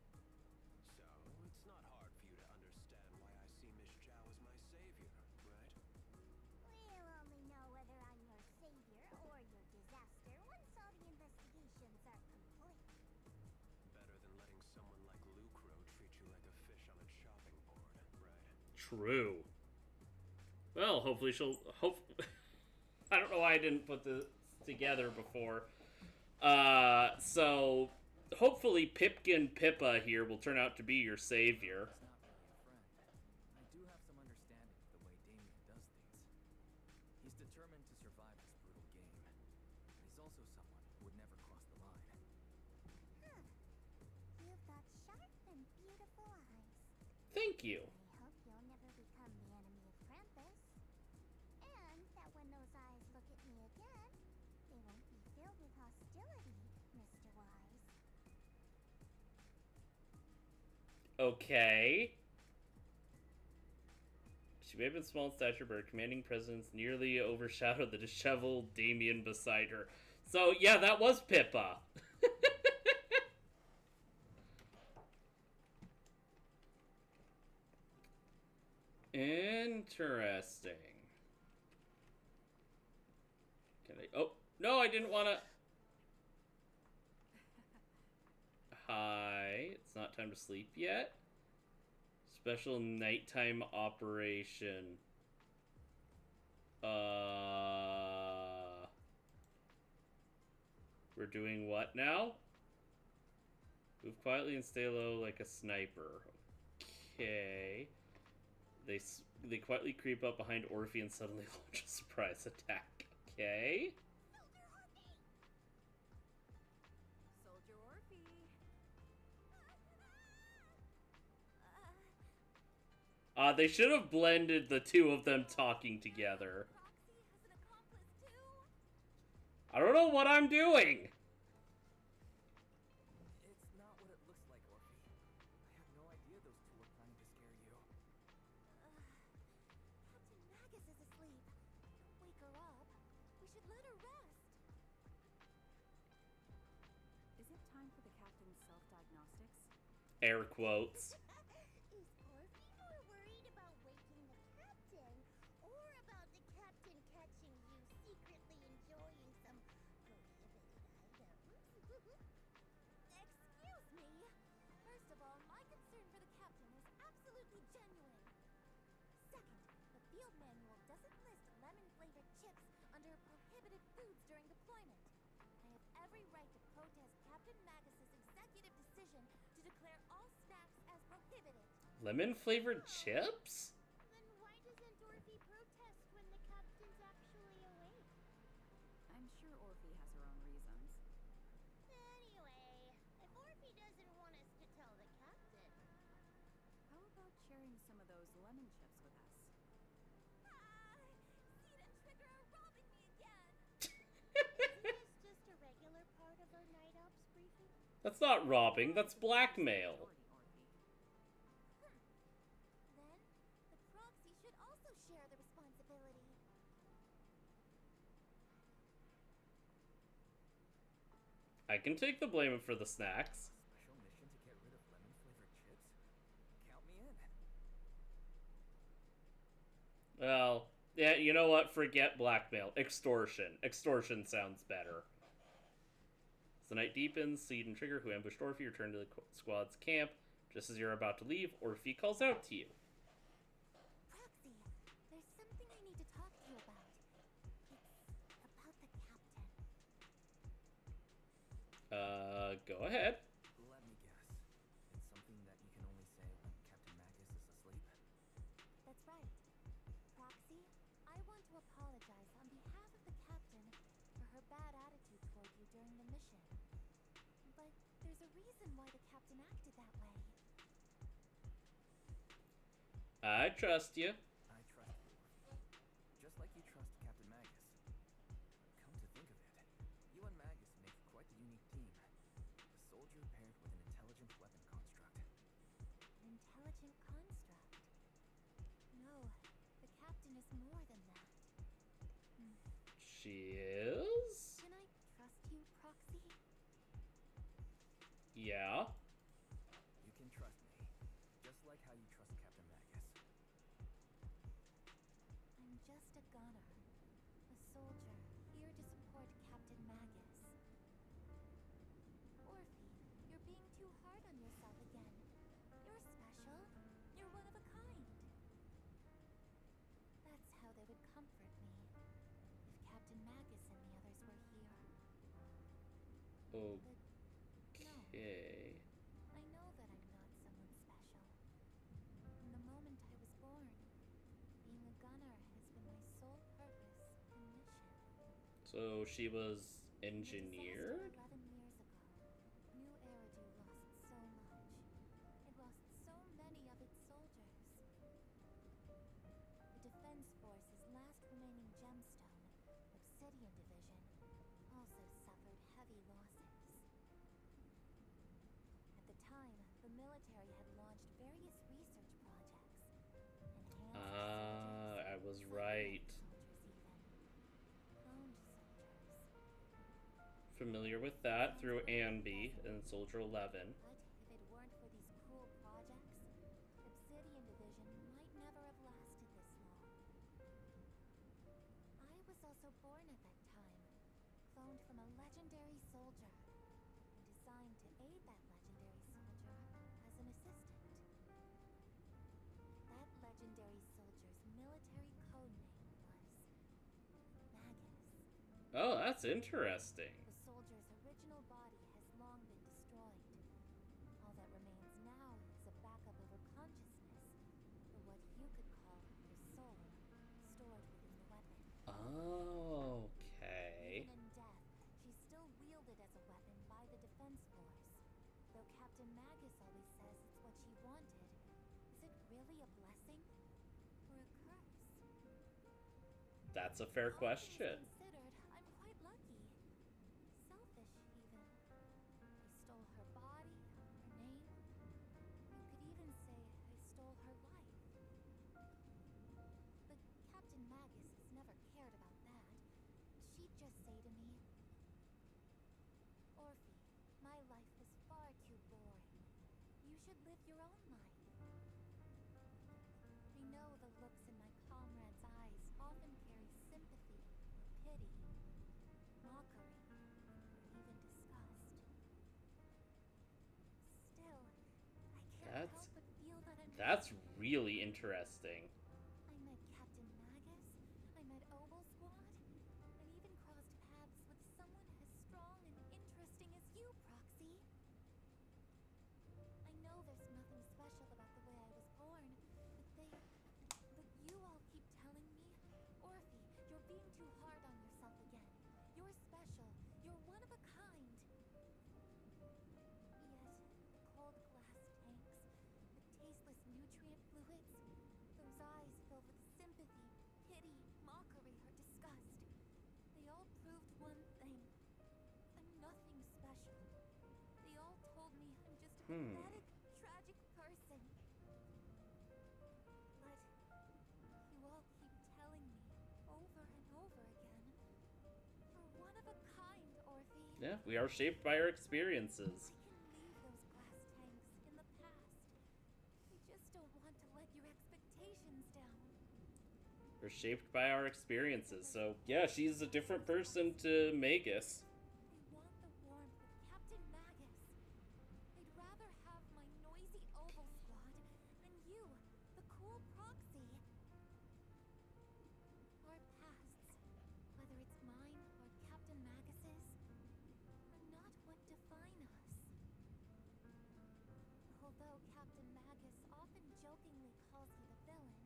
So, it's not hard for you to understand why I see Miss Zhao as my savior, right? We'll only know whether I'm your savior or your disaster once all the investigations are complete. Better than letting someone like Lucro treat you like a fish on a chopping board, right? True. Well, hopefully she'll... I don't know why I didn't put this together before. So, hopefully Pipkin Pippa here will turn out to be your savior. He's not really a friend. I do have some understanding of the way Damien does things. He's determined to survive this brutal game, but he's also someone who would never cross the line. Huh. You've got sharp and beautiful eyes. Thank you. I hope you'll never become the enemy of Krampus. And that when those eyes look at me again, they won't be filled with hostility, Mr. Wise. Okay. She may have been small in stature, but her commanding presence nearly overshadowed the disheveled Damien beside her. So, yeah, that was Pippa. Interesting. Can I... Oh, no, I didn't want to... Hi. It's not time to sleep yet. Special nighttime operation. We're doing what now? Move quietly and stay low like a sniper. Okay. They quietly creep up behind Orphe and suddenly launch a surprise attack. Okay. Soldier Orphe. They should have blended the two of them talking together. Proxy has an accomplice too. I don't know what I'm doing. It's not what it looks like, Orphe. I had no idea those two were planning to scare you. Captain Magus is asleep. Don't wake her up. We should let her rest. Is it time for the captain's self-diagnostics? Air quotes. Is Orphe more worried about waking the captain or about the captain catching you secretly enjoying some prohibited items? Excuse me. First of all, my concern for the captain is absolutely genuine. Second, the field manual doesn't list lemon-flavored chips under prohibited foods during deployment. I have every right to protest Captain Magus's executive decision to declare all snacks as prohibited. Lemon flavored chips? Then why doesn't Orphe protest when the captain's actually awake? I'm sure Orphe has her own reasons. Anyway, if Orphe doesn't want us to tell the captain, How about sharing some of those lemon chips with us? Seed and Trigger are robbing me again. isn't this just a regular part of our night ops briefing? That's not robbing, that's blackmail. Majority, Orphe. Then, the proxy should also share the responsibility. I can take the blame for the snacks. Special mission to get rid of lemon-flavored chips? Count me in. Well, yeah, you know what? Forget blackmail. Extortion. Extortion sounds better. As the night deepens, Seed and Trigger, who ambushed Orphe, return to the squad's camp. Just as you're about to leave, Orphe calls out to you. Proxy, there's something I need to talk to you about. It's about the captain. Go ahead. Let me guess. It's something that you can only say when Captain Magus is asleep? That's right. Proxy, I want to apologize on behalf of the captain for her bad attitude toward you during the mission. But there's a reason why the captain acted that way. I trust you. I trust you, Orphe. Just like you trust Captain Magus. Come to think of it, you and Magus make quite the unique team. A soldier paired with an intelligent weapon construct. An intelligent construct. No, the captain is more than that. She is? Can I trust you, Proxy? Yeah. You can trust me, just like how you trust Captain Magus. I'm just a gunner. A soldier, here to support Captain Magus. Orphe, you're being too hard on yourself again. You're special. You're one of a kind. That's how they would comfort me. If Captain Magus and the others were here. Okay. I know that I'm not someone special. From the moment I was born, being a gunner has been my sole purpose and mission. So she was In the disaster engineered? 11 years ago, New Eridu lost so much. It lost so many of its soldiers. The Defense Force's last remaining gemstone, Obsidian Division, also suffered heavy losses. At the time, the military had launched various research projects. Enhanced I was soldiers, right. soldiers even. Cloned soldiers. Familiar with that through Ambi and Soldier 11. But if it weren't for these cruel projects, Obsidian Division might never have lasted this long. I was also born at that time, cloned from a legendary soldier, and designed to aid that legendary soldier as an assistant. That legendary soldier's military code name was Magus. Oh, that's interesting. The soldier's original body has long been destroyed, you could call your soul stored within the weapon. Okay. Even in death, she's still wielded as a weapon by the Defense Force. Though Captain Magus always says it's what she wanted, is it really a blessing or a curse? That's a fair All things question. considered, I'm quite lucky. Selfish, even. I stole her body, her name. You could even say I stole her life. But Captain Magus has never cared about that. She'd just say to me, Orphe, my life was far too boring. You should live your own life. I know the looks in my comrades' eyes often carry sympathy or pity, mockery, or even disgust. Still, I can't help but feel that I'm That's really interesting. I met Captain Magus, I met Obel Squad, and even crossed paths with someone as strong and interesting as you, Proxy. I know there's nothing special about the way I was born, but you all keep telling me, Orphe, you're being too hard on yourself again. You're special. You're one of a kind. Yet, the cold glass tanks, the tasteless nutrient fluids, those eyes filled with sympathy, pity, mockery, or disgust. They all proved one thing. I'm nothing special. They all told me I'm just a pathetic, tragic person. But you all keep telling me over and over again, you're one of a kind, Orphe. Yeah, we are shaped by our experiences. I can leave those glass tanks in the past. I just don't want to let your expectations down. We're shaped by our experiences. So, yeah, she's a different person to Magus. I want the warmth of Captain Magus. I'd rather have my noisy Obel Squad than you, the cool Proxy. Our pasts, whether it's mine or Captain Magus's, are not what define us. Although Captain Magus often jokingly calls you the villain,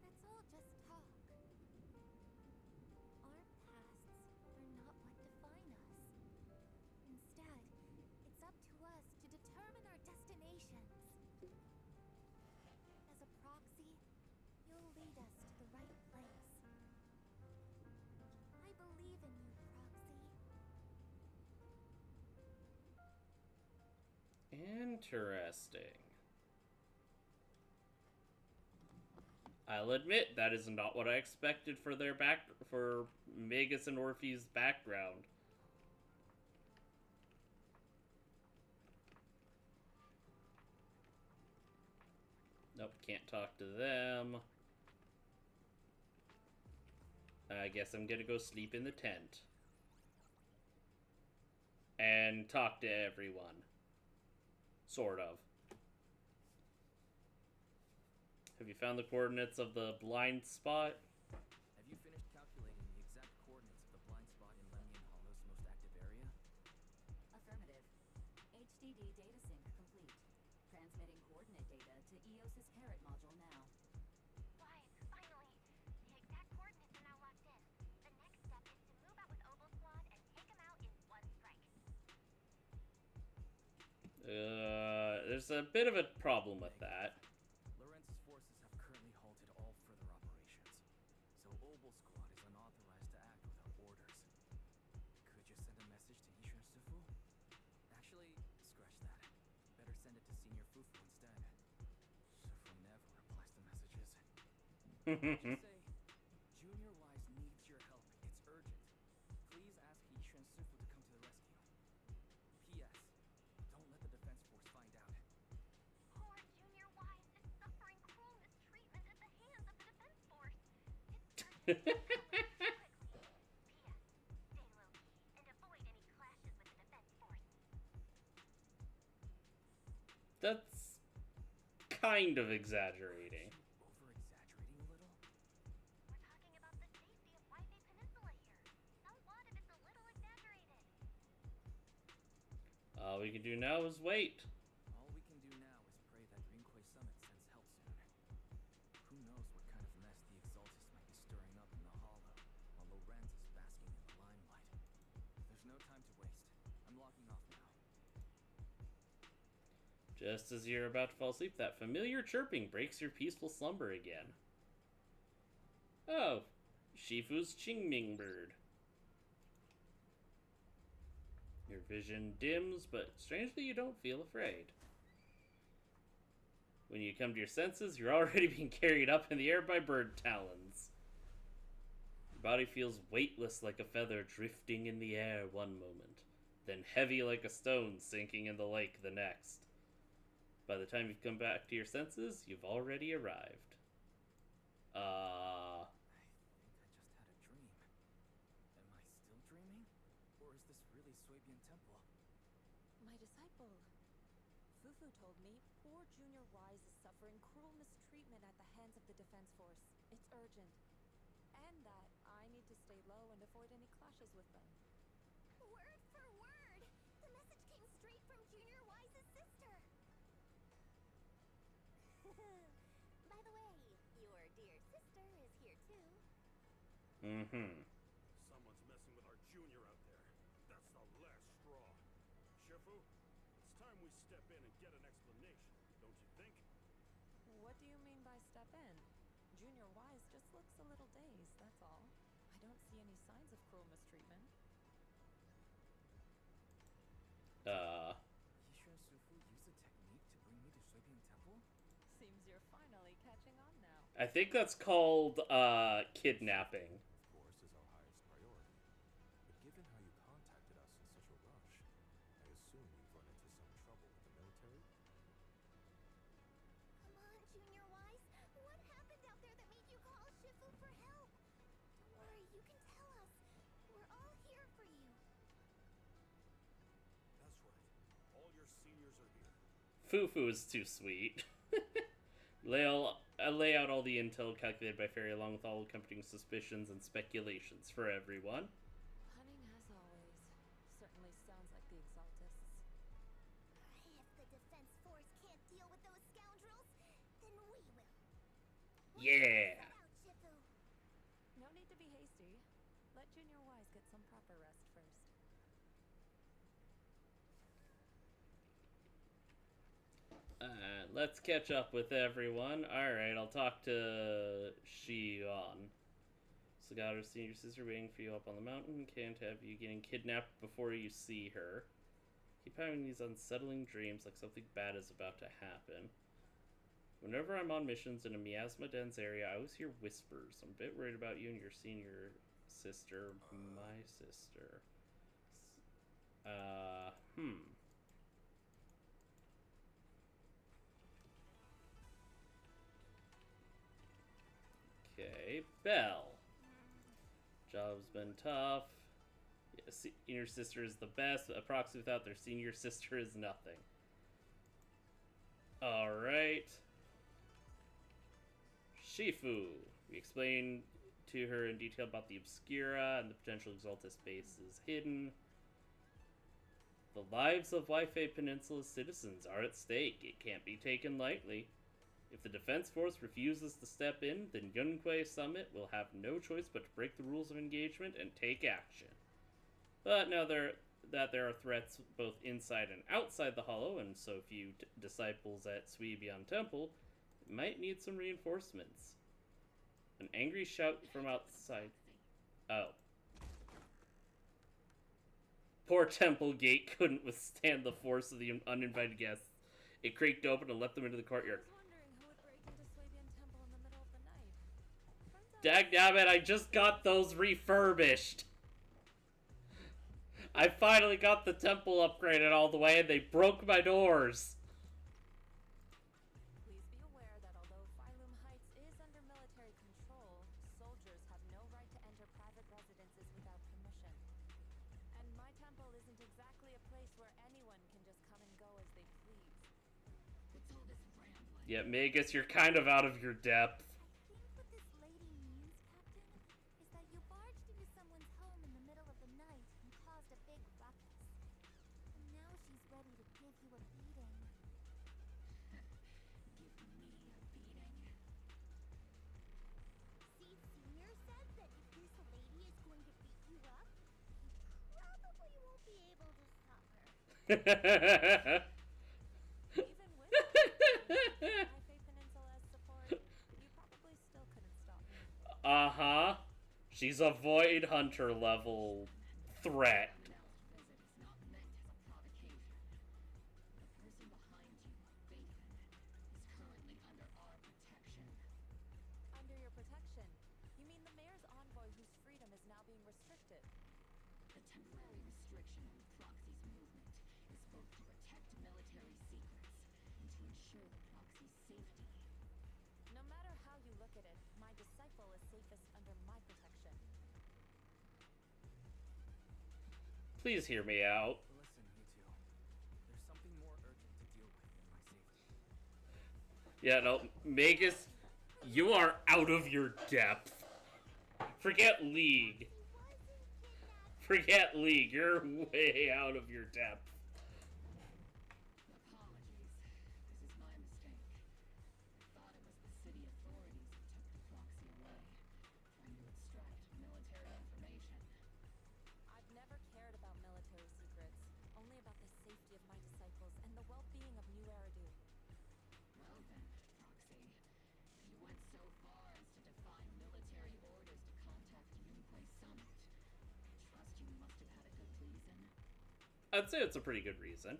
that's all just talk. Our pasts are not what define us. Instead, it's up to us to determine our destinations. As a proxy, you'll lead us to the right place. I believe in you, Proxy. Interesting. I'll admit that is not what I expected for for Magus and Orphe's background. Nope, can't talk to them. I guess I'm gonna go sleep in the tent. And talk to everyone. Sort of. Have you found the coordinates of the blind spot? Have you finished calculating the exact coordinates of the blind spot in Lemnian Hollow's most active area? Affirmative. HDD data sync complete. Transmitting coordinate data to EOS's Carrot module now. Wise, finally. The exact coordinates are now locked in. The next step is to move out with Obel Squad and take them out in one strike. There's a bit of a problem with that. Lorenz's forces have currently halted all further operations, so Obel Squad is unauthorized to act without orders. Could you send a message to Yishuan Sufu? Actually, scratch that. Better send it to Senior Fufu instead. Sufu never replies to messages. Just say, Junior Wise needs your help. It's urgent. Please ask Yishuan Sufu to come to the rescue. P.S. Don't let the Defense Force find out. Poor Junior Wise is suffering cruel mistreatment at the hands of the Defense Force. It's urgent. Quickly. P.S. Stay low-key and avoid any clashes with the Defense Force. That's kind of exaggerating. Over-exaggerating a little? We're talking about the safety of Waifei Peninsula here. Somewhat if it's a little exaggerated. All we can do now is wait. All we can do now is pray that Rinkwei Summit sends help soon. Who Just as you're about to fall asleep, that familiar chirping breaks your peaceful slumber again. Oh, Shifu's Qingming bird. Your vision dims, but strangely you don't feel afraid. When you come to your senses, you're already being carried up in the air by bird talons. Your body feels weightless like a feather drifting in the air one moment, then heavy like a stone sinking in the lake the next. By the time you've come back to your senses, you've already arrived. I think I just had a dream. Am I still dreaming? Or is this really Swabian Temple? My disciple, Fufu told me poor Junior Wise is suffering cruel mistreatment at the hands of the Defense Force. It's urgent. And that I need to stay low and avoid any clashes with them. Word for word! The message came straight from Junior Wise's sister! By the way, your dear sister is here too. Mm-hmm. Someone's messing with our junior out there. That's the last straw. Shifu, it's time we step in and get an explanation, don't you think? What do you mean by step in? Junior Wise just looks a little dazed, that's all. I don't see any signs of cruel mistreatment. Yisha and Sufu used a technique to bring me to Swabian Temple? Seems you're finally catching on now. I think that's called, kidnapping. Of course, is our highest priority. But given how you contacted us in such a rush, I assume you've run into some trouble with the military? Come on, Junior Wise. What happened out there that made you call Shifu for help? Don't worry, you can tell us. We're all here for you. That's right. All your seniors are here. Fufu is too sweet. lay out all the intel calculated by Fairy along with all accompanying suspicions and speculations for everyone. Cunning as always. Certainly sounds like the Exaltists. If the Defense Force can't deal with those scoundrels, then we will. Yeah! Set out, Shifu. No need to be hasty. Let Junior Wise get some proper rest first. Let's catch up with everyone. Alright, I'll talk to Shion. Sagato's senior sister waiting for you up on the mountain. Can't have you getting kidnapped before you see her. Keep having these unsettling dreams like something bad is about to happen. Whenever I'm on missions in a miasma dense area, I always hear whispers. I'm a bit worried about you and your senior sister, my sister. Okay, Belle. Job's been tough. Yeah, senior sister is the best. A proxy without their senior sister is nothing. Alright. Shifu. We explained to her in detail about the Obscura and the potential Exaltus bases hidden. The lives of Waifei Peninsula's citizens are at stake. It can't be taken lightly. If the Defense Force refuses to step in, then Yunquei Summit will have no choice but to break the rules of engagement and take action. But now there are threats both inside and outside the Hollow, and so few disciples at Swabian Temple, it might need some reinforcements. An angry shout from outside. Oh. Poor Temple Gate couldn't withstand the force of the uninvited guests. It creaked open and let them into the courtyard. Dagnabbit, I just got those refurbished. I finally got the temple upgraded all the way and they broke my doors. Please be aware that although Phylum Heights is under military control, soldiers have no right to enter private residences without permission. And my temple isn't exactly a place where anyone can just come and go as they please. What's all this rambling? Yeah, Magus, you're kind of out of your depth. I think what this lady means, Captain, is that you barged into someone's home in the middle of the night and caused a big ruckus. And now she's ready to give you a beating. Give me a beating. See, Senior said that if this lady is going to beat you up, you probably won't be able to stop her. Even Uh-huh. She's a Void Hunter level threat. Unannounced visit is not meant as a provocation. The person behind you, Bathan, is currently under our protection. Under your protection? You mean the mayor's envoy whose freedom is now being restricted? The temporary restriction on the proxy's movement is both to protect military secrets and to ensure the proxy's safety. No matter how you look at it, my disciple is safest under my protection. Please hear me out. Listen, you two. There's something more urgent to deal with than my safety. Yeah, no, Magus, you are out of your depth. Forget League. Forget League. You're way out of your depth. Apologies. This is my mistake. I thought it was the city authorities who took the proxy away, trying to extract military information. I've never cared about military secrets, only about the safety of my disciples and the well-being of New Eridu. Well then, Proxy, if you went so far as to defy military orders to contact Yunquei Summit, I trust you must have had a good reason. I'd say it's a pretty good reason.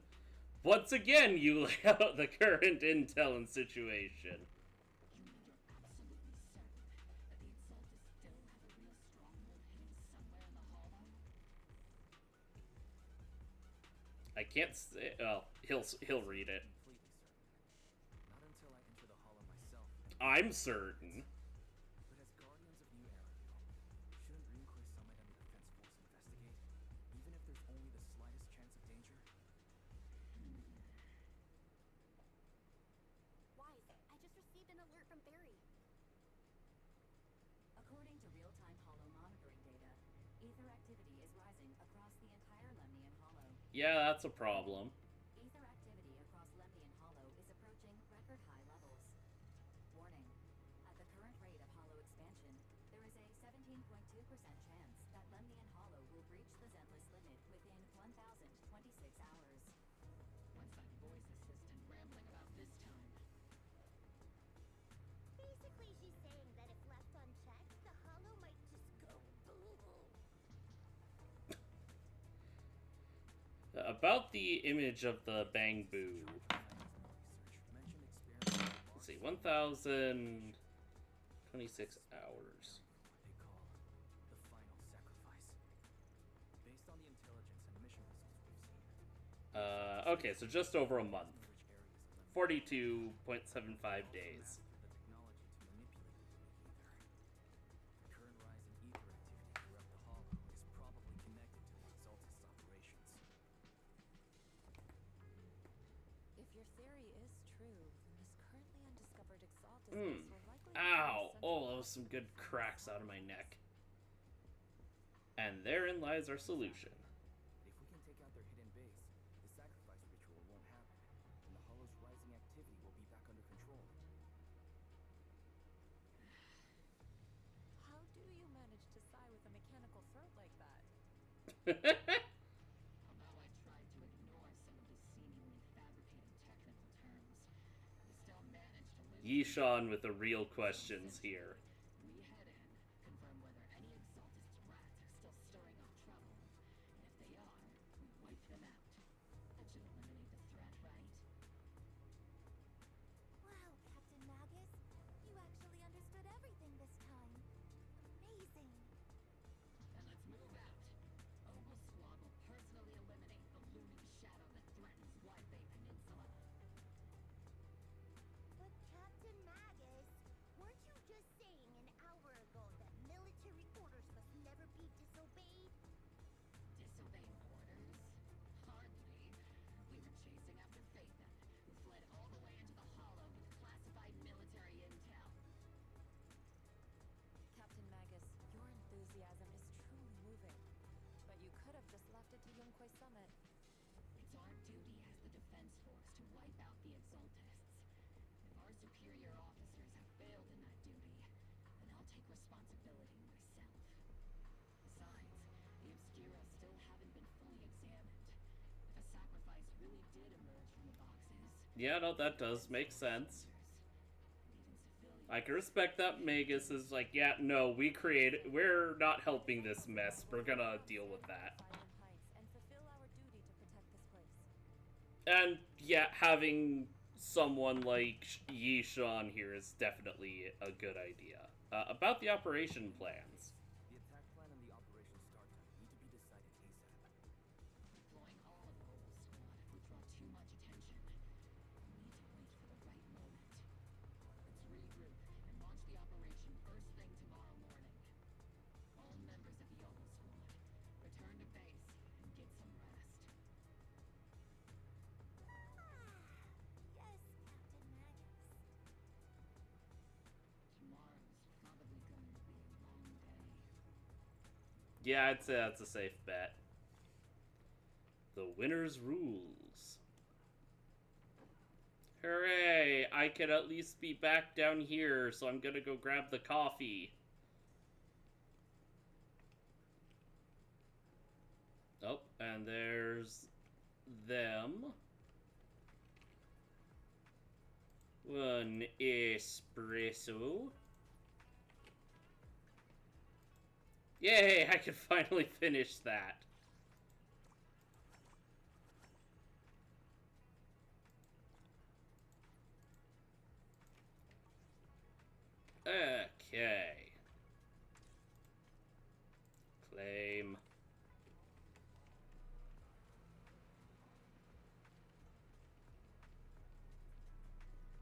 Once again, you lay out the current intel and situation. You mean you're absolutely certain that the Exaltus still have a real stronghold hidden somewhere in the hollow? I can't say. Oh, he'll read it. Completely certain. Not until I enter the hollow myself. I'm certain. But as guardians of New Eridu, shouldn't Yunquei Summit and the Defense Force investigate, even if there's only the slightest chance of danger? Wise, I just received an alert from Barry. According to real-time hollow monitoring data, ether activity is rising across the entire Lemnian Hollow. Yeah, that's a problem. Ether activity across Lemnian Hollow is approaching record high levels. Warning: at the current rate of hollow expansion, there is a 17.2% chance that Lemnian Hollow will breach the Zenless limit within 1,026 hours. What's that voice assistant rambling about this time? Basically, she's saying that if left unchecked, the hollow might just go boom. About the image of the Bang Boo. Let's see, 1,026 hours. What they call the final sacrifice. Based on the intelligence and mission results we've seen, Okay, so just over a month. know which areas of Lemnian 42.75 days. mastered the technology to manipulate the ether. The current rise in ether activity throughout the hollow is probably connected to the Exaltus operations. If your theory is true, then this currently undiscovered Exaltus Mm. base will likely be Ow! central- Oh, that was some good cracks out of my neck. And therein lies our solution. If we can take out their hidden base, the sacrifice ritual won't happen, and the hollow's rising activity will be back under control. How do you manage to sigh with a mechanical throat like that? Although I tried to ignore some of the seemingly fabricated technical terms, we still managed to lose. Yishan with the real questions here. We head in, confirm whether any Exaltus rats are still stirring up trouble, and if they are, we wipe them out. That should eliminate the threat, right? Wow, Captain Magus, you actually understood everything this time. Amazing. Then let's move out. Ogle Squad will personally eliminate the looming shadow that threatens Wide Bay Peninsula. But Captain Magus, weren't you just saying an hour ago that military orders must never be disobeyed? Disobeying orders? Hardly. We were chasing after Phaethon, who fled all the way into the hollow with classified military intel. Captain Magus, your enthusiasm is truly moving. But you could have just left it to Yunquei Summit. It's our duty as the Defense Force to wipe out the Exaltists. If our superior officers have failed in that duty, then I'll take responsibility myself. Besides, the Obscura still haven't been fully examined. If a sacrifice really did emerge from the boxes, Yeah, no, that does make sense. and even civilians I can respect that Magus is like, yeah, no, we're not helping this mess. We're gonna deal with that. Phylum Heights and fulfill our duty to protect this place. And yeah, having someone like Yishan here is definitely a good idea. About the operation plans. The attack plan and the operation start time need to be decided ASAP. Deploying all of the whole squad would draw too much attention. We need to wait for the right moment. Let's regroup and launch the operation first thing tomorrow morning. All members of the Oval Squad, return to base and get some rest. Yes, Captain Magus. Tomorrow's probably going to be a long day. Yeah, I'd say that's a safe bet. The winner's rules. Hooray! I can at least be back down here, so I'm gonna go grab the coffee. Oh, and there's them. One espresso. Yay, I can finally finish that. Okay. Claim.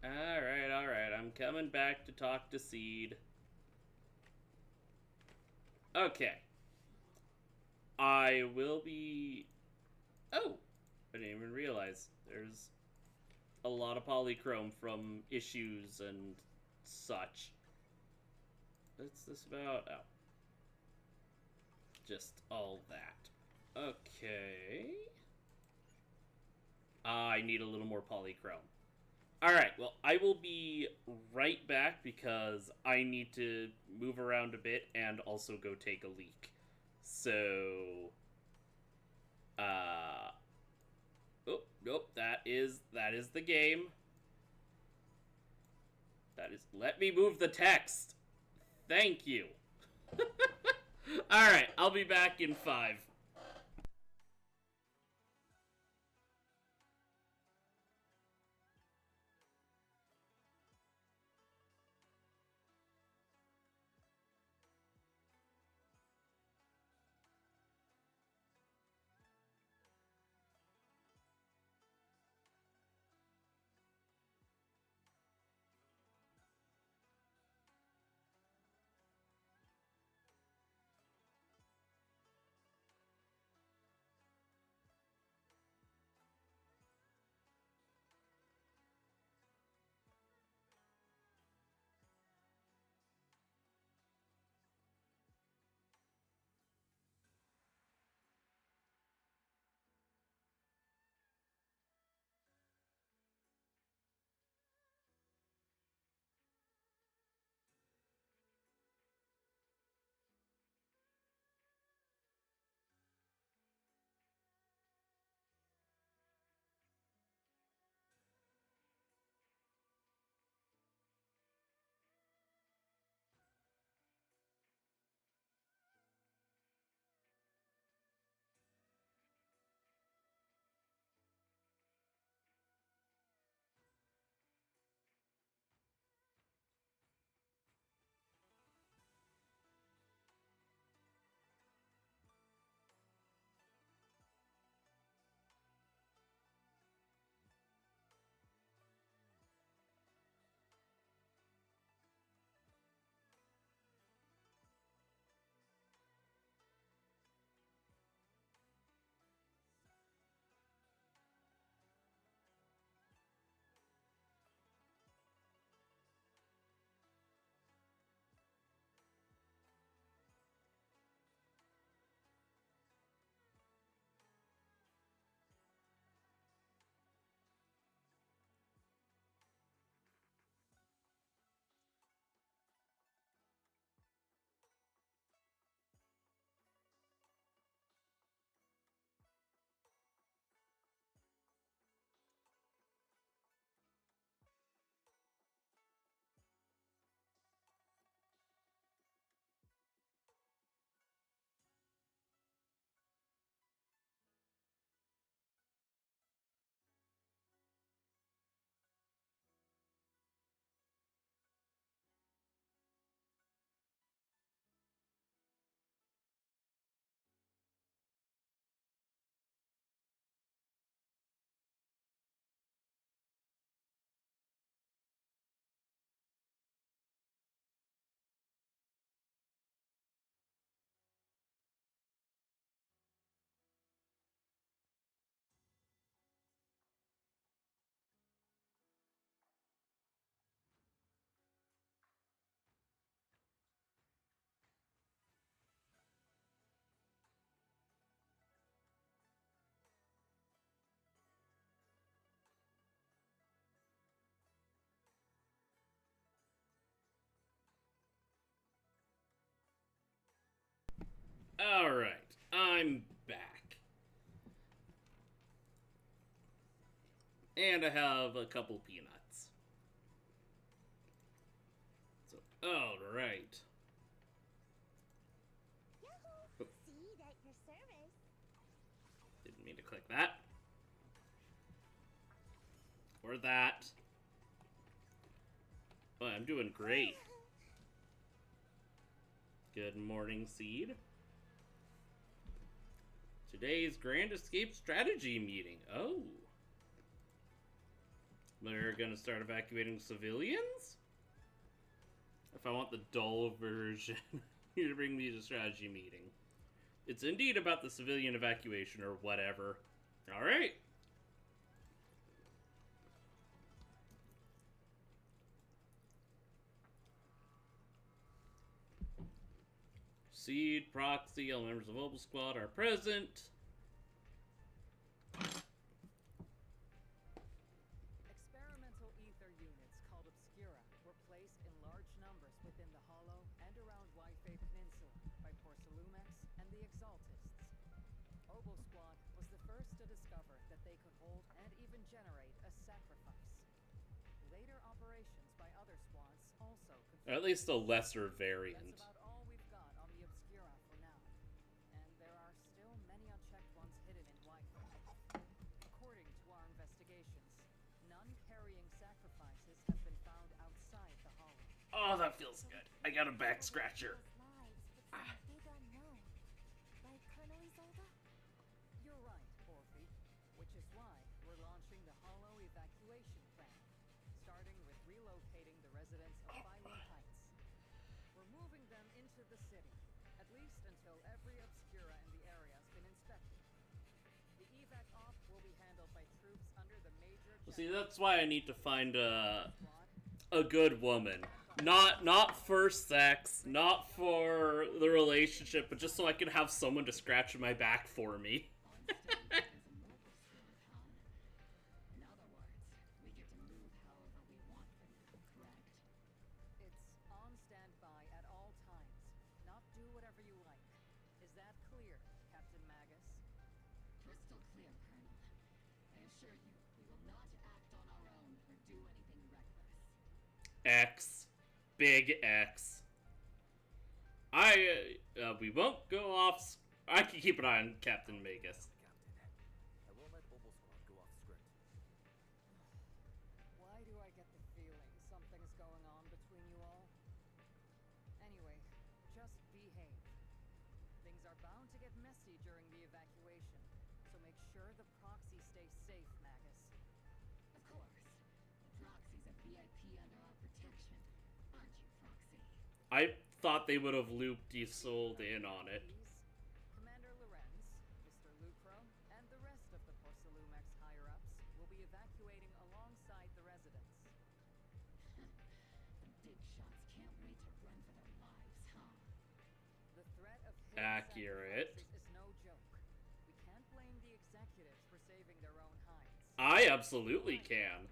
Alright, I'm coming back to talk to Seed. Okay. I will be... Oh! I didn't even realize there's a lot of polychrome from issues and such. What's this about? Oh. Just all that. Okay. I need a little more polychrome. Alright, well, I will be right back because I need to move around a bit and also go take a leak. So... Oh, nope, that is the game. That is... Let me move the text! Thank you. Alright, I'll be back in 5. Alright, I'm back. And I have a couple peanuts. So, alright. Yahoo! Seed at your service. Didn't mean to click that. Or that. But I'm doing great. Good morning, Seed. Today's Grand Escape Strategy meeting. Oh. We're gonna start evacuating civilians? If I want the dull version, you bring me to strategy meeting. It's indeed about the civilian evacuation or whatever. Alright. Seed, Proxy, all members of Mobile Squad are present. Experimental ether units called Obscura were placed in large numbers within the Hollow and around Wi-Fi Peninsula by Porcelumex and the Exaltists. Obo Squad was the first to discover that they could hold and even generate a sacrifice. Later operations by other squads also confirmed. At least a lesser variant. That's about all we've got on the Obscura for now. And there are still many unchecked ones hidden in Wi-Fi. According to our investigations, none carrying sacrifices have been found outside the Hollow. Oh, that feels good. I got a back scratcher. Lives with some big unknown. Like Colonel Isolde? You're right, Orphe. Which is why we're launching the Hollow evacuation plan, starting with relocating the residents of Phylum Heights. We're moving them into the city, at least until every Obscura in the area has been inspected. The evac op will be handled by troops under the Major See, General that's why I need to find Squad. a good woman. Not for sex, not for the relationship, but just so I can have someone to scratch my back for me. Unstable as a mobile squad, huh? In other words, we get to move however we want them, correct? It's on standby at all times, not do whatever you like. Is that clear, Captain Magus? Crystal clear, Colonel. I assure you, we will not act on our own or do anything reckless. X. Big X. We won't go off. I can keep an eye on Captain Magus. Captain. I won't let Mobile Squad go off script. Why do I get the feeling something's going on between you all? Anyway, just behave. Things are bound to get messy during the evacuation, so make sure the proxy stays safe, Magus. Of course. The Proxy's a VIP under our protection. Aren't you, Proxy? I thought they would have looped Isolde in on it. Commander Lorenz, Mr. Lucro, and the rest of the Porcelumex higher-ups will be evacuating alongside the residents. The big shots can't wait to run for their lives, huh? The threat of hidden Accurate. sacrifices is no joke. We can't blame the executives for saving their own hides. I absolutely can.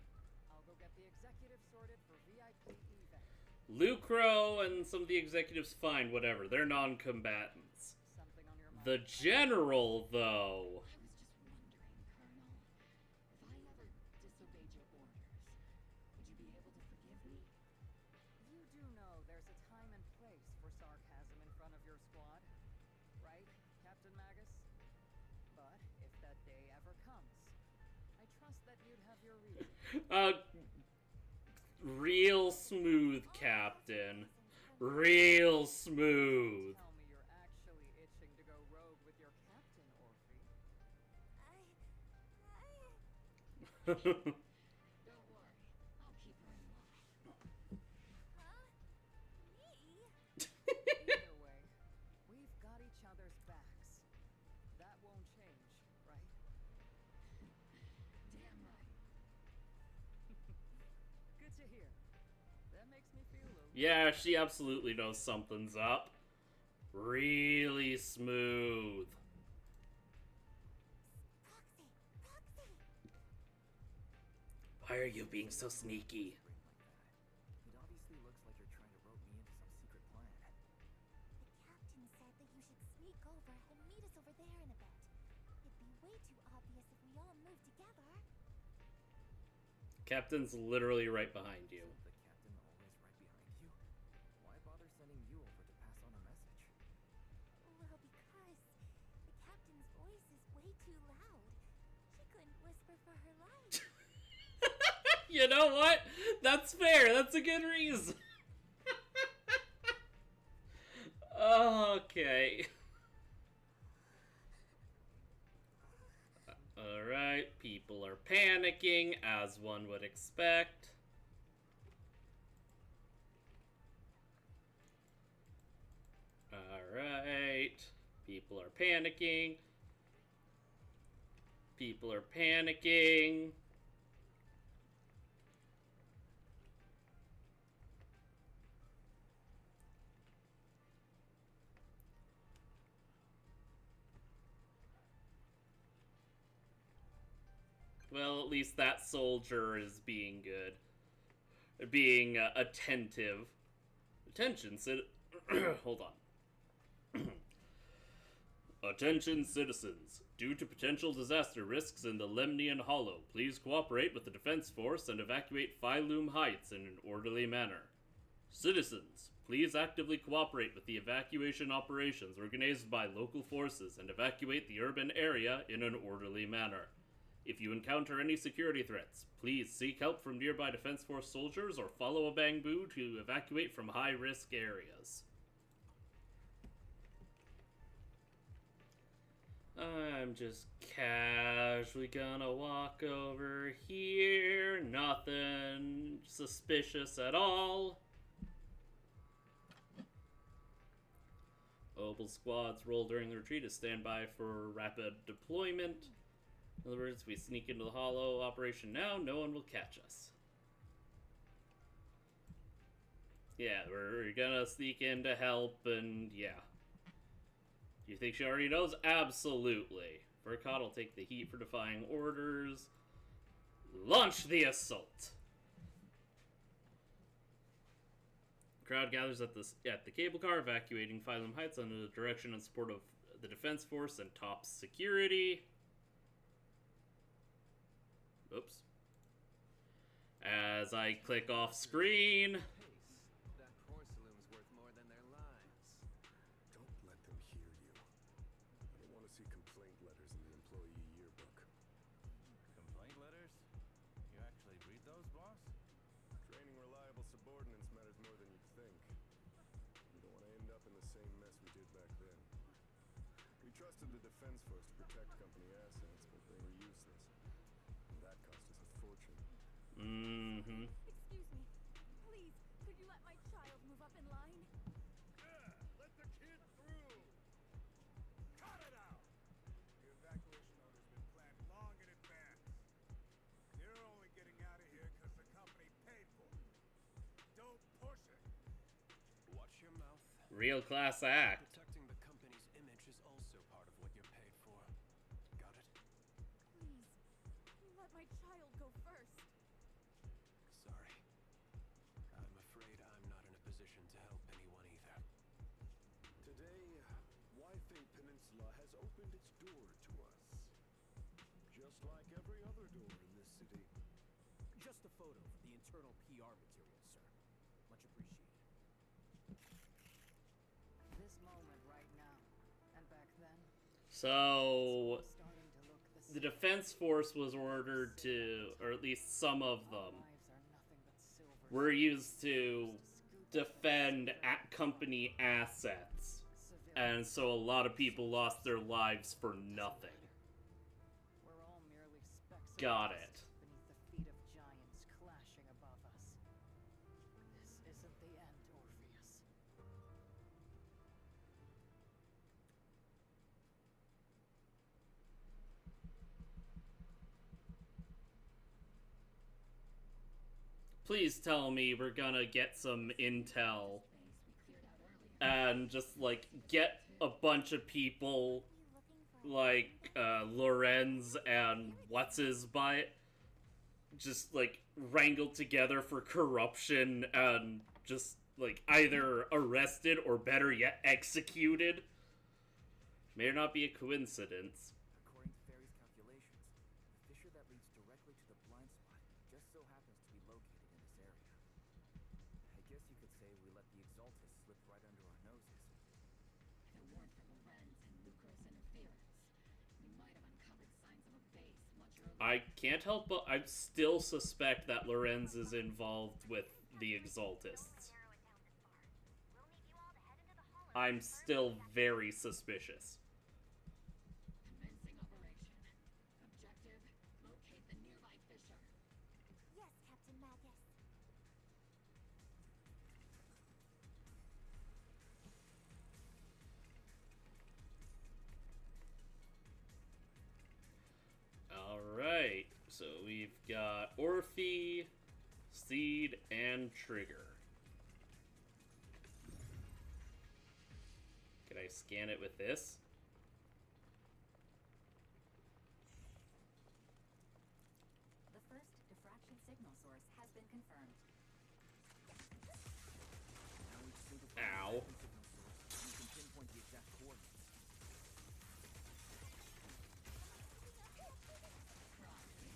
I'll go get the executives sorted for VIP evac. Lucro and some of the executives, fine, whatever. They're non-combatants. Something on your mind? The general, though. I was just wondering, Colonel, if I ever disobeyed your orders, would you be able to forgive me? You do know there's a time and place for sarcasm in front of your squad, right, Captain Magus? But if that day ever comes, I trust that you'd have your reasons. Real smooth, Captain. Real smooth. Tell me you're actually itching to go rogue with your captain, Orphe. Don't worry, I'll keep her in line. Either way, we've got each other's backs. That won't change, right? Damn right. Good to hear. That makes me feel a little. Yeah, she absolutely knows something's up. Really smooth. Proxy! Proxy! Why are you being so sneaky? Ring like that. It obviously looks like you're trying to rope me into some secret plan. The captain said that you should sneak over Captain's literally right behind you. Isn't the captain always right behind you? Why bother sending you over to pass on a message? Well, because the captain's voice is way too loud. She couldn't whisper for her life. You know what? That's fair. That's a good reason. Okay. Alright, people are panicking, as one would expect. Alright, people are panicking. People are panicking. Well, at least that soldier is being good. Being attentive. Attention, hold on. Attention, citizens. Due to potential disaster risks in the Lemnian Hollow, please cooperate with the Defense Force and evacuate Phylum Heights in an orderly manner. Citizens, please actively cooperate with the evacuation operations organized by local forces and evacuate the urban area in an orderly manner. If you encounter any security threats, please seek help from nearby Defense Force soldiers or follow a bamboo to evacuate from high-risk areas. I'm just casually gonna walk over here. Nothing suspicious at all. Opal squads roll during the retreat to stand by for rapid deployment. In other words, if we sneak into the hollow operation now, no one will catch us. Yeah, we're gonna sneak in to help, and yeah. Do you think she already knows? Absolutely. Furcott will take the heat for defying orders. Launch the assault! Crowd gathers at the cable car, evacuating Phylum Heights under the direction and support of the Defense Force and top security. Oops. As I click off screen. That porcelain's worth more than their lives. Don't let them hear you. I don't want to see complaint letters in the employee yearbook. Complaint letters? You actually read those, boss? Training reliable subordinates matters more than you'd think. We don't want to end up in the same mess we did back then. We trusted the Defense Force to protect company assets, but they were useless. And that cost us a fortune. Mm-hmm. Excuse me. Please, could you let my child move up in line? Yeah, let the kid through! Cut it out! The evacuation order's been planned long in advance. You're only getting out of here because the company paid for it. Don't push it. Watch your mouth. Real class act. Protecting the company's image is also part of what you're paid for. Got it? Please, let my child go first. Sorry. I'm afraid I'm not in a position to help anyone either. Today, Wi-Fi Peninsula has opened its door to us. Just like every other door in this city. Just a photo for the internal PR material, sir. Much appreciated. This moment right now, and back then, So, starting to look the the same. Defense Force was ordered to, or at least some of them, Lives are nothing but silver. were used to defend company assets. And so a lot of people lost their lives for nothing. We're all merely specks of Got dust it. beneath the feet of giants clashing above us. This isn't the end, Orpheus. Please tell me we're gonna get some intel and just, like, get a bunch of people like Lorenz and what's-his-butt just, like, wrangled together for corruption and just, like, either arrested or, better yet, executed. May not be a coincidence. According to Fairy's calculations, the fissure that leads directly to the blind spot just so happens to be located in this area. I guess you could say we let the Exaltus slip right under our noses. If it weren't for Lorenz and Lucro's interference, we might have uncovered signs of a base much earlier. I can't help but I still suspect that Lorenz is involved with the Exaltists. I'm still very suspicious. Commencing operation. Objective, locate the nearby fissure. Yes, Captain Magus. Alright, so we've got Orphe, Seed, and Trigger. Can I scan it with this? The first diffraction signal source has been confirmed. Now we've singled Ow. the signal source, and we can pinpoint the exact coordinates. Proxy.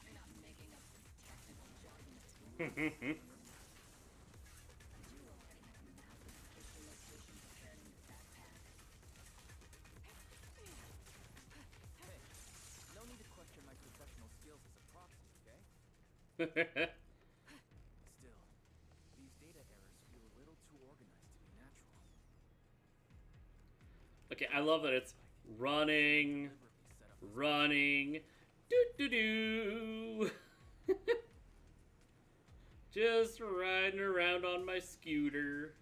You're not making up this technical jargon at school. You already have a map of the fissure location prepared in your backpack. Hey, no need to question my professional skills as a proxy, okay? Still, these data errors feel a little too organized to be natural. Okay, I love that it's running, Deliberately set up this running, doo-doo-doo. Just riding around on my scooter.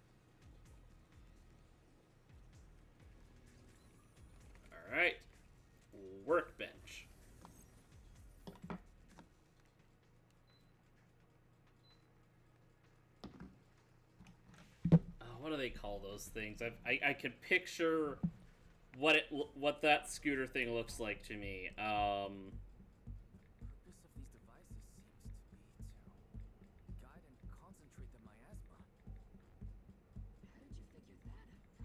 Alright. Workbench. What do they call those things? I can picture what that scooter thing looks like to me. The purpose of these devices seems to be to guide and concentrate the miasma. How did you figure that out,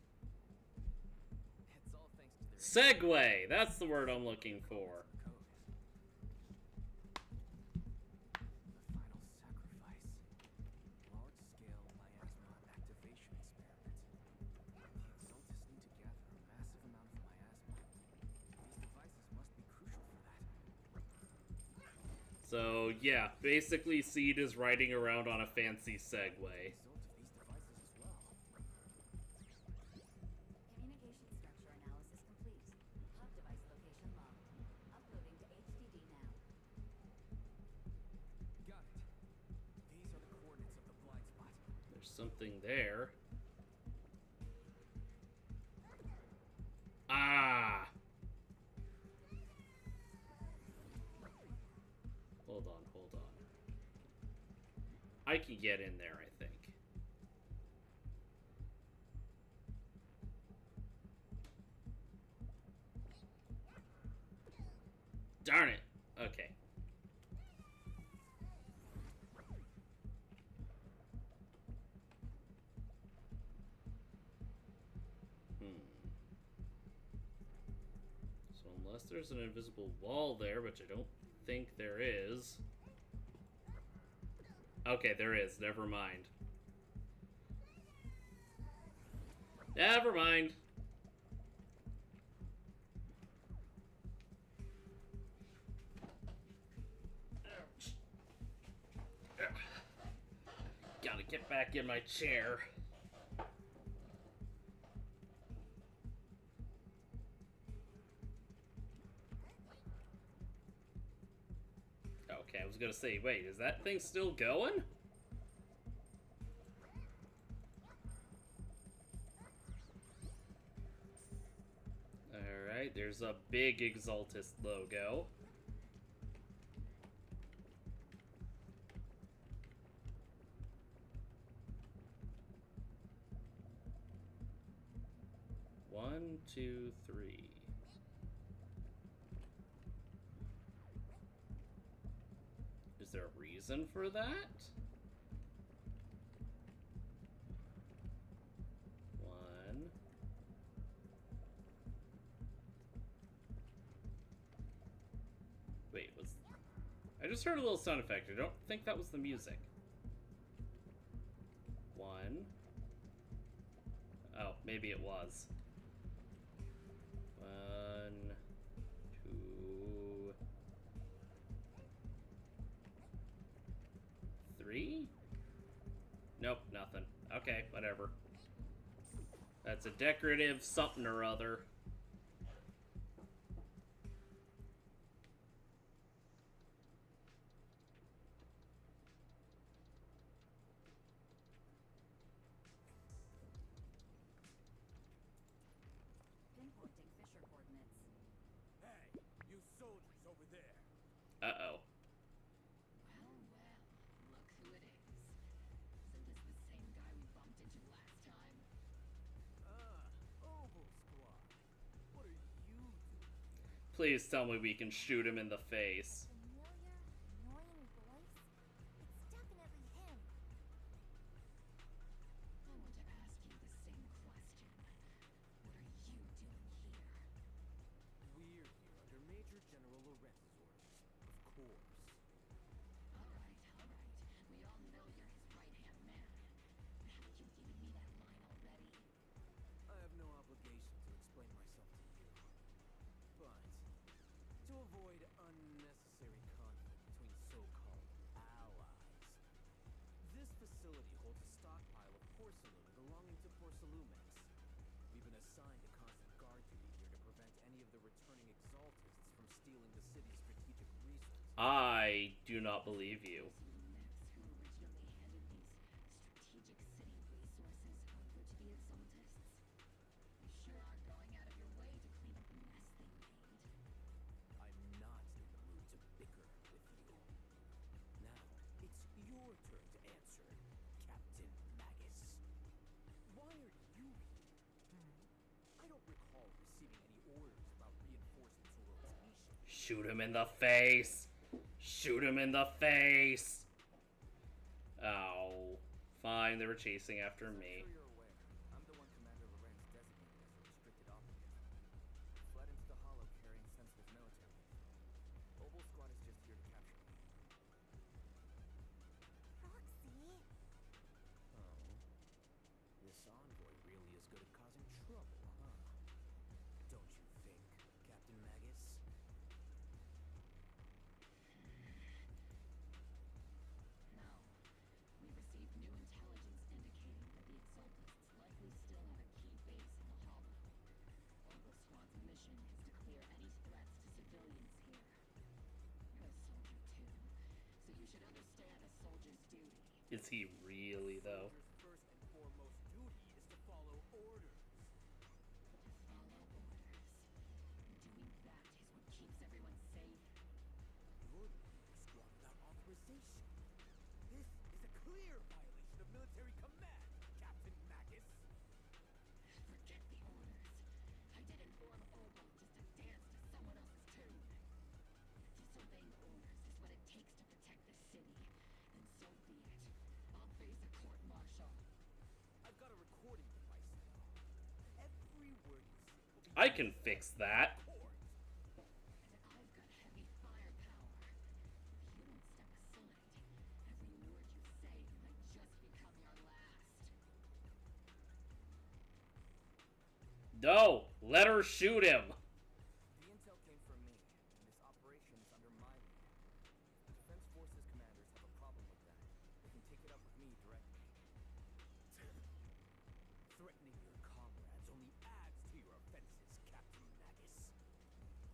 Proxy? It's all thanks to their Segway! That's the word I'm looking for. code. The final sacrifice. Large-scale miasma activation experiment. The Exaltus need to gather a massive amount of miasma. These devices must be crucial for that. So, yeah, basically Seed is riding around on a fancy Segway. Result of these devices as well. Communication structure analysis complete. Hub device location logged. Uploading to HDD now. Got it. These are the coordinates of the blind spot. There's something there. Ah! Hold on, hold on. I can get in there, I think. Darn it! Okay. So unless there's an invisible wall there, which I don't think there is. Okay, there is. Never mind. Never mind. Gotta get back in my chair. Okay, I was gonna say, wait, is that thing still going? Alright, there's a big Exaltus logo. One, two, three. Is there a reason for that? One. Wait, I just heard a little sound effect. I don't think that was the music. 1. Oh, maybe it was. 1, 2, 3? Nope, nothing. Okay, whatever. That's a decorative something or other. Pinpointing Fisher coordinates. Hey, you soldiers over there. Uh-oh. Well, well, look who it is. Isn't this the same guy we bumped into last time? Oval Squad. What are you doing? Please tell me we can shoot him in the face. Familiar, annoying voice? It's definitely him. I want to ask you the same question. What are you doing here? We're here under Major General Lorenz's orders. Of course. All right, all right. We all know you're his right-hand man. Haven't you given me that line already? I have no obligation to explain myself to you. But, to avoid unnecessary conflict between so-called allies, this facility holds a stockpile of porcelain belonging to Porcelumex. We've been assigned a constant guard duty here to prevent any of the returning exaltists from stealing the city's strategic resources. I do not believe you. Porcelumex, who originally handed these strategic city resources over to the exaltists. You sure are going out of your way to clean up the mess they made. I'm not in the mood to bicker with you. Now, it's your turn to answer, Captain Magus. Why are you here? I don't recall receiving any orders about reinforcements or rotation. Shoot him in the face. Shoot him in the face. Oh. Fine, they were chasing after me. I'm sure you're aware. I'm the one Commander Lorenz designated as a restricted operative. Fled into the Hollow carrying sensitive military info. Oval Squad is just here to capture me. Proxy? Oh. This envoy really is good at causing trouble, huh? Don't you think, Captain Magus? No. We received new intelligence indicating that the exaltists likely still have a key base in the Hollow. Oval Squad's mission is to clear any threats to civilians here. You're a soldier too, so you should understand a soldier's duty. Is he really, though? Soldier's first and foremost duty is to follow orders. To follow orders. Doing that is what keeps everyone safe. You're leading your squad without authorization. This is a clear violation of military command, Captain Magus. Forget the orders. I didn't form Oval just to dance to someone else's tune. If disobeying orders is what it takes to protect the city, then so be it. I'll face a court-martial. I've got a recording device now. Every word you say will be I can fix that. court. And I've got heavy firepower. If you don't step aside, every word you say might just become your last. No! Let her shoot him! The intel came from me, and this operation is under my lead. The Defense Forces commanders have a problem with that. They can take it up with me directly. Threatening your comrades only adds to your offenses, Captain Magus.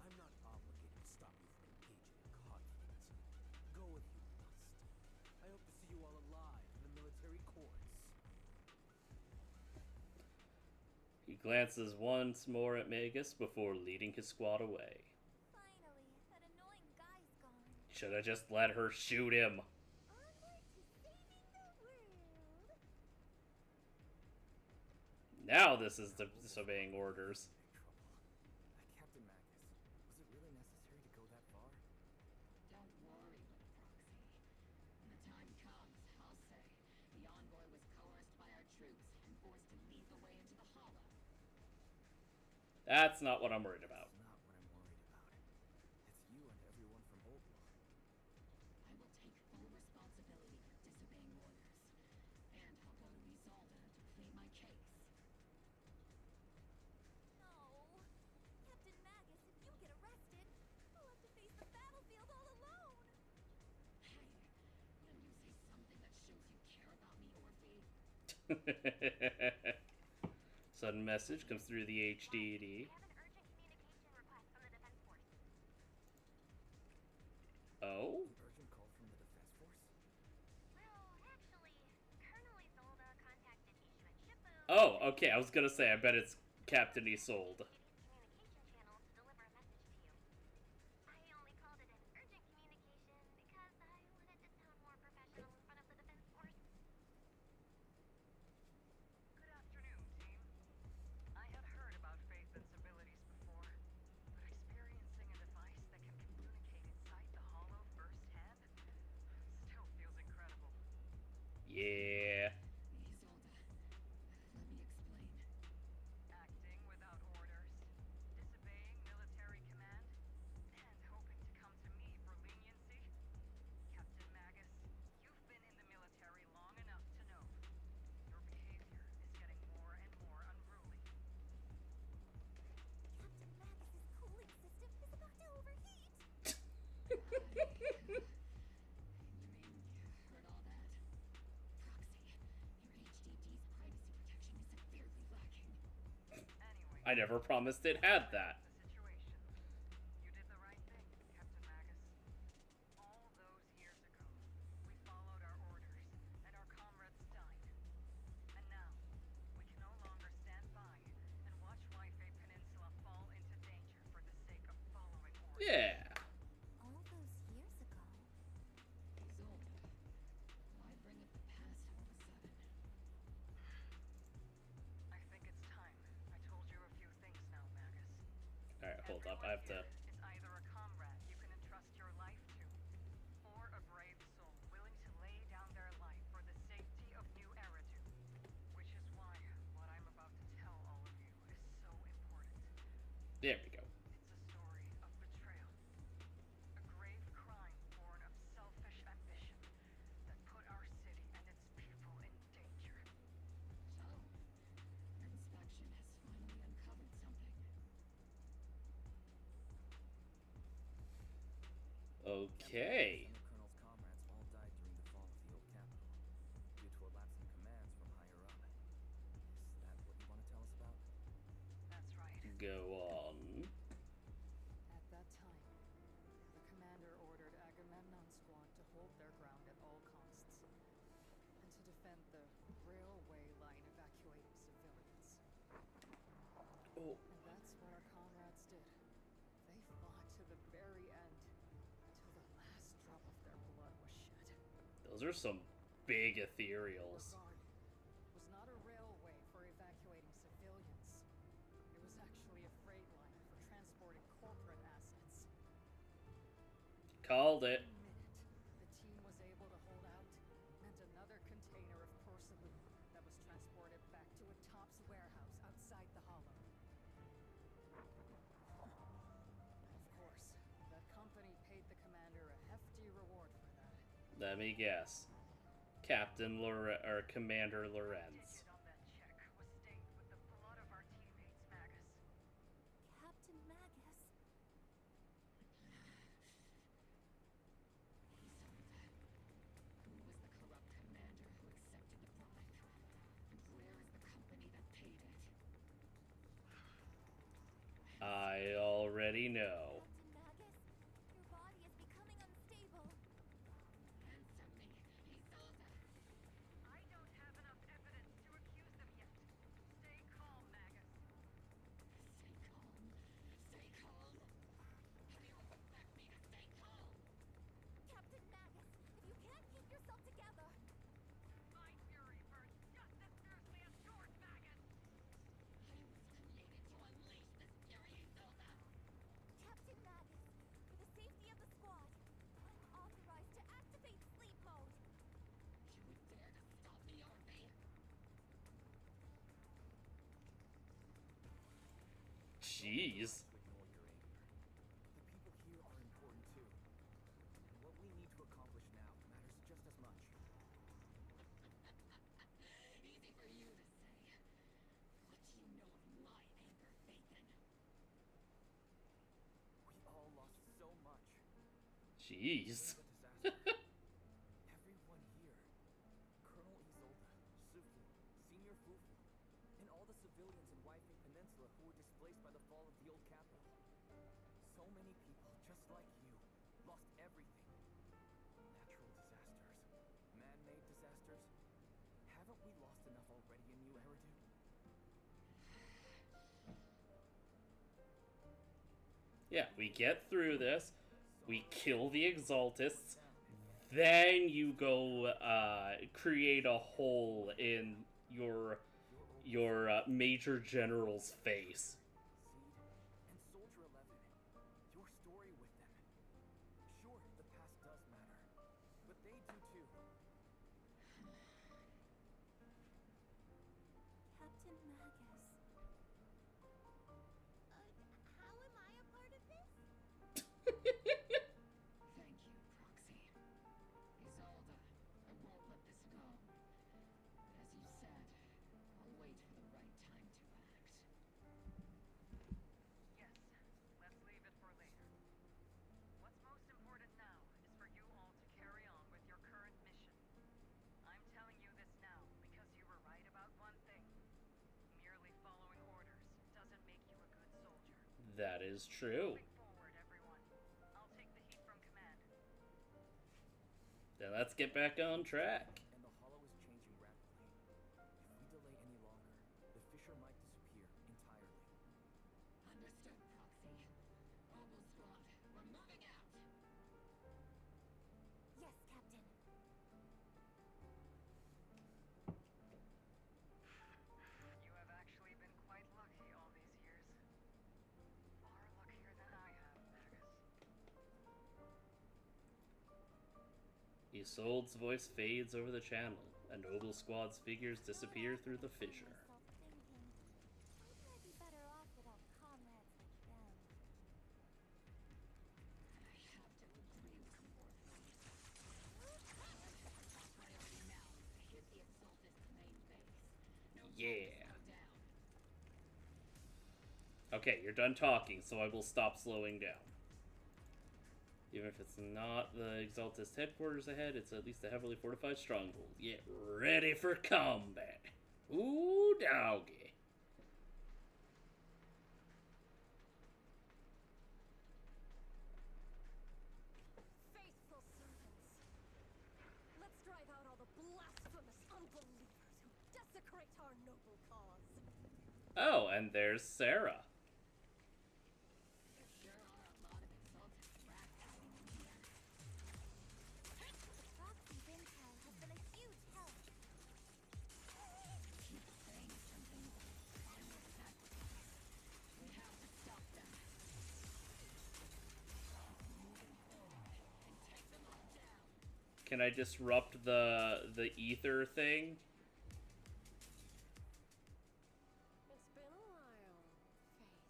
I'm not obligated to stop you from engaging in conflict. Go if you must. I hope to see you all alive in the military courts. He glances once more at Magus before leading his squad away. Finally, that annoying guy's gone. Should have just let her shoot him. Onward to saving the world. Now this is disobeying orders. Captain Magus, was it really necessary to go that far? Don't worry, little proxy. When the time comes, I'll say the envoy was coerced by our troops and forced to lead the way into the Hollow. That's not what I'm worried about. That's not what I'm worried about. It's you and everyone from Old Blood. Sudden message comes through the HDD. I have an urgent communication request from the Defense Force. Oh? An urgent call from the Defense Force? Well, actually, Colonel Isolde contacted Ishmet Shipu. Oh, okay, I was gonna say, I bet it's Captain Isolde. Communication channel to deliver a message to you. I only called it an urgent communication because I wanted to sound more professional in front of the Defense Force. Good afternoon, team. I had heard about Phaethon's abilities before, but experiencing a device that can communicate inside the hollow firsthand still feels incredible. Yeah. Isolde, let me explain. Acting without orders, disobeying military command, and hoping to come to me for leniency? Captain Magus, you've been in the military long enough to know. Your behavior is getting more and more unruly. Captain Magus's cooling system is about to overheat. You mean you heard all that? Proxy, your HDD's privacy protection is severely lacking. Anyway, I never promised it had that. the situation. You did the right thing, Captain Magus. All those years ago, we followed our orders, and our comrades died. And now, we can no longer stand by and watch Waifei Peninsula fall into danger for the sake of following orders. Yeah. All those years ago. Isolde, why bring up the past all of a sudden? I think it's time I told you a few things now, Magus. Alright, hold up. I have to. Is either a comrade you can entrust your life to, or a brave soul willing to lay down their life for the safety of New Eridu. Which is why what I'm about to tell all of you is so important. There we go. It's a story of betrayal. A grave crime born of selfish ambition that put our city and its people in danger. So, your inspection has finally uncovered something. Okay. And the Colonel's comrades all died during the fall of the old capital, due to a lapse in commands from higher up. Is that what you want to tell us about? That's right. Go on. At that time, the commander ordered Agamemnon's squad to hold their ground at all costs, and to defend the railway line evacuating civilians. Oh. And that's what our comrades did. They fought to the very end, till the last drop of their blood was shed. Those are some big Our ethereals. guard was not a railway for evacuating civilians. It was actually a freight line for transporting corporate assets. Called it. The minute the team was able to hold out meant another container of porcelain that was transported back to a Tops warehouse outside the hollow. Of course, that company paid the commander a hefty reward for that. Let me guess. Commander Lorenz. Ticket on that check was stained with the blood of our teammates, Magus. Captain Magus. Who was the corrupt commander who accepted the bribe? And where is the company that paid it? I already know. Captain Magus, your body is becoming unstable. Answer me, Isolde. I don't have enough evidence to accuse them yet. Stay calm, Magus. Stay calm. Stay calm. How do you expect me to stay calm? Captain Magus, if you can't keep yourself together. My fury burns just as fiercely as yours, Magus. I was created to unleash this fury, Isolde. Captain Magus, for the safety of the squad, I'm authorized to activate sleep mode. You would dare to stop me, Orphe? Jeez. To ignore your anger. The people here are important too. And what we need to accomplish now matters just as much. Easy for you to say. What do you know of my anger, Phaethon? We all lost so much. Jeez. It was a disaster. Everyone here, Colonel Isolde, Sufu, Yeah, we get through this. We kill the Exaltists. Then you go create a hole in your Major General's face. Seed, and Soldier 11. Your story with them. Sure, the past does matter, but they do too. Captain Magus. How am I a part of this? Thank you, Proxy. Isolde, I won't let this go. But as you said, I'll wait for the right time to act. Yes, let's leave it for later. What's most important now is for you all to carry on with your current mission. I'm telling you this now because you were right about one thing. Merely following orders doesn't make you a good soldier. That is true. Moving forward, everyone. I'll take the heat from command. Then let's get back on track. And the hollow is changing rapidly. If we delay any longer, the fissure might disappear entirely. Understood, Proxy. Mobile squad, we're moving out. Yes, Captain. You have actually been quite lucky all these years. Far luckier than I have, Magus. Isolde's voice fades over the channel, and Noble Squad's figures disappear through the fissure. Myself thinking, maybe I'd be better off without comrades like them. I have to agree with you, Orphan. Our priority now is to hit the Exaltist main base. No time to Yeah. slow down. Okay, you're done talking, so I will stop slowing down. Even if it's not the Exaltist headquarters ahead, it's at least a heavily fortified stronghold. Get ready for combat. Ooh, doggy. Faithful servants, let's drive out all the blasphemous unbelievers who desecrate our noble cause. Oh, and there's Sarah. There sure are a lot of Exaltist ragtag in here. Proxy's intel has been a huge help. Keep saying something. Final sacrifice. We have to stop them. Moving forward and take them all down. Can I disrupt the ether thing? It's been a while, Faith.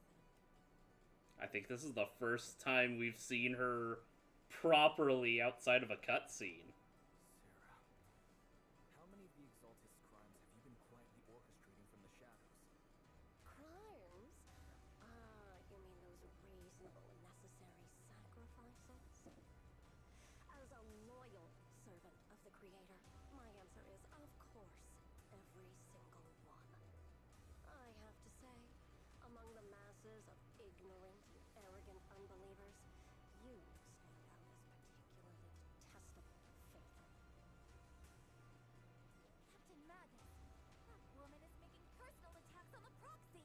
I think this is the first time we've seen her properly outside of a cutscene. Sarah, how many of the Exaltist crimes have you been quietly orchestrating from the shadows? Crimes? You mean those reasonable and necessary sacrifices? As a loyal servant of the Creator, my answer is, of course, every single one. I have to say, among the masses of ignorant and arrogant unbelievers, you stand out as particularly detestable, Faithful. Captain Magus, that woman is making personal attacks on the Proxy.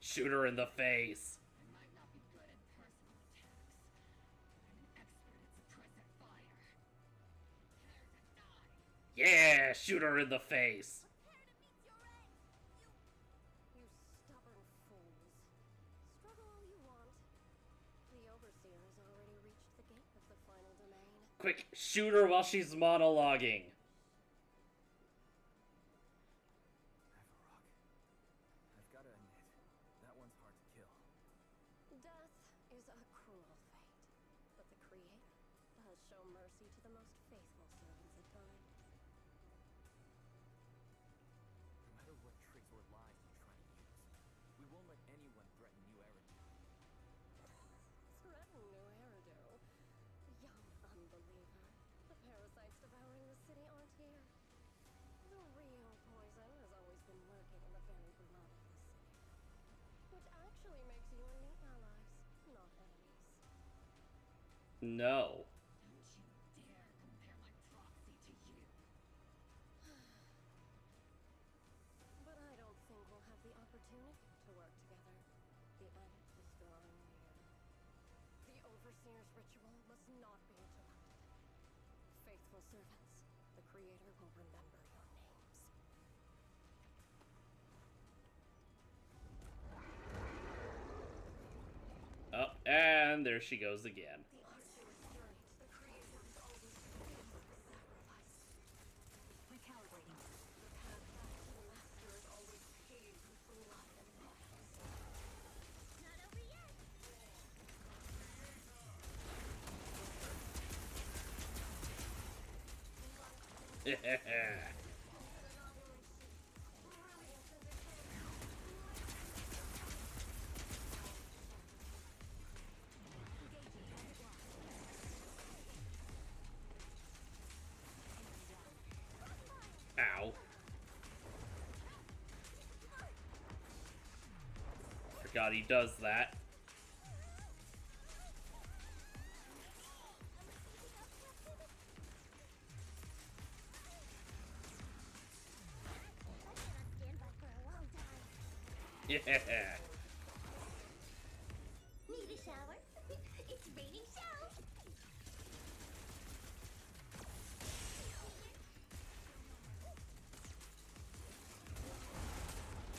Shoot her in the face. I might not be good at personal attacks, but I'm an expert at suppressing fire. Prepare to die. Yeah, shoot her in the face. Prepare to meet your end. You stubborn fools. Struggle all you want. The Overseer has already reached the gate of the final domain. Quick, shoot her while she's monologuing. Avarok. I've gotta admit, that one's hard to kill. Death is a cruel fate, but the Creator does show mercy to the most faithful servants at times. No matter what tricks or lies you try to use, we won't let anyone threaten New Eridu. Threaten New Eridu. Young unbeliever. The parasites devouring the city aren't here. The real poison has always been lurking in the very blood of the city. Which actually makes you and me allies, not enemies. No. Don't you dare compare my Proxy to you. But I don't think we'll have the opportunity to work together. The end is drawing ritual must not be interrupted. Faithful servants, the Creator will remember your names. Oh, and there she goes again. The arduous journey to the Creator is always filled with sacrifice. Recalibrating. The path back to the Master is always paved with blood and violence. Not over yet. Ow. Forgot he does that. I've been on standby for a long time. Yeah. Need a shower? It's raining showers.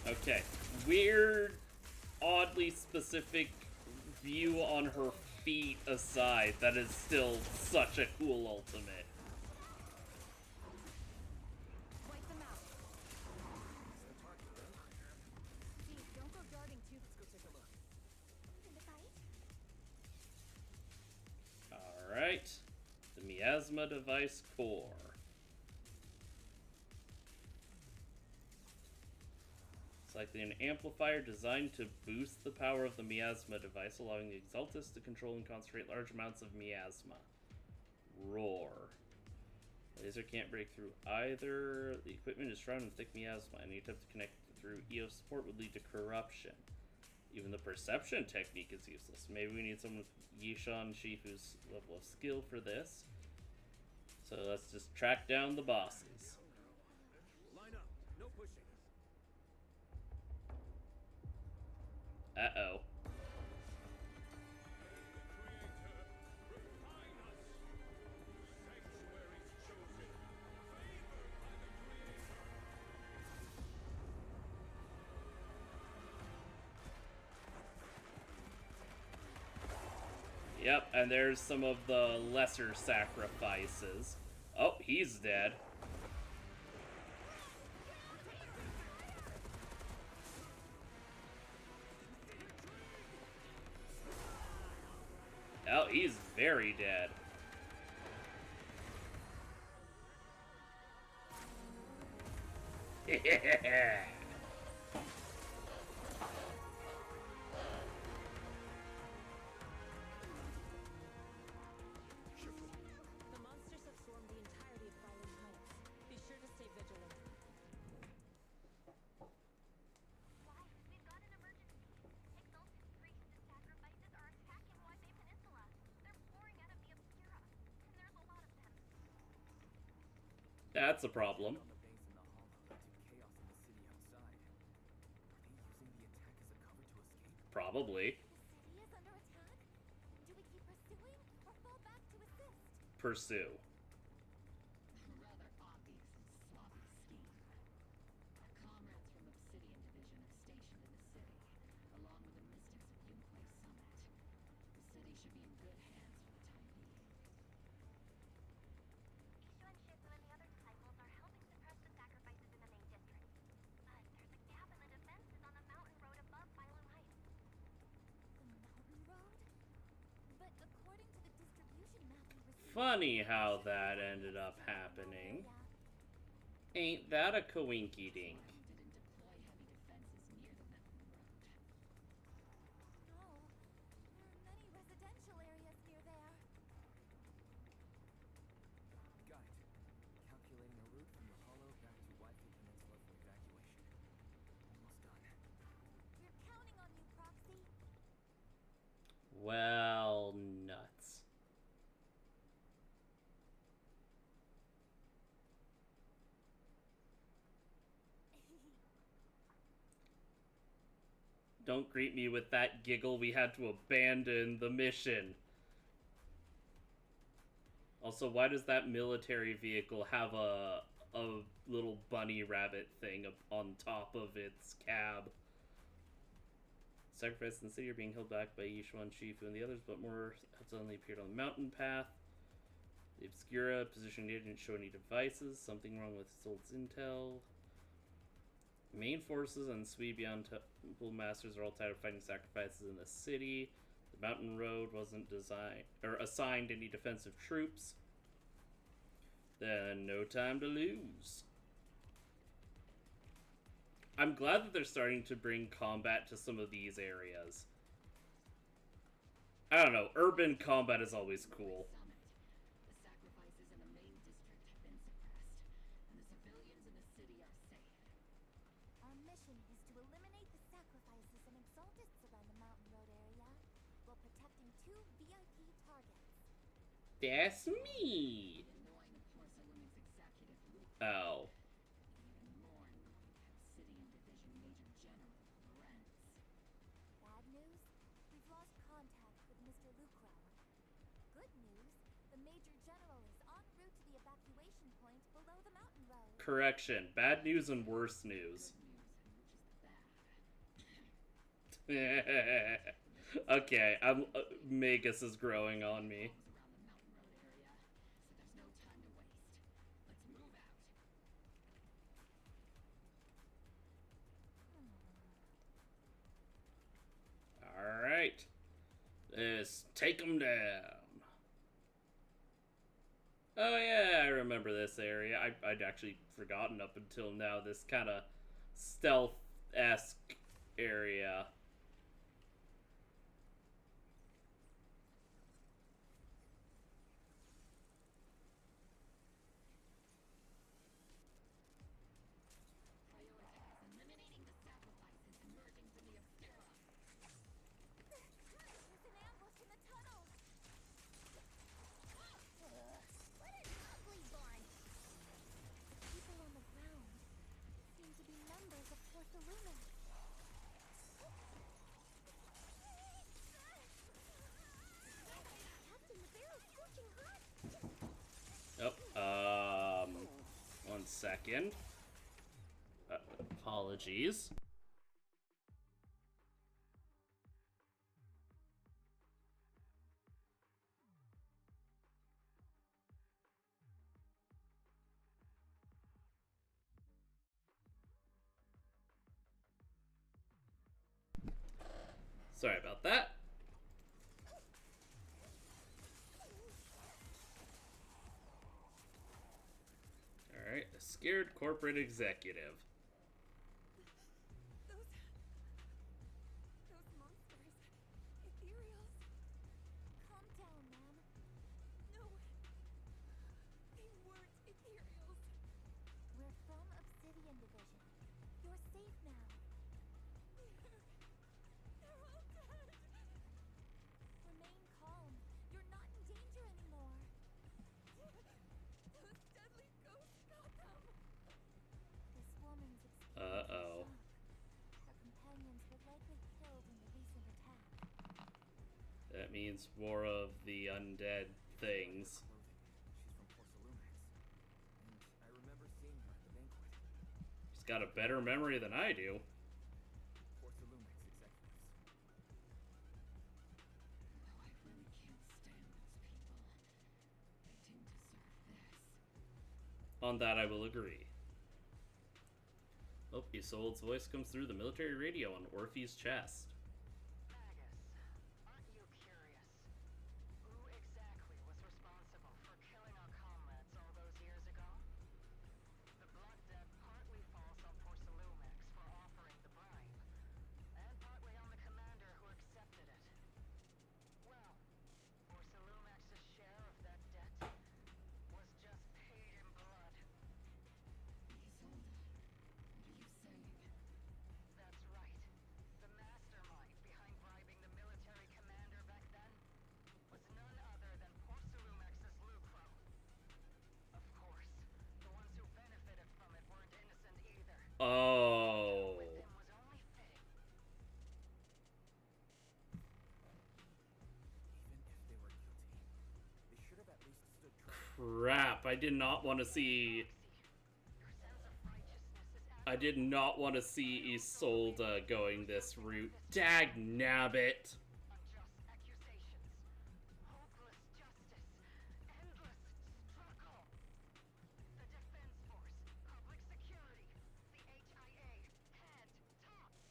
Okay. Weird, oddly specific view on her feet aside, that is still such a cool ultimate. Wipe them out. Steve, don't go darting too. Let's go take a look. In the fight? Alright. The Miasma Device Core. It's likely an amplifier designed to boost the power of the Miasma device, allowing the Exaltus to control and concentrate large amounts of miasma. Roar. Laser can't break through either. The equipment is shrouded in thick miasma. Any attempt to connect through EOS support would lead to corruption. Even the perception technique is useless. Maybe we need someone with Yishan Shifu's level of skill for this. So let's just track down the bosses. Line up. No pushing. Uh-oh. Yep, and there's some of the lesser sacrifices. Oh, he's dead. Oh, he's very dead. Yeah. The monsters have swarmed the entirety of Malum Heights. Be sure to stay vigilant. Why? We've got an emergency. Exalted priests and sacrifices are attacking Waibei Peninsula. They're pouring out of the Obscura, and there's a lot of them. That's a problem. On the base in the hollow led to chaos in the city outside. Are they using the attack as a cover to escape? Probably. The city is under attack? Do we keep pursuing or fall back to assist? Pursue. Rather obvious and sloppy scheme. Our comrades from Obsidian Division are stationed in the city, along with the mystics of Yunquay Summit. The city should be in good hands for the time being. Ishu and Shifu and the other disciples are helping suppress the sacrifices in the main district. But there's a gap in the defenses on the mountain road above Malum Heights. The mountain road? But according to the distribution map we received... Funny how that ended up happening. Ain't that a coinky dink? Didn't deploy heavy defenses near the mountain road. No, there are many residential areas near there. Got it. Calculating a route from the hollow back to Waifei Peninsula for evacuation. Almost done. We're counting on you, Proxy. Well, nuts. Don't greet me with that giggle. We had to abandon the mission. Also, why does that military vehicle have a little bunny rabbit thing on top of its cab? Sacrifices in the city are being held back by Yishuan, Shifu, and the others, but more have suddenly appeared on the mountain path. The Obscura position didn't show any devices. Something wrong with Isolde's intel. Main forces and Sui Beyond Temple Masters are all tired of fighting sacrifices in the city. The mountain road wasn't designed or assigned any defensive troops. Then no time to lose. I'm glad that they're starting to bring combat to some of these areas. I don't know, urban combat is always cool. The sacrifices in the main district have been suppressed, and the civilians in the city are safe. Our mission is to eliminate the sacrifices and exaltists around the Mountain Road area, while protecting 2 VIP targets. That's me! Annoying Porcelumix executive Luke. Oh. Even more annoying how City and Division Major General Lorenz. Bad news? We've lost contact with Mr. Lucro. Good news? The Major General is en route to the evacuation point below the mountain road. Correction. Bad news and worse news. Okay, Magus is growing on me. Around the mountain road area, so there's no time to waste. Let's move out. Alright. Let's take them down. Oh yeah, I remember this area. I'd actually forgotten up until now this kind of stealth-esque area. Prioritize eliminating the sacrifices emerging from the Obscura. There's an ambush in the tunnel! What an ugly bunch! The people on the ground seem to be members of Porcelumix. Captain, the barrel's scorching hot! Oh, 1 second. Apologies. Sorry about that. Alright, a scared corporate executive. Those monsters. Ethereals. Calm down, ma'am. No. They weren't ethereals. We're from Obsidian Division. You're safe now. They're all dead. Remain calm. You're not in danger anymore. Those deadly ghosts got them. This woman's experienced Uh-oh. shock. Her companions were likely killed in the recent attack. That means more of the undead things. She's from Porcelumix. And I remember seeing her at the banquet. She's got a better memory than I do. Porcelumix executives. Though I really can't stand those people. They didn't deserve this. On that, I will agree. Oh, Isolde's voice comes through the military radio on Orphe's chest. Magus, aren't you curious? Who exactly was responsible for killing our comrades all those years ago? The blood debt partly falls on Porcelumix for offering the bribe, and partly on the commander who accepted it. Well, Porcelumix's share of that debt was just paid in blood. Isolde, what are you saying? That's right. The mastermind crap. I did not want to see... I did not want to see Isolde going this route. Dag nabbit. Unjust accusations, hopeless justice, endless struggle. The Defense Force, Public Security, the HIA, and TOPS.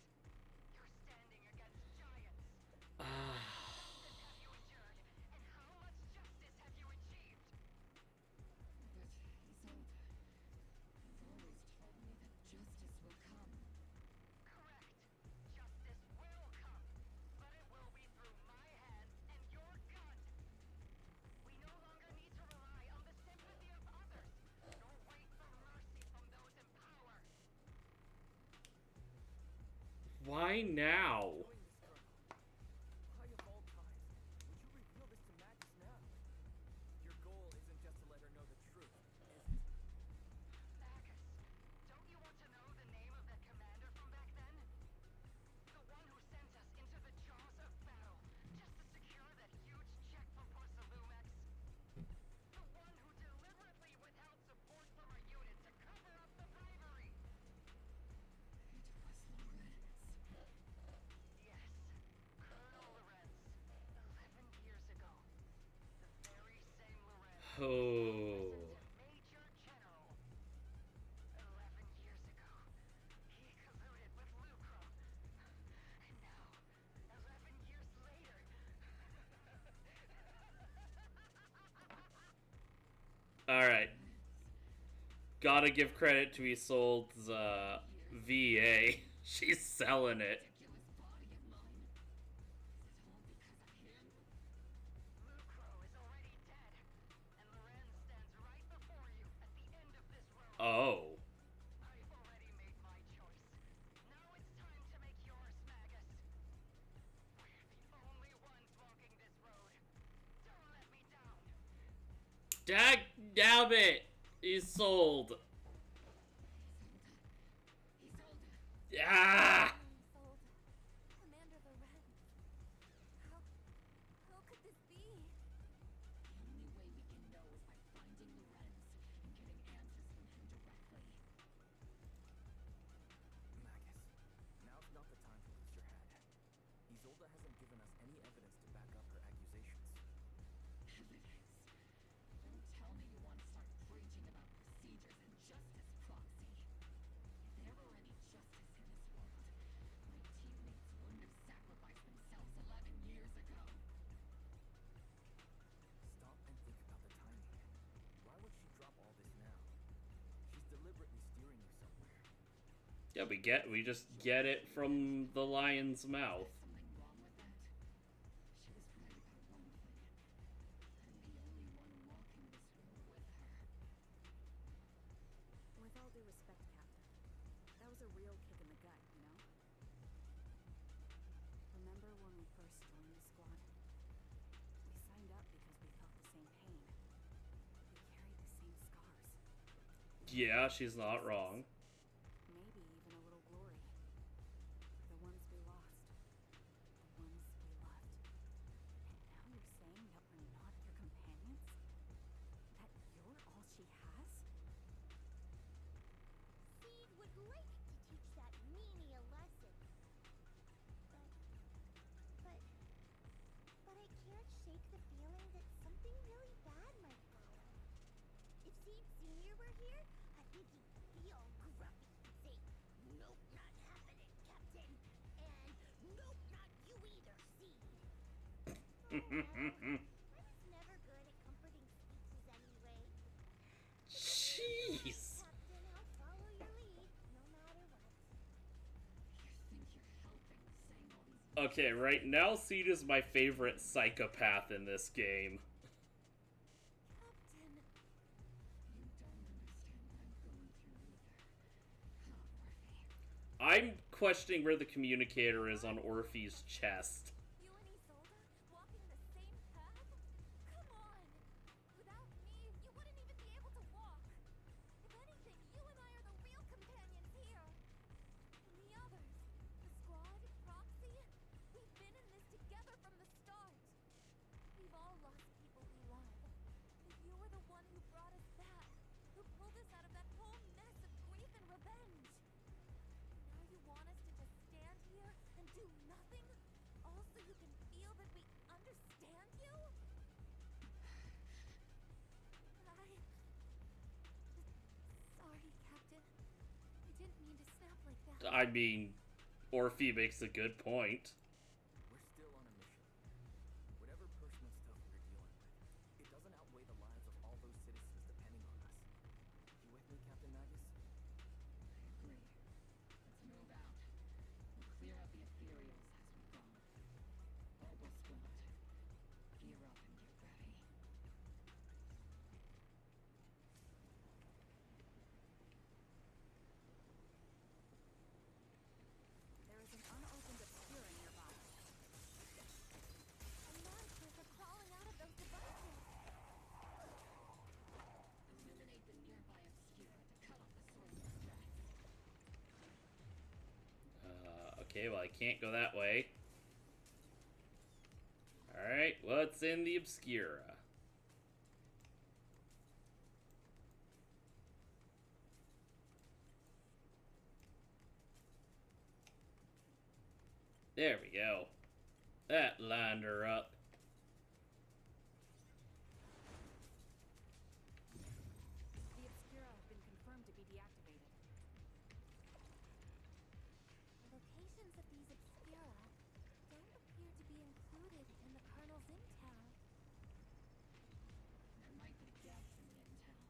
You're standing against giants. Justice have you endured, and how much justice have you achieved? But, Isolde, you've always told me that justice will come. Correct. Justice will come, but it will be through my hands and your gun. We no longer need to rely on the sympathy of others, nor wait for mercy from those in power. Why now? Doing this, Colonel. Why of all times would you reveal this to Magus now? Your goal isn't just to let her know the truth, is it? Magus, don't you want to know the name of that commander from back then? The one who sent us into the jaws of battle just to secure that huge check for Porcelumex? The one who deliberately withheld support from our unit to cover up the bravery? It was Lorenz. Yes, Colonel Lorenz. 11 years ago. The very same Lorenz. Oh. Major General. 11 years ago, he colluded with Lucro. And now, 11 years later... Alright. Gotta give credit to Isolde's VA. She's selling it. Ridiculous body of mine. Is it all because of him? Lucro is already dead, and Lorenz stands right before you at the end of this road. Oh. I've already made my choice. Now it's time to make yours, Magus. We're the only ones walking this road. Don't let me down. Dag nabbit! Isolde. Isolde. Ah! Isolde. Commander Lorenz. How could this be? The only way we can know is by finding Lorenz and getting answers from him directly. Magus, now's not the time to lose your head. Isolde hasn't given us any evidence to back up her accusations. Evidence. Don't tell me you want to start preaching about procedures and justice, Proxy. If there were any justice in this world, my teammates wouldn't have sacrificed themselves 11 years ago. Stop and think about the timing. Why would she drop all this now? She's deliberately steering you somewhere. Yeah, we just get it from the lion's mouth. Something wrong with that? She was right about one thing. I'm the only one walking this road with her. With all due respect, Captain, that was a real kick in the gut, you know? Remember when we first joined the squad? We signed up because we felt the same pain. We carried the same scars. Yeah, she's not wrong. Maybe even a little glory. For the ones we lost. The ones we loved. And now you're saying that we're not your companions? That you're all she has? Seed would like to teach that meanie a lesson. But I can't shake the feeling that something really bad might follow. If Seed Senior were here, I think he'd be all grumpy and say, "Nope, not happening, Captain." And "Nope, not you either, Seed." Oh, well, I was never good at comforting speeches anyway. Jeez. Captain, I'll follow your lead, no matter what. You think you're helping saying all these Okay, right now Seed is my favorite psychopath in this game. Captain. You don't understand what I'm going through either. Orphe. I'm questioning where the communicator is on Orphe's chest. You and Isolde walking the same path? Come on! Without me, you wouldn't even be able to walk. If anything, you and I are the real companions here. And the others, the squad, Proxy, we've been in this together from the start. We've all lost people we love. But you were the one who I mean, Orphe makes a good point. We're still on a mission. Whatever personal stuff we're dealing with, it doesn't outweigh the lives of all those citizens depending on us. You with me, Captain Magus? I agree. Let's move out. We'll clear out the ethereals as we go. Opal Squad, gear up and get ready. There is an unopened obscura nearby. And monsters are crawling out of those devices. Illuminate the nearby obscura to cut off the source of threats. Okay, well, I can't go that way. Alright, what's in the Obscura? There we go. That lined her up. The obscura have been confirmed to be deactivated. The locations of these obscura don't appear to be included in the Colonel's intel. There might be gaps in the intel.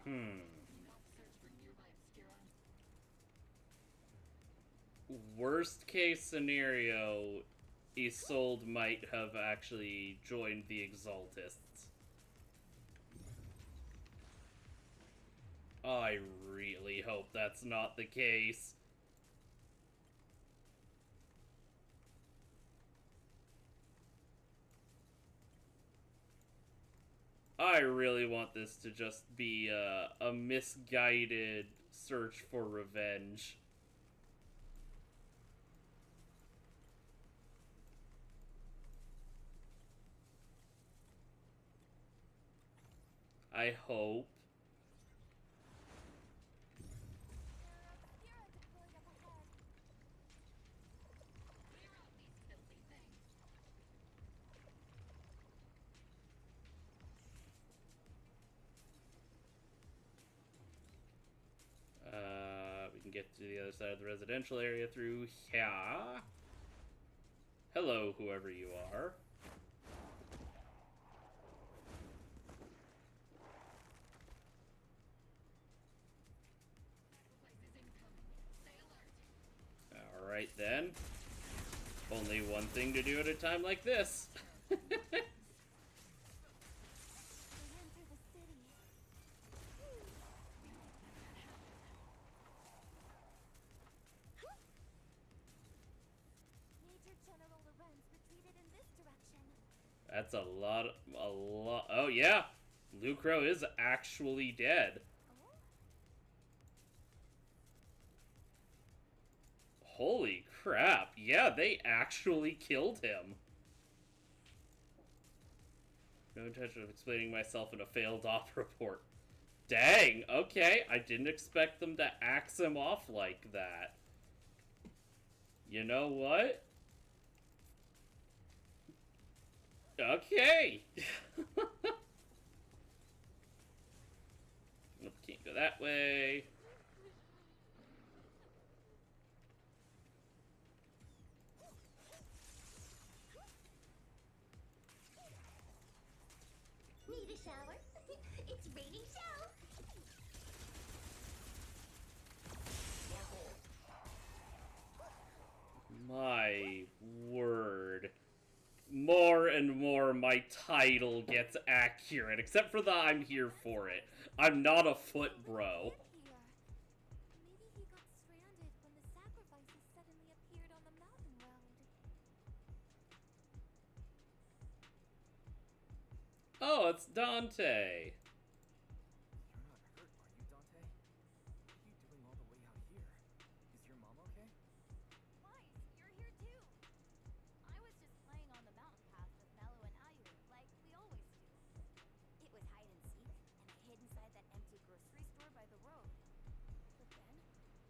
Hmm. Can you help search for nearby obscura? Worst case scenario, Isolde might have actually joined the Exaltists. I really hope that's not the case. I really want this to just be a misguided search for revenge. I hope. There are obscura deployed up ahead. Clear out these filthy things. We can get to the other side of the residential area through here. Hello, whoever you are. Sacrifices incoming. Stay alert. Alright then. Only one thing to do at a time like this. They enter the city. Major General Lorenz retreated in this direction. That's a lot. Oh, yeah. Lucro is actually dead. Oh? Holy crap. Yeah, they actually killed him. No intention of explaining myself in a failed op report. Dang, okay. I didn't expect them to axe him off like that. You know what? Okay. Nope, can't go that way. Need a shower? It's raining showers. My word. More and more my title gets accurate, except for the I'm here for it. I'm not a foot bro. Here. Maybe he got stranded when the sacrifices suddenly appeared on the mountain road. Oh, it's Dante. You're not hurt, are you, Dante? What are you doing all the way out here? Is your mom okay? Wise, you're here too. I was just playing on the mountain path with Malum and Ayu, like we always do. It was hide and seek, and I hid inside that empty grocery store by the road. But then,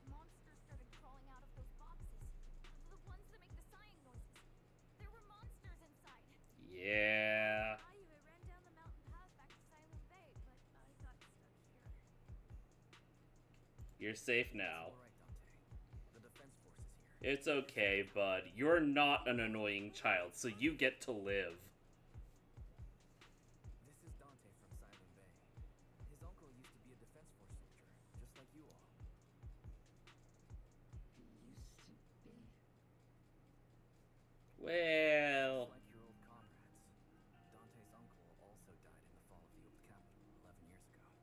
monsters started crawling out of those boxes. The ones that make the sighing noises. There were monsters inside. Yeah. Ayu, I ran down the mountain path back to Silent Bay, but I got stuck here. You're safe now. All right, Dante. The It's okay, bud. You're not an annoying child, so you get to live. This is Dante from Silent Bay. His uncle used to be a Defense Force soldier, just like you all. Used to be. Well... Just like your old comrades. Dante's uncle also died in the fall of the old capital 11 years ago.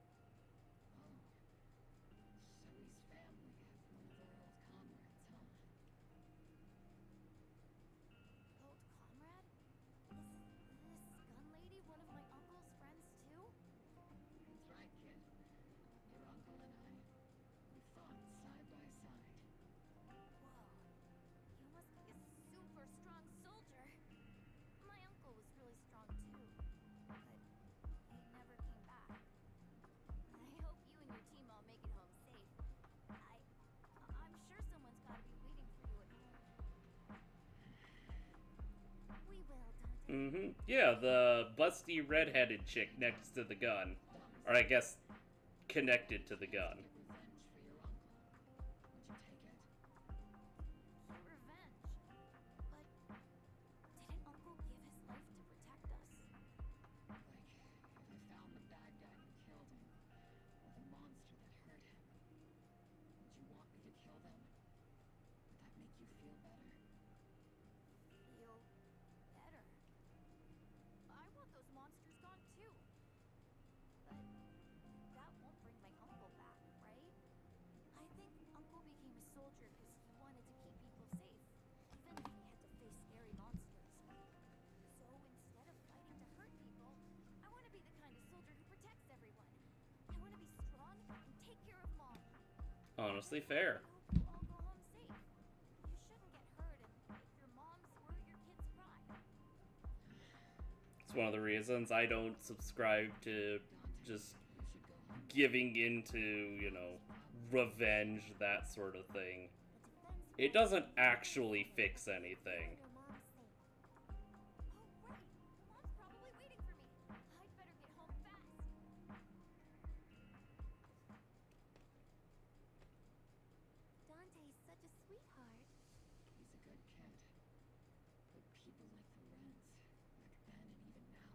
Oh. So his family have one of their old comrades, huh? Old comrade? Is this gun lady one of my uncle's friends too? That's right, kid. Your uncle and I, we fought side by side. Whoa. You must be a super strong soldier. My uncle was really strong too, but he never came back. I hope you and your team all make it home safe. I'm sure someone's got to be waiting for you at home. We will, Dante. Mm-hmm. Yeah, the busty red-headed chick next to the gun. Or I guess connected to the gun. Get revenge for your uncle. Would you take it? Get revenge. But didn't Uncle give his life to protect us? Like, if I found the bad guy who killed him, or the monster that hurt him, would you want me to kill them? Would that make you feel better? Feel better. I want those monsters gone too. But that won't bring my uncle back, right? I think Uncle became a soldier because he wanted to keep people safe, even if he had to face scary monsters. So instead of fighting to hurt people, I want to be the kind of soldier who protects everyone. I want to be strong and take care of Mom. Honestly, fair. I hope you all go home safe. You shouldn't get hurt and make your moms or your kids cry. It's one of the reasons I don't subscribe to just You should go home. giving into, you know, revenge, that sort of thing. The defense It doesn't actually fix anything. your mom's safe. Oh, right. Mom's probably waiting for me. I'd better get home fast. Dante's such a sweetheart. He's a good kid. But people like the Wrens, back then and even now,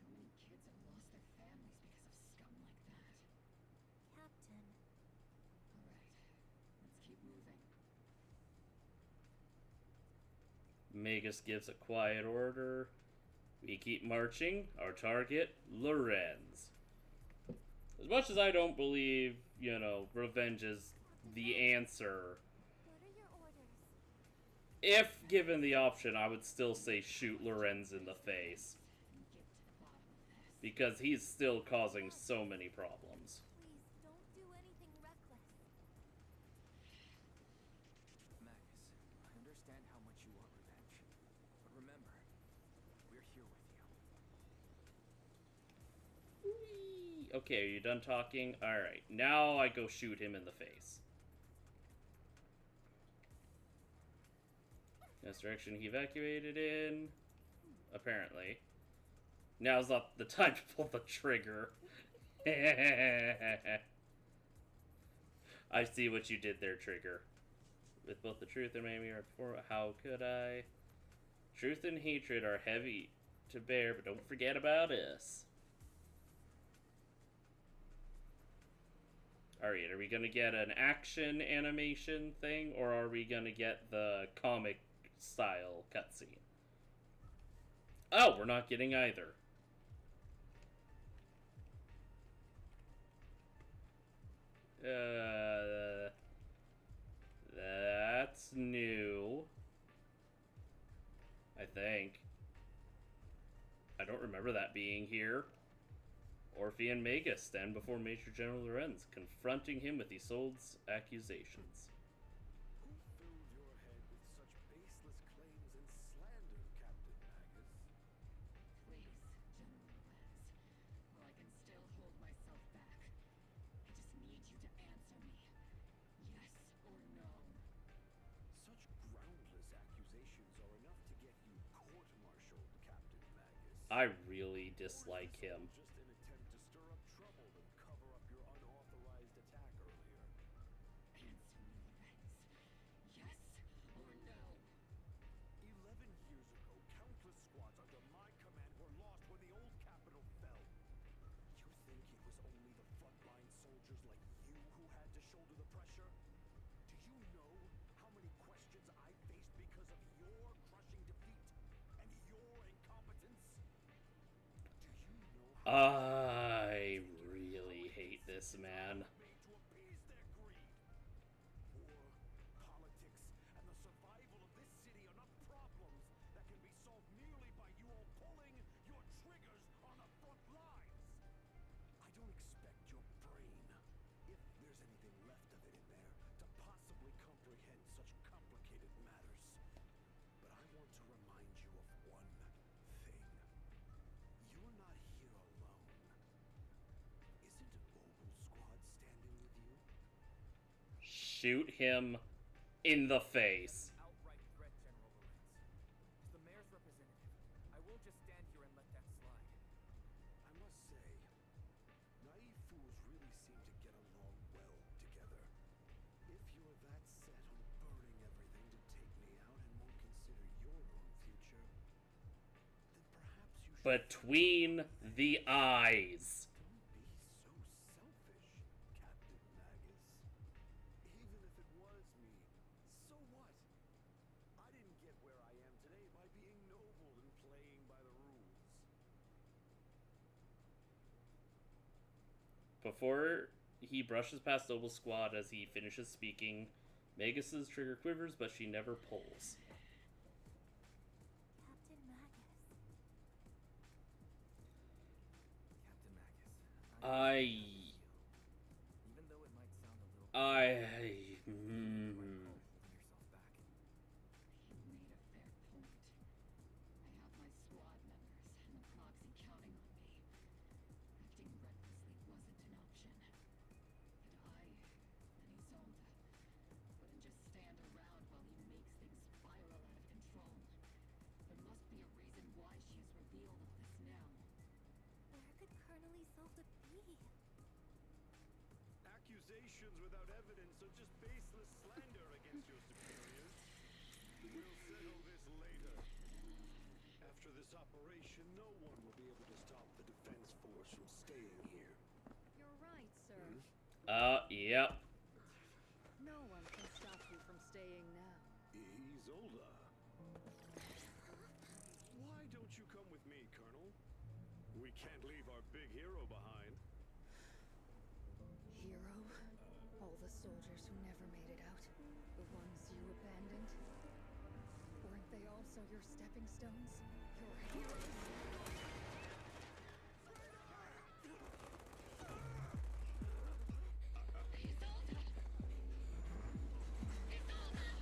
how many kids have lost their families because of scum like that? Captain. All right, let's keep moving. Magus gives a quiet order. We keep marching. Our target, Lorenz. As much as I don't believe, you know, revenge is the answer, What are your orders? if given the option, I would still say shoot Lorenz in the face. And get to the bottom of this. Because he's still causing so many problems. Please don't do anything reckless. Magus, I understand how much you want revenge. But remember, we're here with you. Whee! Okay, are you done talking? Alright, now I go shoot him in the face. This direction he evacuated in. Apparently. Now's not the time to pull the trigger. I see what you did there, Trigger. With both the truth and maybe right before, how could I? Truth and hatred are heavy to bear, but don't forget about us. Alright, are we gonna get an action animation thing, or are we gonna get the comic style cutscene? Oh, we're not getting either. That's new. I think. I don't remember that being here. Orphe and Magus stand before Major General Lorenz, confronting him with Isolde's accusations. Who filled your head with such baseless claims and slander, Captain Magus? Please, General Lorenz, while I can still hold myself back, I just need you to answer me. Yes or no? Such groundless accusations are enough to get you court-martialed, Captain Magus. I really dislike him. Just an attempt to stir up trouble and cover up your unauthorized attack earlier. Answer me, Lorenz. Yes I really hate this man. Made to appease their greed. War, politics, and the survival of this city are not problems that can be solved merely by you all pulling your triggers on the front lines. I don't expect your brain, if there's anything left of it in there, to possibly comprehend such complicated matters. But I want to remind you of one thing. You're not here alone. Isn't Obel Squad standing with you? Shoot him in the face. Outright threat, General Lorenz. As the mayor's representative, I won't just stand here and let that slide. I must say, naive fools really seem to get along well together. If you're that set on burning everything to take me out and won't consider your own future, then perhaps you should Between the eyes. don't be so selfish, Captain Magus. Even if it was me, so what? I didn't get where I am today by being noble and playing by the rules. Before he brushes past Obel's squad as he finishes speaking, Magus's trigger quivers, but she never pulls. Captain Magus. Captain Magus. Even though it might sound a little holding yourself back. You made a fair point. I have my squad members and the proxy counting on me. Acting recklessly wasn't an option. But I, and Isolde, wouldn't just stand around while he makes things spiral out of control. There must be a reason why she has revealed all this now. Where could Colonel Isolde be? Accusations without evidence are just baseless slander against your superiors. We'll settle this later. After this operation, no one will be able to stop the defense force from staying here. You're right, sir. Yep. No one can stop you from staying now. Isolde. Why don't you come with me, Colonel? We can't leave our big hero behind. Hero? All the soldiers who never made it out? The ones you abandoned? Weren't they also your stepping stones? Your heroes?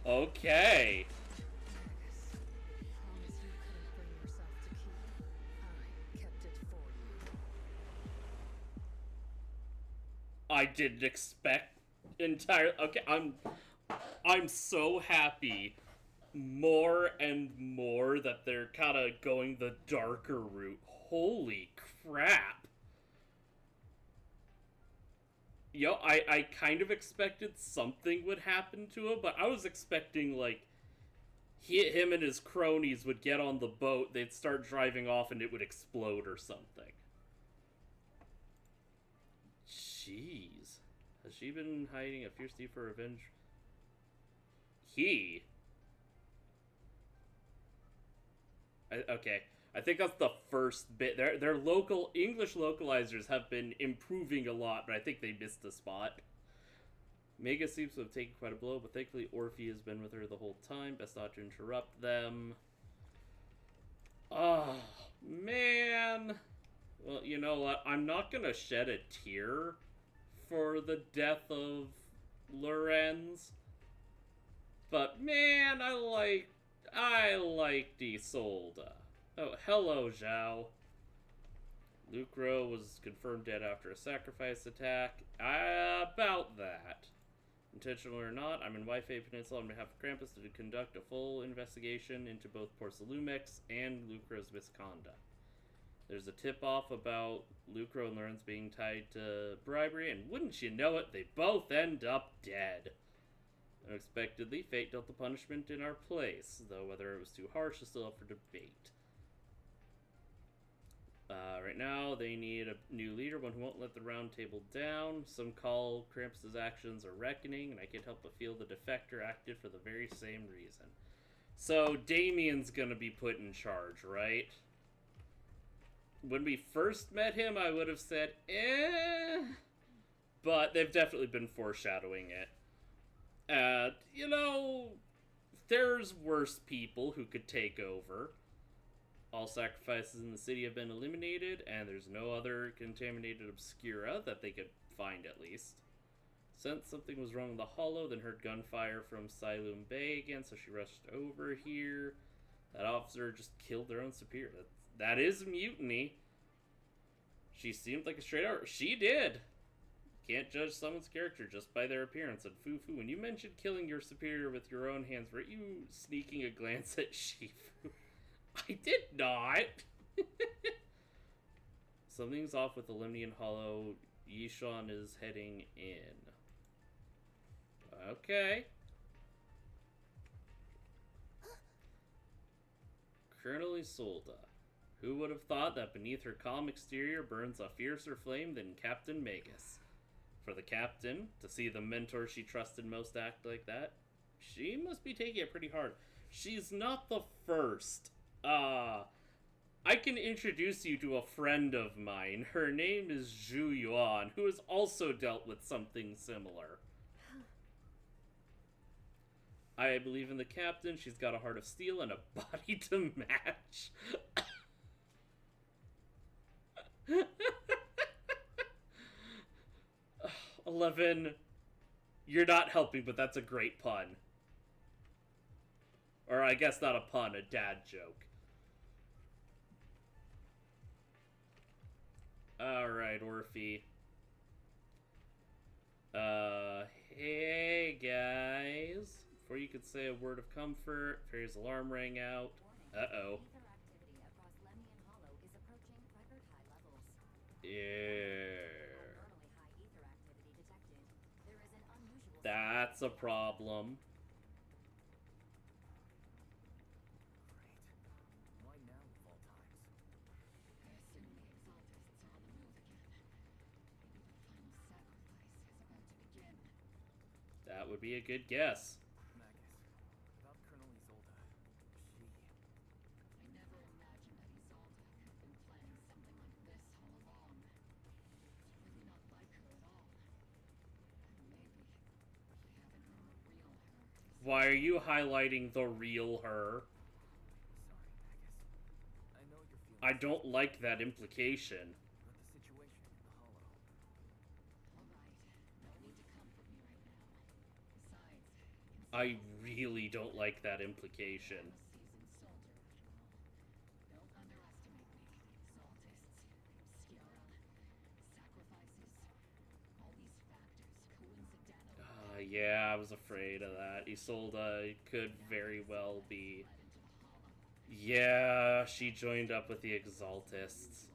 Okay. Magus, promise you couldn't bring yourself to keep. I kept it for you. I didn't expect entire. Okay, I'm so happy more and more that they're kind of going the darker route. Holy crap. Yo, I kind of expected something would happen to him, but I was expecting, like, him and his cronies would get on the boat, they'd start driving off, and it would explode or something. Jeez. Has she been hiding a fierce need for revenge? Okay. I think that's the first bit. Their local English localizers have been improving a lot, but I think they missed a spot. Mega seems to have taken quite a blow, but thankfully Orphe has been with her the whole time. Best not to interrupt them. Oh, man. Well, you know what? I'm not gonna shed a tear for the death of Lorenz. But man, I liked Isolde. Oh, hello, Zhao. Lucro was confirmed dead after a sacrifice attack. About that. Intentional or not, I'm in Wi-Fi Peninsula on behalf of Krampus to conduct a full investigation into both Porcelumix and Lucro's misconduct. There's a tip-off about Lucro and Lorenz being tied to bribery, and wouldn't you know it, they both end up dead. Unexpectedly, fate dealt the punishment in our place, though whether it was too harsh is still up for debate. Right now, they need a new leader, one who won't let the round table down. Some call Krampus' actions a reckoning, and I can't help but feel the defector acted for the very same reason. So, Damien's gonna be put in charge, right? when we first met him, I would have said, eh. But they've definitely been foreshadowing it. You know, there's worse people who could take over. All sacrifices in the city have been eliminated, and there's no other contaminated obscura that they could find, at least. Sensed something was wrong with the hollow, then heard gunfire from Malum Bay again, so she rushed over here. That officer just killed their own superior. That is mutiny. She seemed like a straight out. She did. Can't judge someone's character just by their appearance. And Fufu, when you mentioned killing your superior with your own hands, were you sneaking a glance at Shifu? I did not. Something's off with the Lemnian Hollow. Yishan is heading in. Okay. Colonel Isolda. Who would have thought that beneath her calm exterior burns a fiercer flame than Captain Magus? For the captain, to see the mentor she trusted most act like that, she must be taking it pretty hard. She's not the first. I can introduce you to a friend of mine. Her name is Zhu Yuan, who has also dealt with something similar. I believe in the captain. She's got a heart of steel and a body to match. 11. You're not helping, but that's a great pun. Or I guess not a pun, a dad joke. Alright, Orphe. Hey guys. Before you could say a word of comfort, Fairy's alarm rang out. Uh-oh. Yeah. That's a problem. Great. Why now of all times? I assume the Exaltists are on the move again. Maybe the final sacrifice is about to begin. That would be a good guess. Magus, about Colonel Isolda, she... I never imagined that Isolde could have been planning something like this all along. It's really not like her at all. And maybe I haven't known the real her. Why are you highlighting the real her? Sorry, Magus. I know you're feeling... I don't like that implication. But the situation in the Hollow... All right, no need to comfort me right now. Besides, I really don't like that implication. I'm a seasoned soldier after all. Don't underestimate me. Exaltists, obscura, sacrifices, all these factors coincidentally Yeah, I was afraid of that. Isolda could very well be... led into the hollow. Yeah, she joined up with the Exaltists.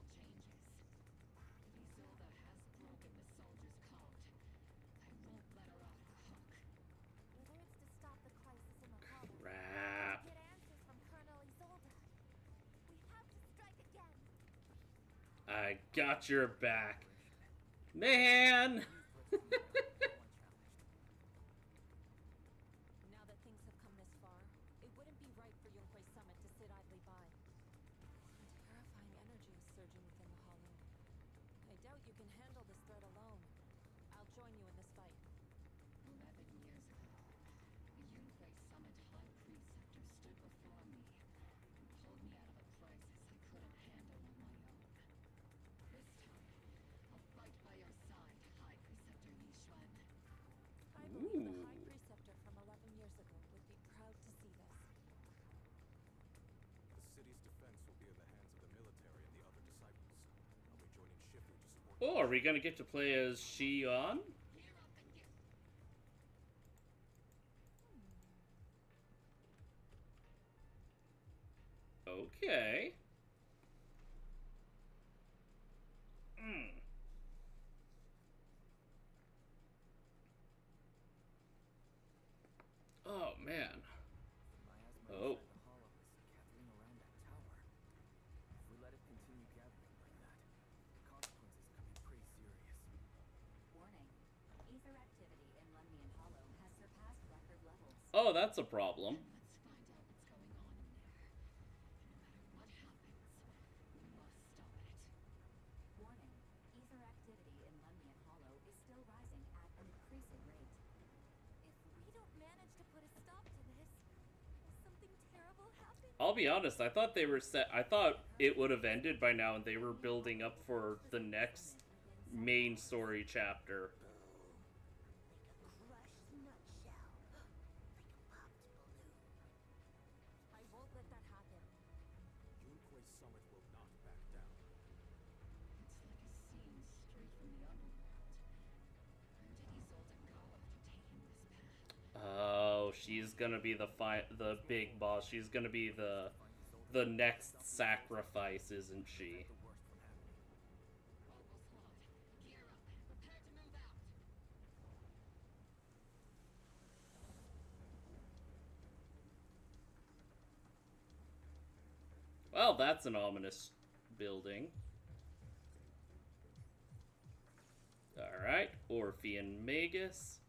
Unusual changes. If Isolde has broken the soldier's code, I won't let her off the hook. Whether it's to stop the crisis in the hollow, Crap. get answers from Colonel Isolda, we have to strike again. I got your back. Man! Now that things have come this far, it wouldn't be right for Yunhui Summit to sit idly by. Some terrifying energy is surging within the Hollow. I doubt you can handle this threat alone. I'll join you in this fight. 11 years ago, the Yunhui Summit High Preceptor stood before me and pulled me out of a crisis I couldn't handle on my own. This time, I'll fight by your side, High Preceptor Yishuan. I believe the Ooh. High Preceptor from 11 years ago would be proud to see this. The city's defense will be in the hands of the military and the other disciples. I'll be joining Shifu to support Oh, are we gonna get to play as Xion? Gear up and get Okay. Hmm. Oh, man. Miasma Oh. inside the Hollow is gathering around that tower. If we let it continue gathering like that, the consequences could be pretty serious. Warning. Ether activity in Lemnian Hollow has surpassed record levels. Oh, that's a problem. Let's find out what's going on in there. No matter what happens, we must stop it. I'll be honest, I thought they were set. I thought it would have ended by now and they were building up for the next main story chapter. Crushed nutshell. Like a popped balloon. I won't let that happen. Yunque's summit will not back down. It's like a scene straight from the underworld. Did Isolde Golub for taking this path? Oh, she's gonna be the big boss. She's gonna be the next sacrifice, isn't she? The worst from happening. Opal squad, gear up. Prepare to move out. Well, that's an ominous building. Alright, Orphean Magus.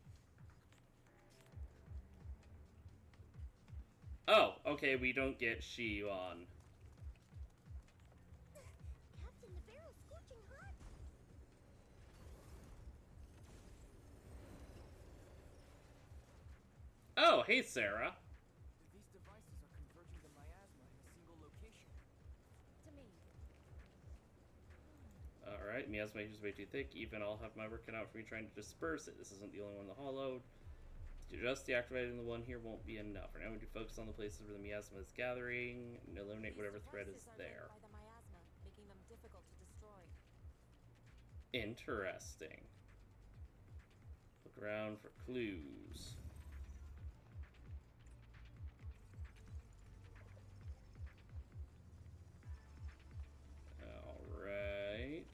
Oh, okay, we don't get Shi on. Captain, the barrel's scorching hot. Oh, hey, Sarah. These devices are converging the miasma in a single location. To me. Alright, miasma is way too thick. Even I'll have my work cut out for me trying to disperse it. This isn't the only one in the hollow. Just deactivating the one here won't be enough. For now, we need to focus on the places where the miasma is gathering and eliminate whatever threat is there. By the miasma, making them difficult to destroy. Interesting. Look around for clues. Alright.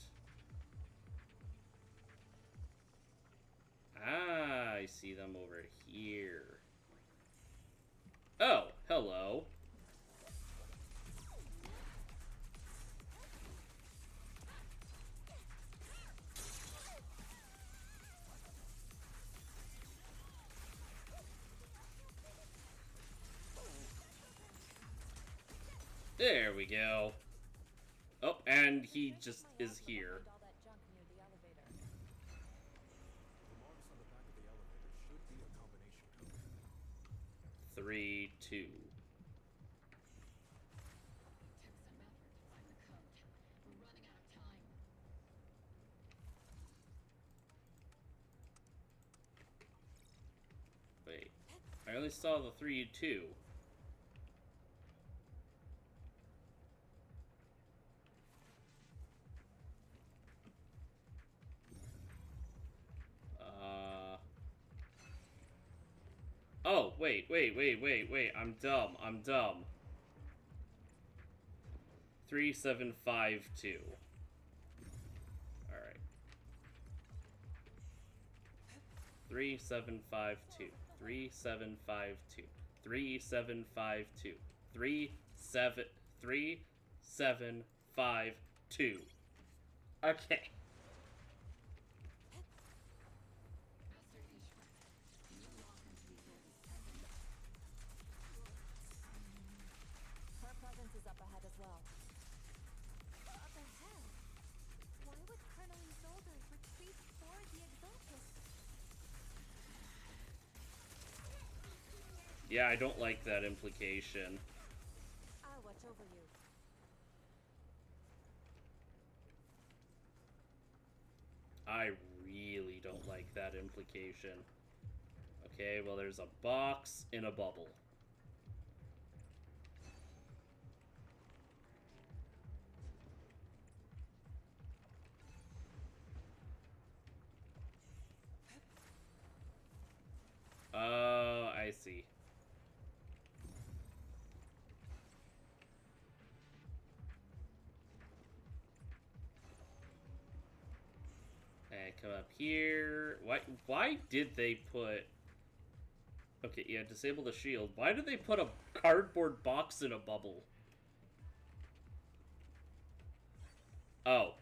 Ah, I see them over here. Oh, hello. There we go. Oh, and he just is here. All that junk near the elevator. The marks on the back of the elevator should be a combination code. 3, 2. Took some effort to find the code. We're running out of time. Wait. I only saw the 3, 2. Oh, wait, I'm dumb. 3752. Alright. 3752. 3752. 3752. 3752. Okay. Master Ishra, you walk into the Isolde's Her presence is up ahead as well. Up ahead. Why would Colonel Isolde retreat for the Exalted? Yeah, I don't like that implication. I'll watch over you. I really don't like that implication. Okay, well, there's a box in a bubble. Oh, I see. And come up here. Why did they put... Okay, yeah, disable the shield. Why did they put a cardboard box in a bubble? Oh.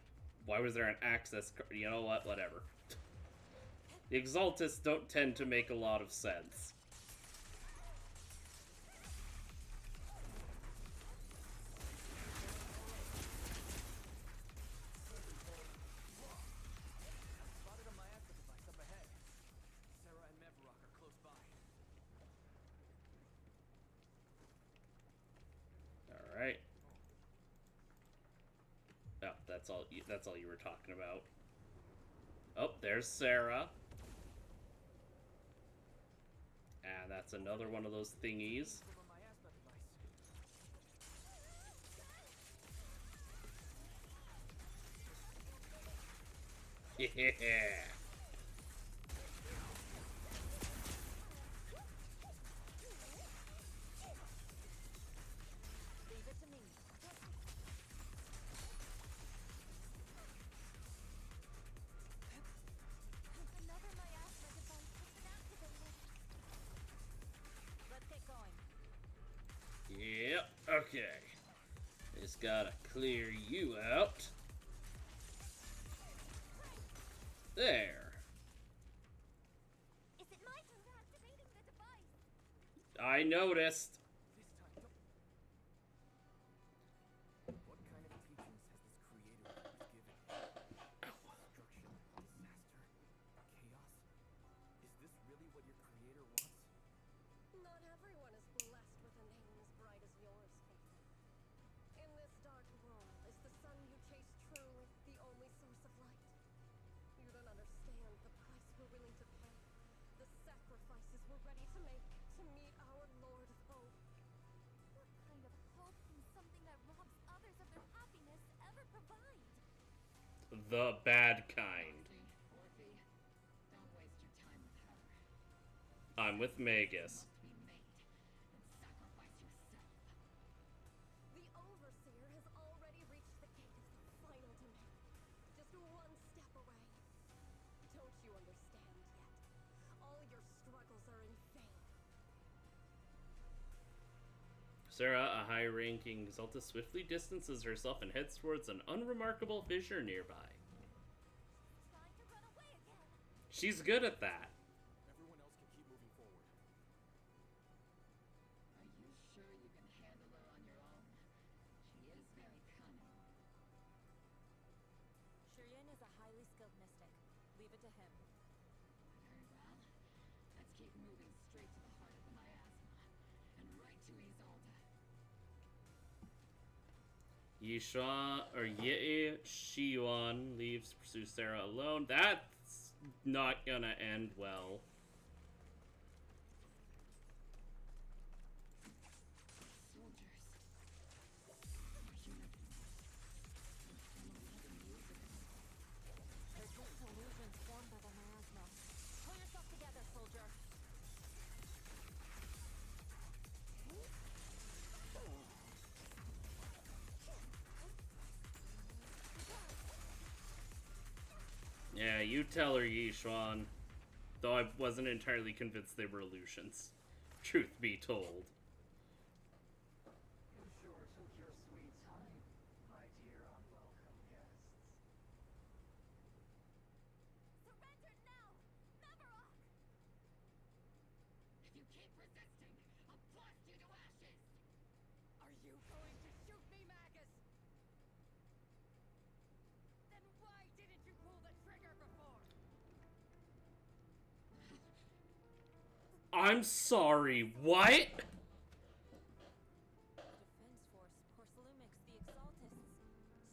Why was there an access card? You know what? Whatever. The Exaltists don't tend to make a lot of sense. Spotted a miasma device up ahead. Sarah and Mevarok are close by. that's all. That's all you were talking about. Oh, there's Sarah. And that's another one of those thingies. Over my asthma device. Yeah. Leave it to me. Another miasma device has been activated. Let's get going. Yep. Okay. Just gotta clear you out. There. Is it my turn activating the device? I noticed. This time, don't. What kind of teachings has this creator of yours given you? Destruction, disaster, chaos? Is this really what your creator wants? Not everyone is blessed with a name as bright as yours, Phaethon. In this dark world, is the sun you chase truly the only source of light? You don't understand the price we're willing to pay, the sacrifices we're ready to make to meet our Lord of Hope. What kind of hope can something that robs others of their happiness ever provide? The bad kind. Orphe, don't waste your time with her. I'm with Magus. Must be made, and sacrifice yourself. The Overseer has already reached the gate of the final domain, just one step away. Don't you understand yet? All your struggles are in vain. Sarah, a high-ranking Exalta, swiftly distances herself and heads towards an unremarkable fissure nearby. Trying to run away again. She's good at that. Everyone else can keep moving forward. Are you sure you can handle her on your own? She is very cunning. Shireen is a highly skilled mystic. Leave it to him. Very well. Let's keep moving straight to the heart of the miasma, and right to Isolde. Ye Shiyuan leaves to pursue Sarah alone. That's not gonna end well. Soldiers. More human. From 11 years ago. They're just illusions formed by the miasma. Pull yourself together, soldier. Yeah, you tell her, Yishuan. Though I wasn't entirely convinced they were illusions. Truth be told. You sure took your sweet time, my dear unwelcome guests. Surrender now! Mavarok! If you keep resisting, I'll blast you to ashes! Are you going to shoot me, Magus? Then why didn't you pull the trigger before? I'm sorry, what? The Defense Force, Porcelumix, the Exaltists.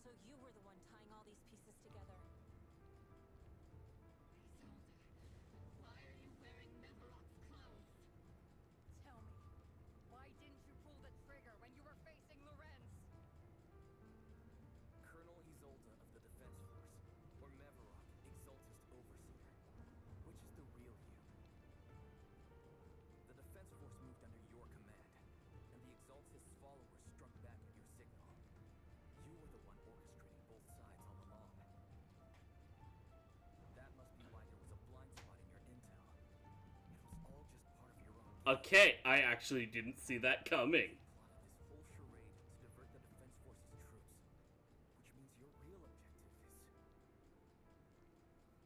So you were the one tying all these pieces together. Isolde, why are you wearing Mavarok's clothes? Tell me, why didn't you pull the trigger when you were facing Lorenz? Colonel Isolde of the Defense Force, or Mavarok, Exaltist Overseer. Which is the real you? The Defense Force moved under your command, and the Exaltist's followers struck back at your signal. You were the one orchestrating both sides all along. That must be why there was a blind spot in your intel. It was all just part of your own game. Okay, I actually didn't see that coming. Plotted this whole charade to divert the Defense Force's troops, which means your real objective is...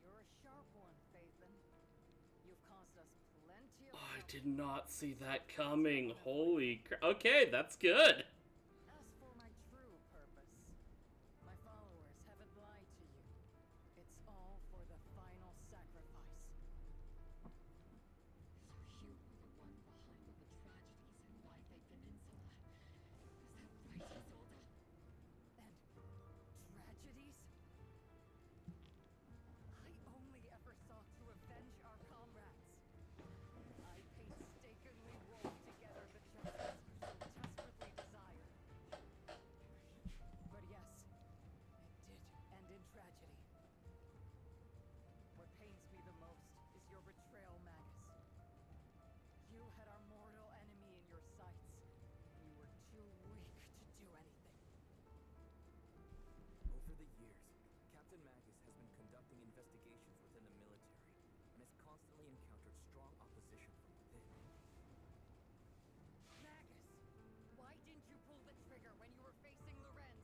You're a sharp one, Phaethon. You've caused us plenty of Oh, I trouble. did not see that coming. Holy crap. Okay, that's good. As for my true purpose, my followers haven't lied to you. It's all for the final sacrifice. So you were the one behind all the tragedies in White Peninsula. Is that right, Isolde? And tragedies? had our mortal enemy in your sights, and you were too weak to do anything. Over the years, Captain Magus has been conducting investigations within the military and has constantly encountered strong opposition from within. Magus, why didn't you pull the trigger when you were facing Lorenz?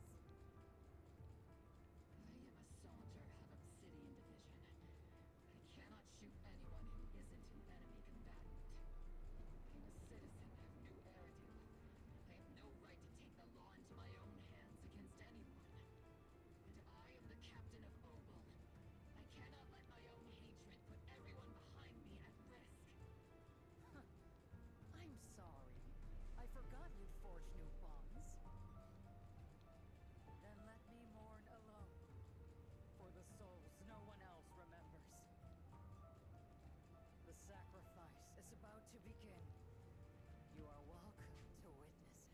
I am a soldier of Obsidian Division. I cannot shoot anyone who isn't an enemy combatant. I'm a citizen of New Eridu. I have no right to take the law into my own hands against anyone. And I am the captain of Obel. I cannot let my own hatred put everyone behind me at risk. I'm sorry. I forgot you'd forged new bonds. Then let me mourn alone. For the souls no one else remembers. The sacrifice is about to begin. You are welcome to witness it.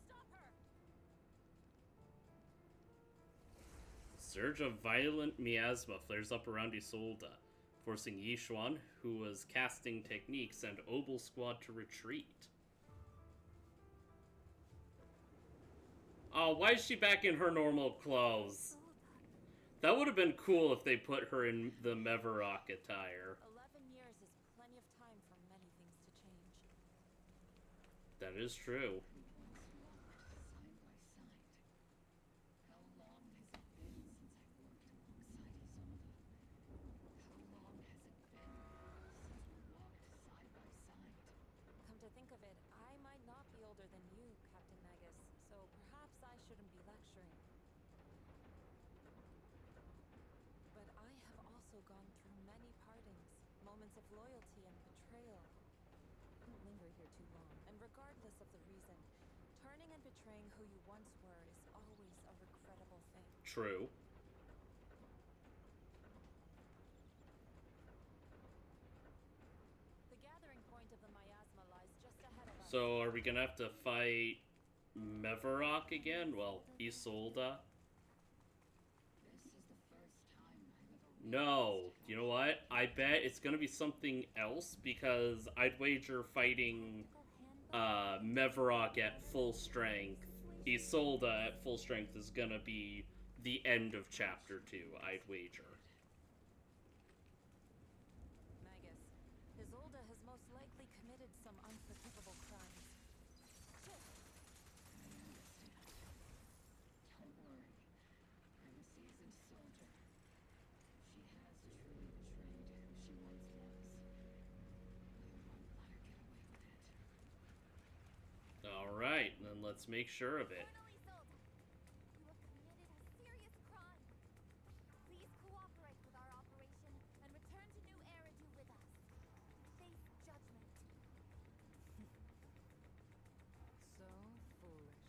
Stop her! Surge of violent miasma flares up around Isolde, forcing Yishuan, who was casting techniques, and Obel squad to retreat. Oh, why is she back in her normal clothes? That would have been cool if they put her in the Mevarok attire. 11 years is plenty of time for many things to change. That is true. We once walked side by side. How long has it been since I worked alongside Isolde? How long has it been since we walked side by side? Come to think of it, I might not be older than you, Captain Magus, so perhaps I shouldn't be lecturing. But I have also gone through many partings, moments of loyalty and betrayal. I couldn't linger here too long, and regardless of the reason, turning and betraying who you once were is always a regrettable thing. True. The gathering point of the miasma lies just ahead of us. So, are we gonna have to fight Mevarok again? Well, Isolde? This is the first time I've ever No. You know what? I bet it's gonna be something else, because I'd wager fighting Mevarok at full strength, Isolde at full strength is gonna be the end of chapter 2, I'd wager. Magus, Isolde has most likely committed some unforgivable crimes. I understand. Don't worry. I'm a seasoned soldier. She has truly betrayed who she once was. I won't let her get away with it. Alright, then let's make sure of it. Colonel Isolde, you have committed a serious crime. Please cooperate with our operation and return to New Eridu with us. Face judgment. So foolish.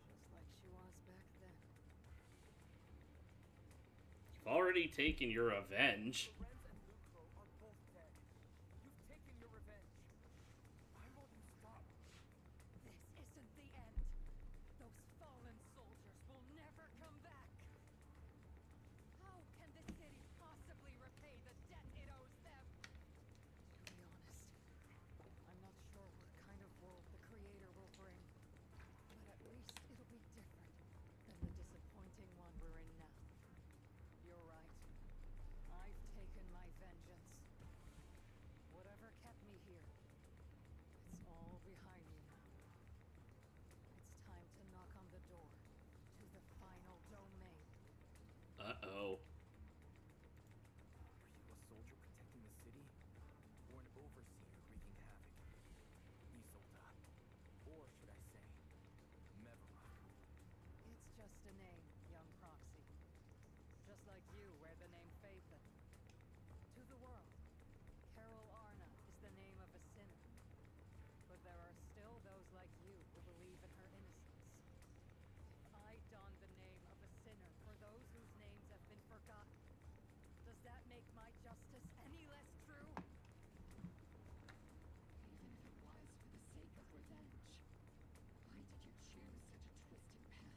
Just like she was back then. You've already taken your revenge. Lorenz and Lucro are both dead. You've taken your revenge. Why won't you stop? This isn't the end. Those fallen soldiers will never come back. How can the city possibly repay the debt it owes them? To be honest, I'm not sure what kind of world the Creator will bring. But at least it'll be different than the disappointing one we're in now. You're right. I've taken my vengeance. Whatever kept me here, it's all behind me now. It's time to knock on the door to the final domain. Uh-oh. Are you a soldier protecting the city? Or an overseer wreaking havoc? Isolde. Or should I say, Mevarok? It's just a name, young proxy. Just like you wear the name Phaethon. To the world, Carol Arna is the name of a sinner. But there are still those like you who believe in her innocence. If I don the name of a sinner for those whose names have been forgotten, does that make my justice any less true? Even if it was for the sake of revenge, why did you choose such a twisted path?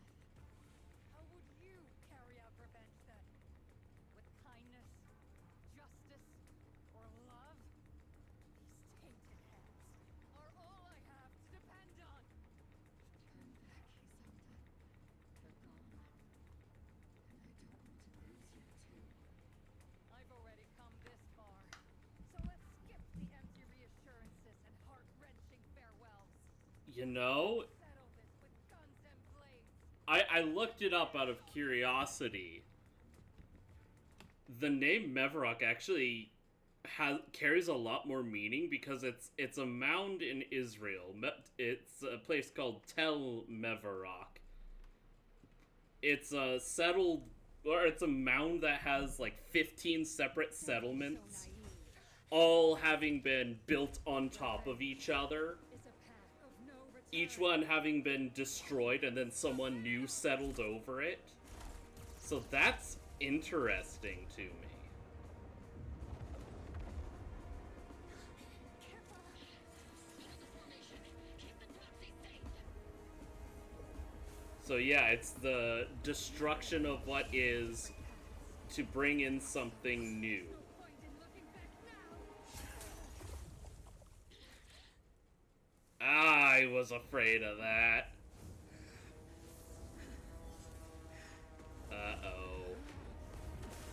How would you carry out revenge then? With kindness, justice, You know, Settle this with guns and blades. I looked it up out of curiosity. The name Mevarok actually carries a lot more meaning because it's a mound in Israel. It's a place called Tel Mevarok. It's a settled, or it's a mound that has like 15 separate settlements, all having been built on top of each other. Is a path of no return. Each one having been destroyed and then someone new settled over it. So that's interesting to me. So yeah, it's the destruction of what is to bring in something new. Point in looking back now. I was afraid of that. Uh-oh.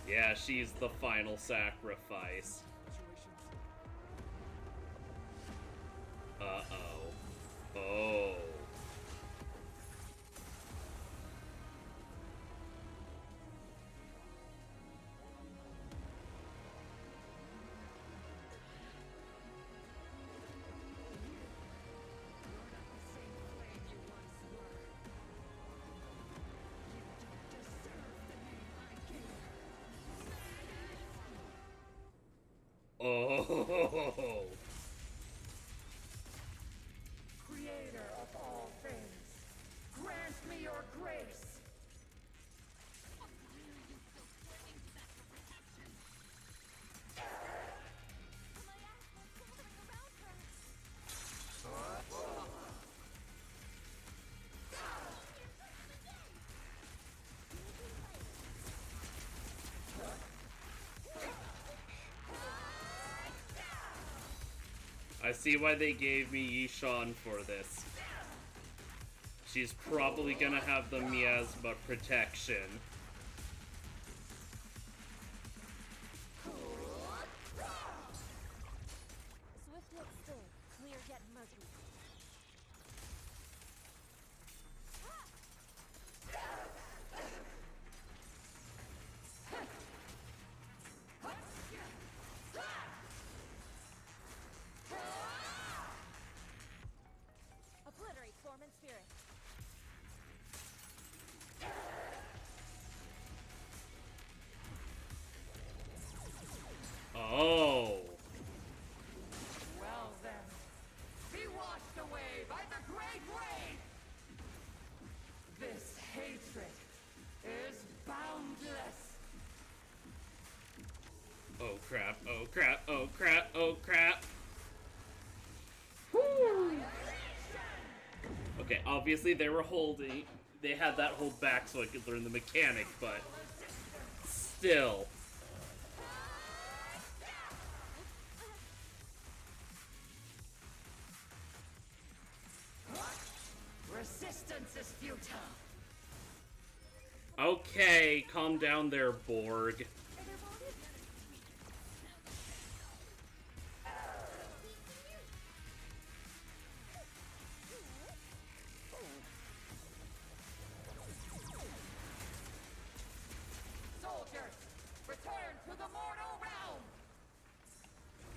Yeah, she's the final sacrifice. Uh-oh. Oh. Oh. Creator of all things, grant me your grace. I see why they gave me Yishan for this. She's probably gonna have the miasma protection. Swift yet still, clear yet murky. Obliterate form and spirit. Oh. Well then, be washed away by the great wave. This hatred is boundless. Oh crap, oh crap, oh crap, oh crap. Whew. Okay, obviously they had that hold back so I could learn the mechanic, but still. Resistance is futile. Okay, calm down there, Borg. Soldiers, return to the mortal realm.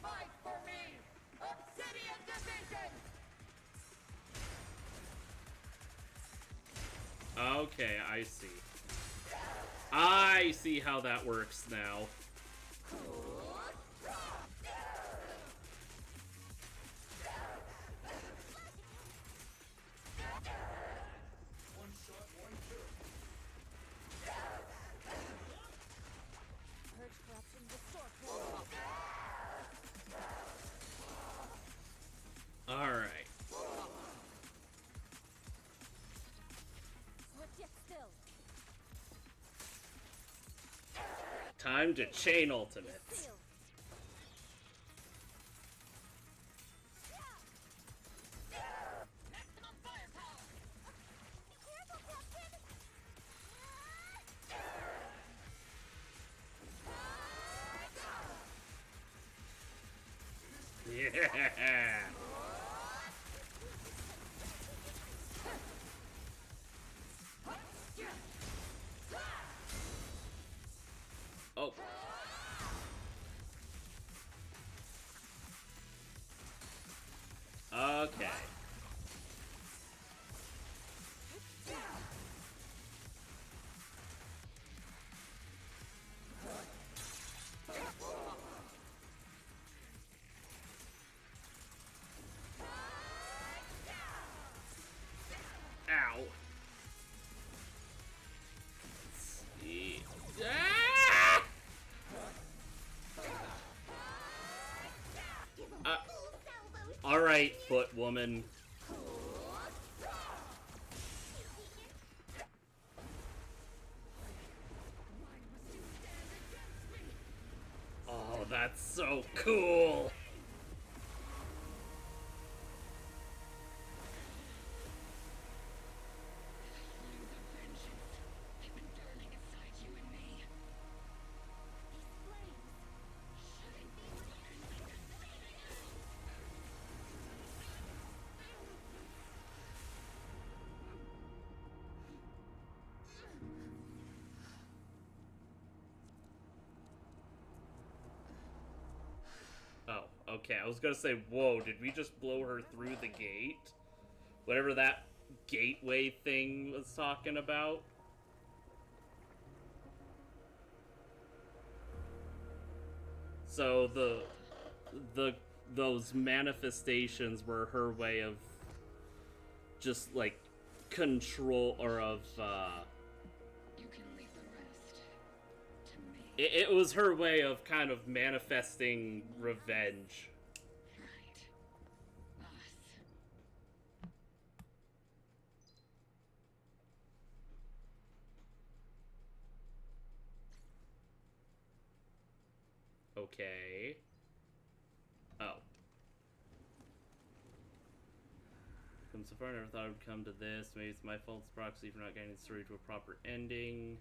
Fight for me, Obsidian Division. Okay, I see. I see how that works now. Purge corruption, restore purity. Alright. Swift yet still. Time to chain ultimates. Seal. Maximum firepower. Careful, Captain! Yeah. right, foot woman. Oh, that's so cool. Oh, okay. I was gonna say, whoa, did we just blow her through the gate? Whatever that gateway thing was talking about. So the those manifestations were her way of just like control or of You can leave the rest to me. it was her way of kind of manifesting revenge. Right. Us. Okay. Oh. Come so far, I never thought it would come to this. Maybe it's my fault as proxy for not getting the story to a proper ending.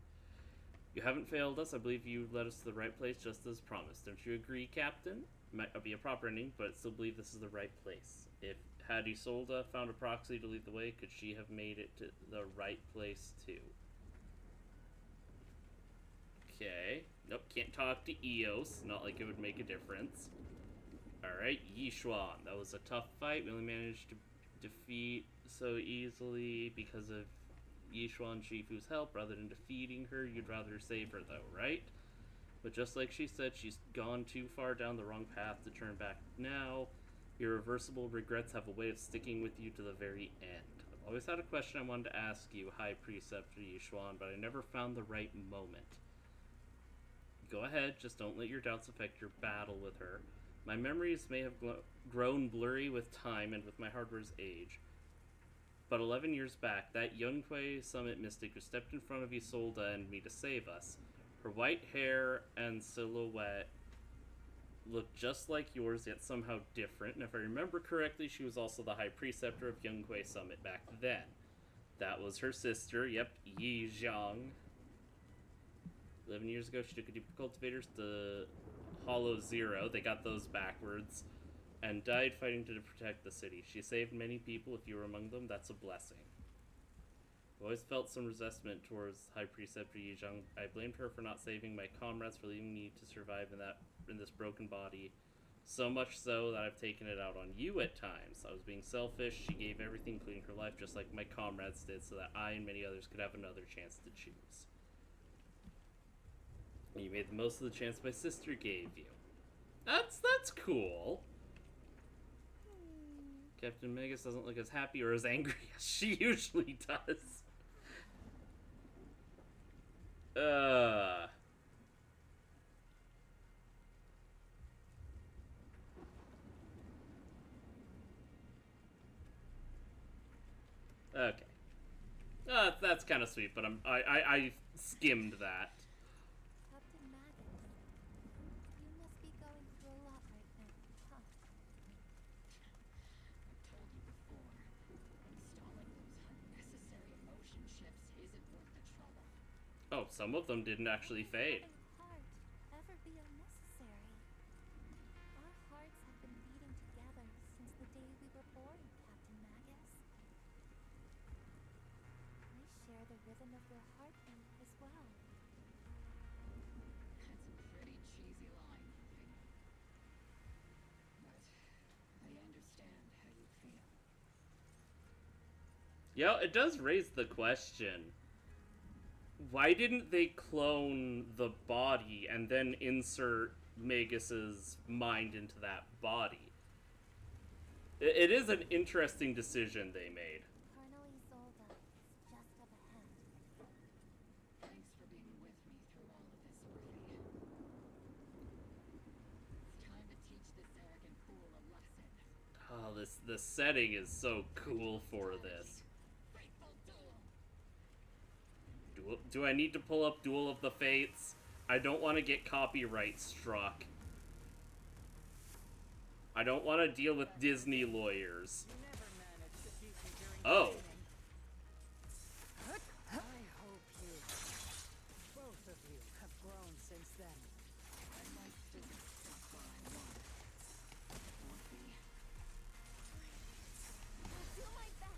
You haven't failed us. I believe you led us to the right place just as promised. Don't you agree, Captain? Might not be a proper ending, but I still believe this is the right place. If had Isolda found a proxy to lead the way, could she have made it to the right place too? Okay. Nope, can't talk to Eos. Not like it would make a difference. Alright, Yishuan. That was a tough fight. We only managed to defeat so easily because of Yishuan Shifu's help. Rather than defeating her, you'd rather save her though, right? But just like she said, she's gone too far down the wrong path to turn back now. Irreversible regrets have a way of sticking with you to the very end. I've always had a question I wanted to ask you, High Preceptor Yishuan, but I never found the right moment. Go ahead, just don't let your doubts affect your battle with her. My memories may have grown blurry with time and with my hardware's age. But 11 years back, that Yunque Summit mystic who stepped in front of Isolda and me to save us. Her white hair and silhouette looked just like yours, yet somehow different. And if I remember correctly, she was also the High Preceptor of Yunque Summit back then. That was her sister, yep, Yi Zhang. 11 years ago, she took a deeper cultivators to Hollow Zero. They got those backwards. And died fighting to protect the city. She saved many people. If you were among them, that's a blessing. I've always felt some resentment towards High Preceptor Yizhang. I blamed her for not saving my comrades, for leaving me to survive in this broken body. So much so that I've taken it out on you at times. I was being selfish. She gave everything, including her life, just like my comrades did, so that I and many others could have another chance to choose. You made the most of the chance my sister gave you. That's cool. Captain Magus doesn't look as happy or as angry as she usually does. Okay. That's kind of sweet, but I skimmed that. Captain Magus, you must be going through a lot right now, huh? I've told you before, installing those unnecessary emotion chips isn't worth the trouble. Oh, some of them didn't actually fade. Heart ever be unnecessary? Our hearts have been beating together since the day we were born, Captain Magus. I share the rhythm of your heartbeat as well. That's a pretty cheesy line, Peyton. But I understand how you feel. Yeah, it does raise the question. Why didn't they clone the body and then insert Magus's mind into that body? It is an interesting decision they made. Colonel Isolda is just up ahead. Thanks for being with me through all of this, Worthy. It's time to teach this arrogant fool a lesson. Oh, this setting is so cool for this. Do I need to pull up Duel of the Fates? I don't want to get copyright struck. I don't want to deal with Disney lawyers. Oh. I hope you, both of you, have grown since then. I might visit stuff while I want. Morphe. I'll do my best.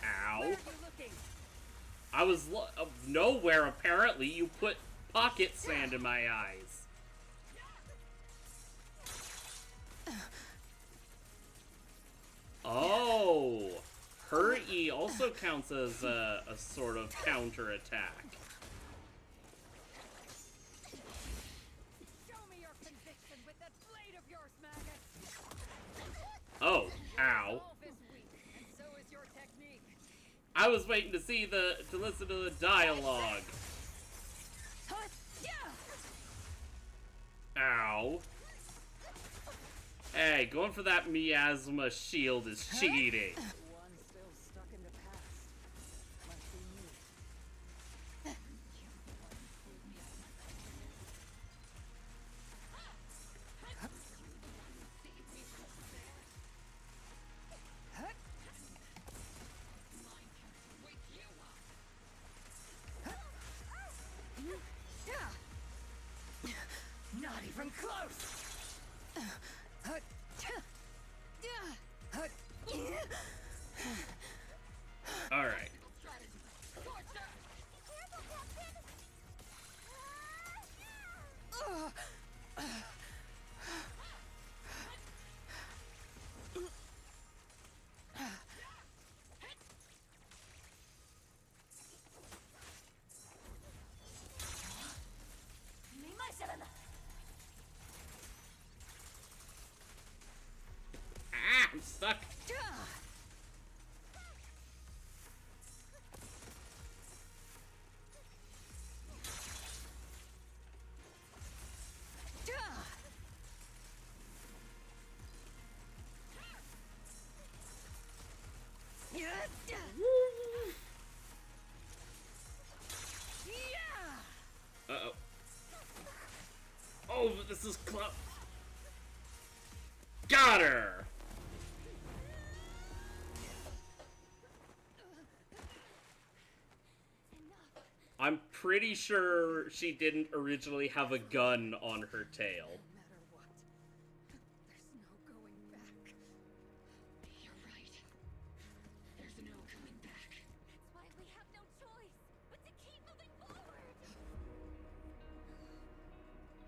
Ow. Where are you looking? I was nowhere, apparently. You put pocket sand in my eyes. Oh. Her E also counts as a sort of counterattack. Show me your conviction with that blade of yours, maggot. Oh. Ow. All this weak, and so is your technique. I was waiting to listen to the dialogue. Ow. Hey, going for that miasma shield is cheating. One still stuck in the past. Must be me. Not even close. All right. Ah, I'm stuck. Uh-oh. Oh, this is close. Got her! I'm pretty sure she didn't originally have a gun on her tail. No matter what, there's no going back. You're right. There's no coming back. That's why we have no choice but to keep moving forward.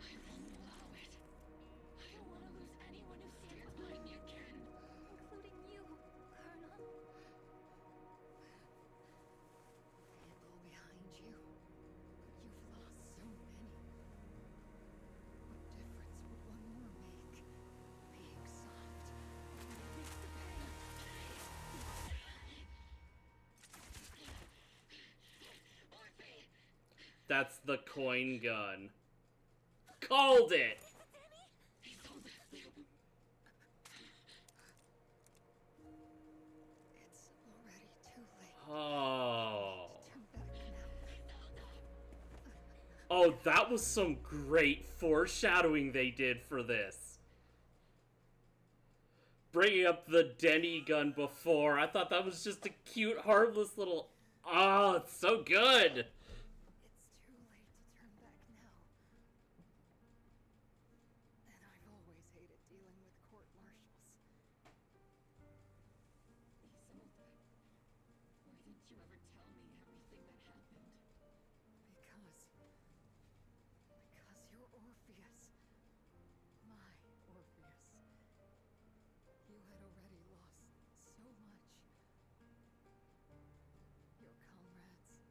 I won't allow it. I don't want to lose anyone who stands by me again. Including you, Colonel. Lay it all behind you, but you've lost so many. What difference would one more make? Being soft makes the pain. That's the coin gun. Called it! It's already too late. Oh. Turn back now. Oh, that was some great foreshadowing they did for this. Bringing up the Denny gun before, I thought that was just a cute, harmless little... Oh, it's so good! It's too late to turn back now. And I've always hated dealing with court-martials. Isolde, why didn't you ever tell me everything that happened? Because you're Orpheus. My Orpheus. You had already lost so much. Your comrades,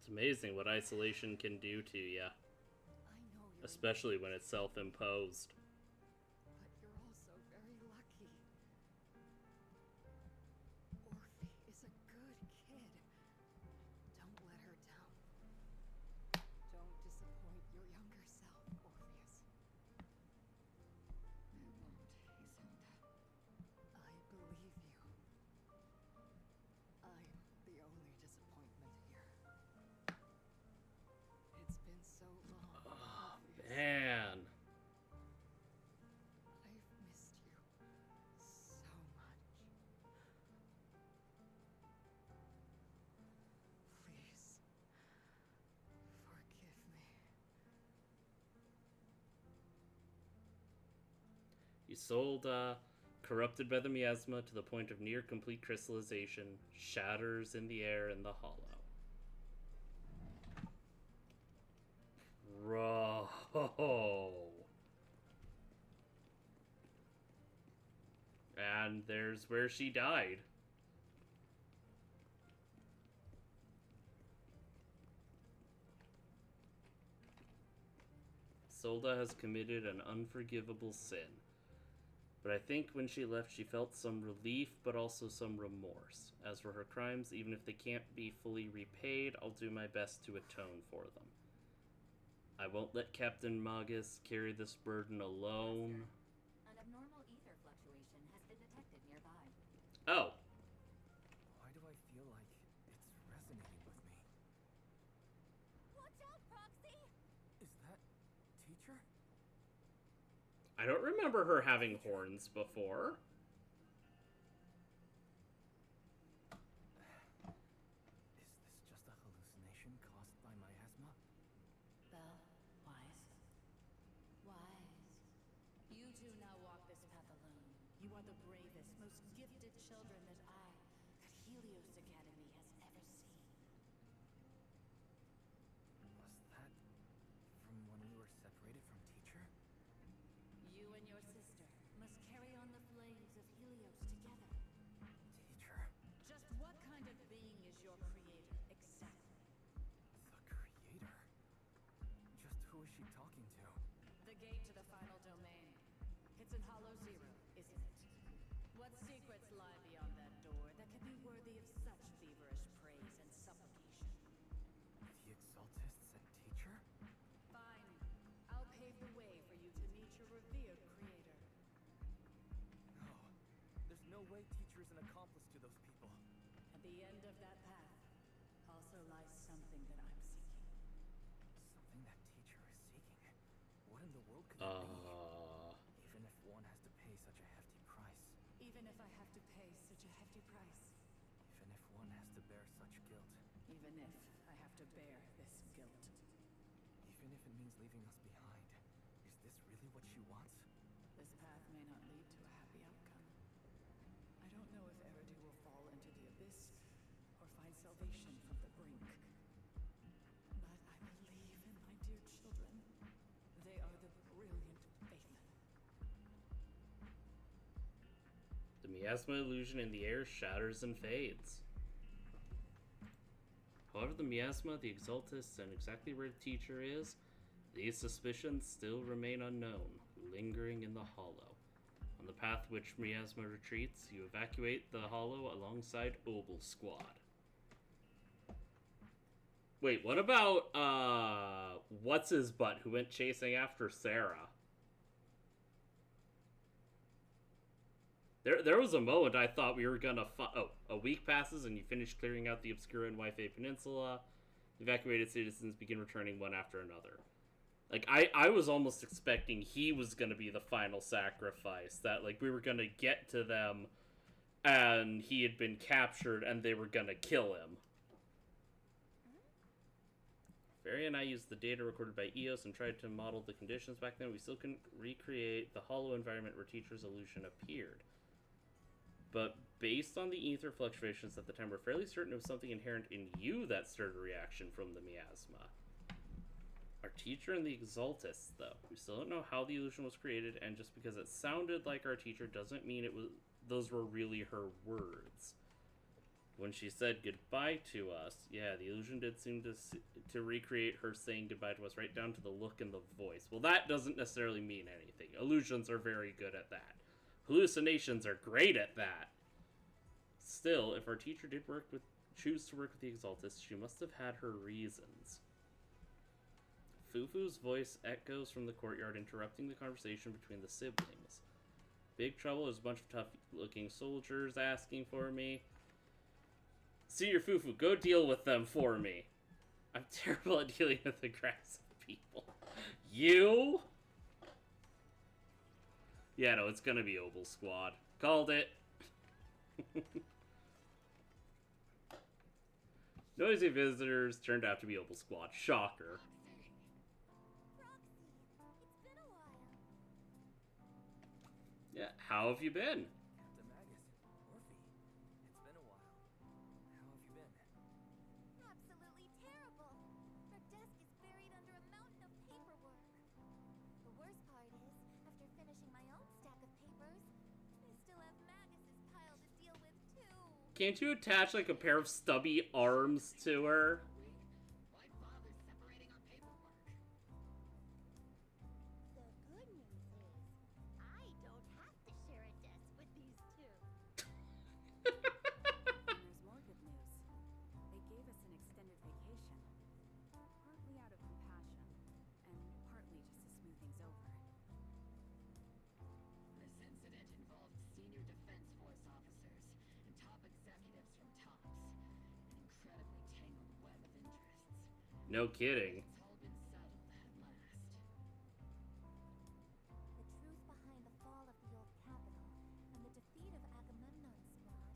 It's amazing what isolation can do to you, I know you're especially when it's self-imposed. but you're also very lucky. Orphe is a good kid. Don't let her down. Don't disappoint your younger self, Orpheus. I won't, Isolde. I believe you. I'm the only disappointment here. It's been so long, Oh, Orpheus. man. I've missed you so much. Please, forgive me. Isolde, corrupted by the miasma to the point of near complete crystallization, shatters in the air in the hollow. Bro. And there's where she died. Isolde has committed an unforgivable sin. But I think when she left, she felt some relief, but also some remorse. As for her crimes, even if they can't be fully repaid, I'll do my best to atone for them. I won't let Captain Magus carry this burden alone. An abnormal ether fluctuation has been detected nearby. Oh, Why do I feel like it's resonating with me? Watch out, Proxy! Is that teacher? I don't remember her having horns before. Is this just a hallucination caused by miasma? Belle, Wise. Wise. You two now walk this path alone. You are the bravest, most gifted children that Helios Academy has ever seen. Was that from when we were separated from teacher? You and your sister must carry on the flames of Helios together. Teacher? Just what kind of being is your creator, exactly? The creator? Just who is she talking to? The gate to the final domain. It's in Hollow Zero, isn't it? What secrets lie beyond that door that can be worthy of such feverish praise and supplication? The Exaltists and teacher? Fine. I'll pave the way for you to meet your revered creator. No. There's no way teacher is an accomplice to those people. At the end of that path also lies something that I'm seeking. Something that teacher is seeking. What in the world could that be? Even if one has to pay such a hefty price. Even if I have to pay such a hefty price. Even if one has to bear such guilt. Even if I have to bear this guilt. Even if it means leaving us behind. Is this really what she wants? This path may not lead to a happy outcome. I don't know if Eridu will fall into the abyss or find salvation from the brink. But I believe in my dear children. They are the brilliant Faithen. the miasma illusion in the air shatters and fades. However, the miasma, the Exaltists, and exactly where the teacher is, these suspicions still remain unknown, lingering in the hollow. On the path which miasma retreats, you evacuate the hollow alongside Obel Squad. Wait, what about, what's his butt who went chasing after Sarah? There was a moment I thought we were gonna a week passes and you finish clearing out the Obscura and Waife Peninsula. Evacuated citizens begin returning one after another. Like, I was almost expecting he was gonna be the final sacrifice. That, like, we were gonna get to them and he had been captured and they were gonna kill him. Ferry and I used the data recorded by EOS and tried to model the conditions back then. We still couldn't recreate the hollow environment where Teacher's illusion appeared. But based on the ether fluctuations at the time, we're fairly certain it was something inherent in you that started a reaction from the miasma. Our teacher and the Exaltists, though. We still don't know how the illusion was created, and just because it sounded like our teacher doesn't mean those were really her words. When she said goodbye to us, yeah, the illusion did seem to recreate her saying goodbye to us right down to the look and the voice. Well, that doesn't necessarily mean anything. Illusions are very good at that. Hallucinations are great at that. Still, if our teacher did choose to work with the Exaltists, she must have had her reasons. Fufu's voice echoes from the courtyard, interrupting the conversation between the siblings. Big trouble, there's a bunch of tough-looking soldiers asking for me. Senior Fufu, go deal with them for me. I'm terrible at dealing with aggressive people. You? Yeah, no, it's gonna be Opal Squad. Called it. Noisy visitors turned out to be Opal Squad. Shocker. Proxy, it's been a while. Yeah, how have you been? Captain Magus, Orphe, it's been a while. How have you been? Absolutely terrible. Our desk is buried under a mountain of paperwork. The worst part is, after finishing my own stack of papers, I still have Magus's pile to deal with too. Can't you attach like a pair of stubby arms to her? Why bother separating our paperwork? The good news is, I don't have to share a desk with these two. And there's more good news. They gave us an extended vacation. Partly out of compassion, and partly just to smooth things over. This incident involved senior Defense Force officers and top executives from TOPS. An incredibly tangled web of interests. No kidding. It's all been settled at last. The truth behind the fall of the old capital and the defeat of Agamemnon's squad,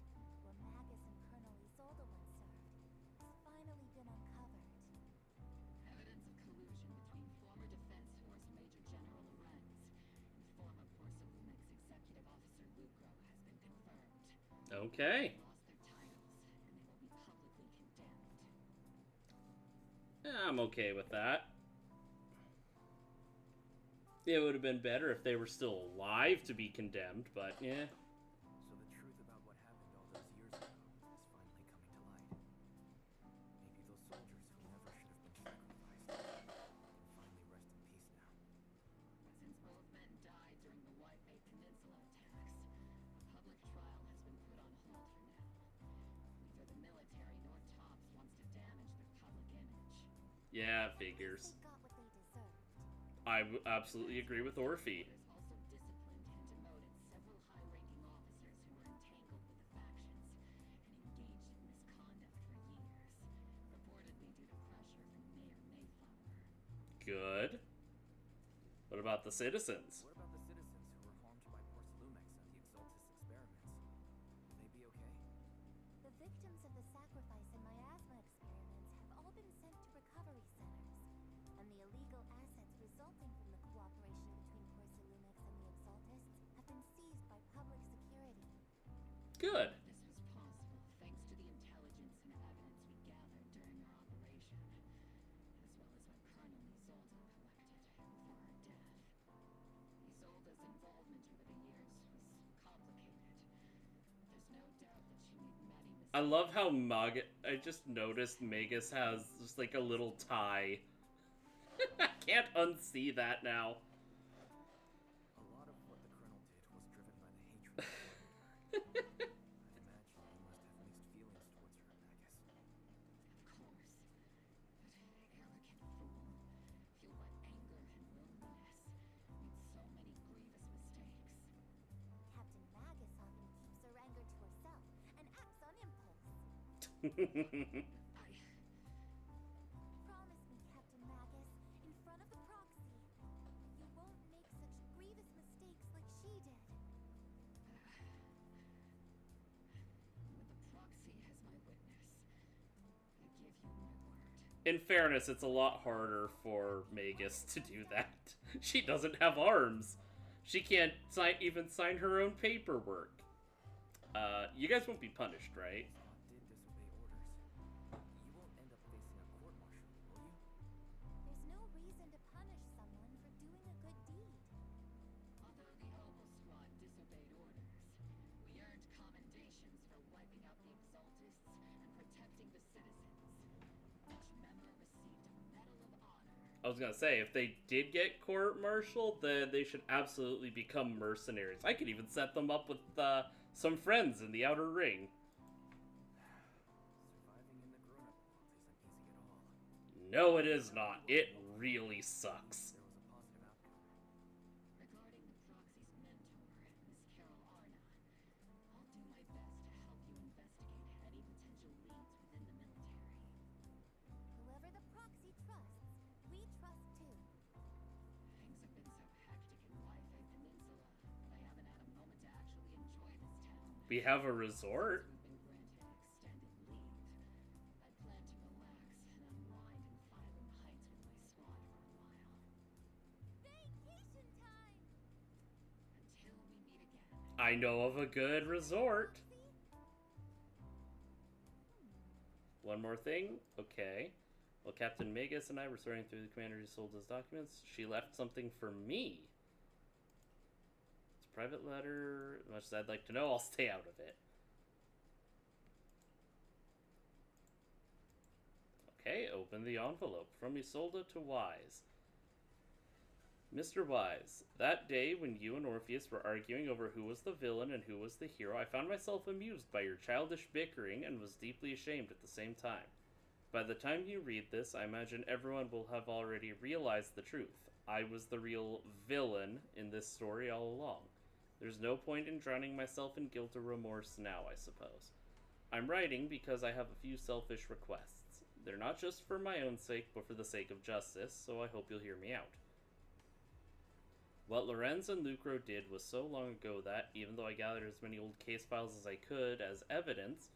where Magus and Colonel Isolde once served, has finally been uncovered. Evidence of collusion between former Defense Force Major General Lorenz and former Porcelumex Executive Officer Lucro has been confirmed. Okay. They lost their titles, and they will be publicly condemned. Yeah, I'm okay with that. It would have been better if they were still alive to be condemned, but yeah. So the truth about what happened all those years ago is finally coming to light. Maybe those soldiers who never should have been sacrificed can finally rest in peace now. Since both men died during the White Bay Peninsula attacks, a public trial has been put on hold for now. Neither the military nor TOPS wants to damage their public image. Yeah, At least figures. they got what they deserved. I absolutely agree with Orphe. There's also disciplined and demoted several high-ranking officers who were entangled with the factions and engaged in misconduct for years, reportedly due to pressure from Mayor Mayflower. Good. What about the citizens? What about the citizens who were harmed by Porcelumex and the Exaltis experiments? Will they be okay? The victims of the sacrifice and miasma experiments have all been sent to recovery centers, and the illegal assets resulting from the cooperation between Porcelumex and the Exaltists have been seized by public security. Good. This was possible thanks to the intelligence and evidence we gathered during our operation, as well as what Colonel Isolde collected before her death. Isolde's involvement over the years was complicated. There's no doubt that she made many mistakes. I love how I just noticed Magus has just like a little tie. I can't unsee that now. A lot of what the Colonel did was driven by the hatred he bore her. I'd imagine you must have mixed feelings towards her, Magus. Of course. But arrogant fool, fueled by anger and loneliness, made so many grievous mistakes. Captain Magus often keeps her anger to herself and acts on impulse. Promise me, Captain Magus, in front of the proxy, you won't make such grievous mistakes like she did. With the proxy as my witness, I give you my word. In fairness, it's a lot harder for Magus to do that. She doesn't have arms. She can't even sign her own paperwork. You guys won't be punished, right? Squad did disobey orders. You won't end up facing a court-martial, will you? There's no reason to punish someone for doing a good deed. Although the Opal Squad disobeyed orders, we earned commendations for wiping out the Exaltists was gonna say, if they did get court-martialed, then they should absolutely become mercenaries. I could even set them up with some friends in the Outer Ring. Surviving in the grown-up world isn't easy at all. No, it is not. It really sucks. There was a positive outcome. Regarding the Proxy's mentor, Miss Carol Arna, I'll do my best to help you investigate any potential leads within the military. Whoever the proxy trusts, we trust too. Things have been so hectic in Waifei Peninsula that I haven't had a moment to actually enjoy this town. We have a resort. We've been granted extended leave. I plan to relax and unwind in Phylum Heights with my squad for a while. Vacation time! Until we meet again. I know of a good resort. One more thing? Okay. While Captain Magus and I were sorting through the Commander Isolda's documents, she left something for me. It's a private letter. As much as I'd like to know, I'll stay out of it. Okay, open the envelope. From Isolda to Wise. Mr. Wise, that day when you and Orpheus were arguing over who was the villain and who was the hero, I found myself amused by your childish bickering and was deeply ashamed at the same time. By the time you read this, I imagine everyone will have already realized the truth. I was the real villain in this story all along. There's no point in drowning myself in guilt or remorse now, I suppose. I'm writing because I have a few selfish requests. They're not just for my own sake, but for the sake of justice, so I hope you'll hear me out. What Lorenz and Lucro did was so long ago that, even though I gathered as many old case files as I could as evidence,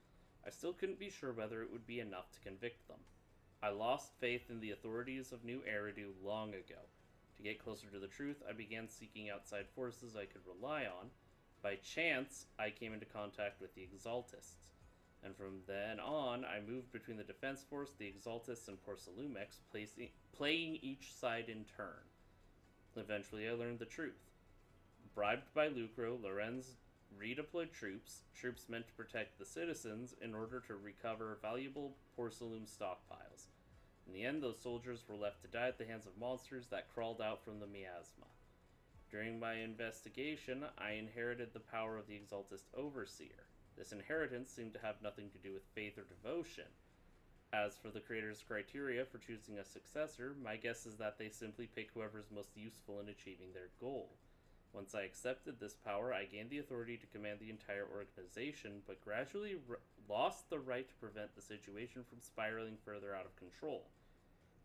I still couldn't be sure whether it would be enough to convict them. I lost faith in the authorities of New Eridu long ago. To get closer to the truth, I began seeking outside forces I could rely on. By chance, I came into contact with the Exaltists. And from then on, I moved between the Defense Force, the Exaltists, and Porcelumex, playing each side in turn. Eventually, I learned the truth. Bribed by Lucro, Lorenz redeployed troops meant to protect the citizens in order to recover valuable porcelain stockpiles. In the end, those soldiers were left to die at the hands of monsters that crawled out from the miasma. During my investigation, I inherited the power of the Exaltist Overseer. This inheritance seemed to have nothing to do with faith or devotion. As for the creator's criteria for choosing a successor, my guess is that they simply pick whoever is most useful in achieving their goal. Once I accepted this power, I gained the authority to command the entire organization, but gradually lost the right to prevent the situation from spiraling further out of control.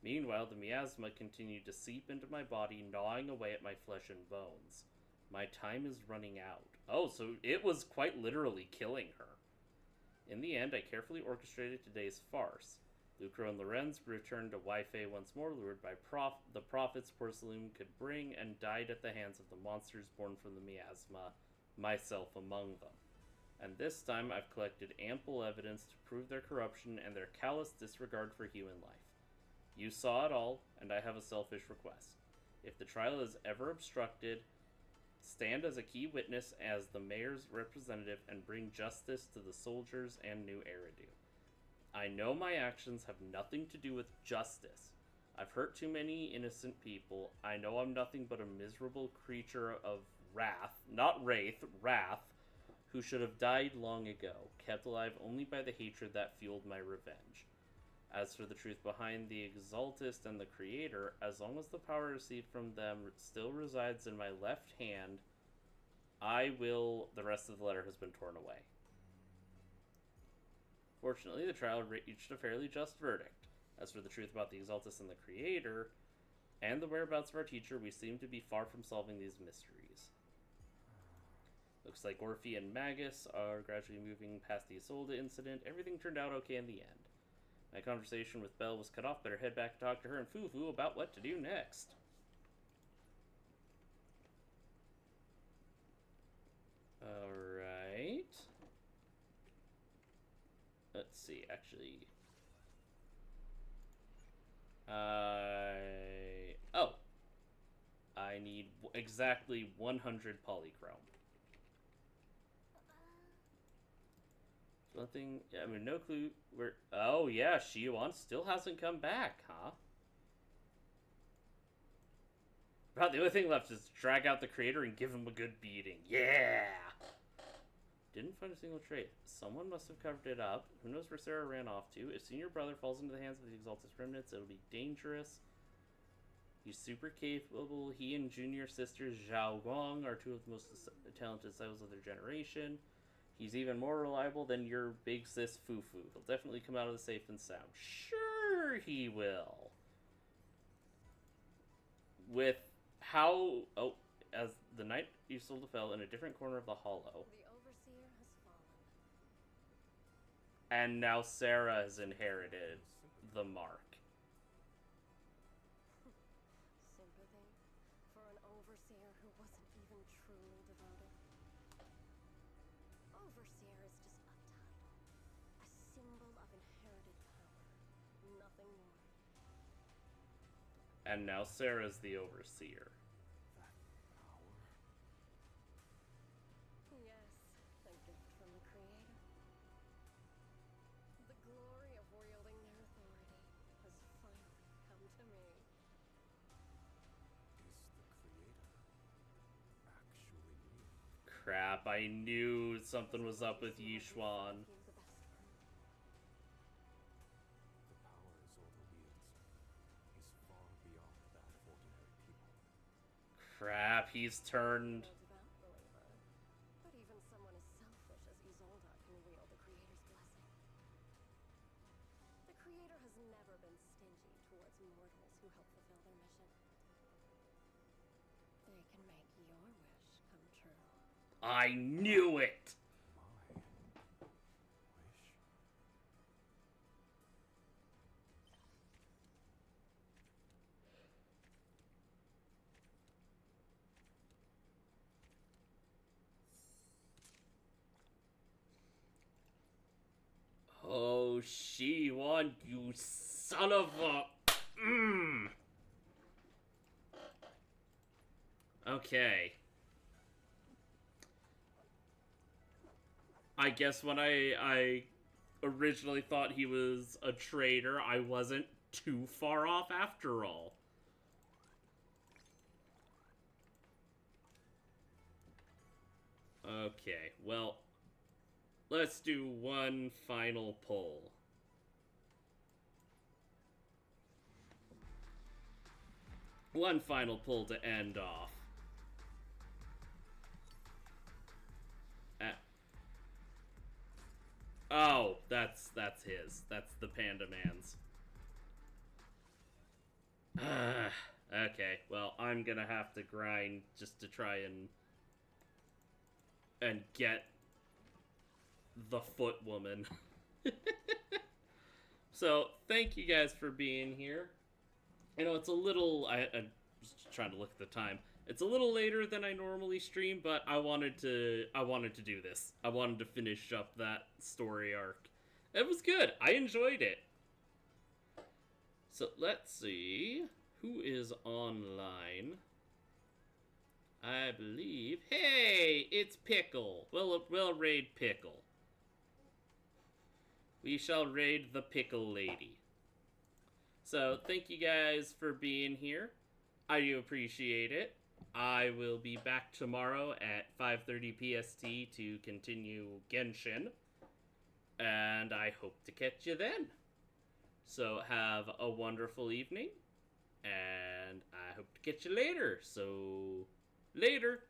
Meanwhile, the miasma continued to seep into my body, gnawing away at my flesh and bones. My time is running out. Oh, so it was quite literally killing her. In the end, I carefully orchestrated today's farce. Lucro and Lorenz returned to Waifei once more, lured by the profits Porcelain could bring, and died at the hands of the monsters born from the miasma, myself among them. And this time, I've collected ample evidence to prove their corruption and their callous disregard for human life. You saw it all, and I have a selfish request. If the trial is ever obstructed, stand as a key witness as the mayor's representative and bring justice to the soldiers and New Eridu. I know my actions have nothing to do with justice. I've hurt too many innocent people. I know I'm nothing but a miserable creature of wrath, not wraith, wrath, who should have died long ago, kept alive only by the hatred that fueled my revenge. As for the truth behind the Exaltist and the Creator, as long as the power received from them still resides in my left hand, I will... The rest of the letter has been torn away. Fortunately, the trial reached a fairly just verdict. As for the truth about the Exaltist and the Creator, and the whereabouts of our teacher, we seem to be far from solving these mysteries. Looks like Orphe and Magus are gradually moving past the Isolde incident. Everything turned out okay in the end. My conversation with Belle was cut off. Better head back to talk to her and Fufu about what to do next. Alright. Let's see, actually. Oh. I need exactly 100 polychrome. Nothing. Yeah, I mean, no clue where. Oh yeah, Shiyuan still hasn't come back, huh? About the only thing left is to drag out the creator and give him a good beating. Yeah! Didn't find a single trait. Someone must have covered it up. Who knows where Sarah ran off to? If Senior Brother falls into the hands of the Exalted Remnants, it'll be dangerous. He's super capable. He and junior sister Zhao Guang are two of the most talented disciples of their generation. He's even more reliable than your big sis Fufu. He'll definitely come out of the safe and sound. Sure he will. With how... Oh, as the night Isolde fell in a different corner of the hollow. The Overseer has fallen. And now Sarah has inherited the mark. Sympathy for an Overseer who wasn't even truly devoted. Overseer is just a title. A symbol of inherited power. Nothing more. And now Sarah's the Overseer. Yes, a gift from the Creator. The glory of wielding their authority has finally come to me. Is the Creator actually real? Crap, I knew something was up with Yishuan. He's the best for me. The power Isolde wields is far beyond that of ordinary people. Crap, he's turned... No devout believer. But even someone as selfish as Isolde can wield the Creator's blessing. The Creator has never been stingy towards mortals who help fulfill their mission. They can make your wish come true. I knew it! My wish? Oh, Shiwan, you son of a... Okay. I guess when I originally thought he was a traitor, I wasn't too far off after all. Okay, well, let's do one final pull. One final pull to end off. Oh, that's his. That's the Panda Man's. Okay, well, I'm gonna have to grind just to try and get the Foot Woman. So, thank you guys for being here. I know it's a little... I'm just trying to look at the time. It's a little later than I normally stream, but I wanted to do this. I wanted to finish up that story arc. It was good. I enjoyed it. So let's see who is online. I believe. Hey, it's Pickle. We'll raid Pickle. We shall raid the Pickle Lady. So thank you guys for being here. I do appreciate it. I will be back tomorrow at 5:30 PST to continue Genshin. And I hope to catch you then. So have a wonderful evening. And I hope to catch you later. So, later.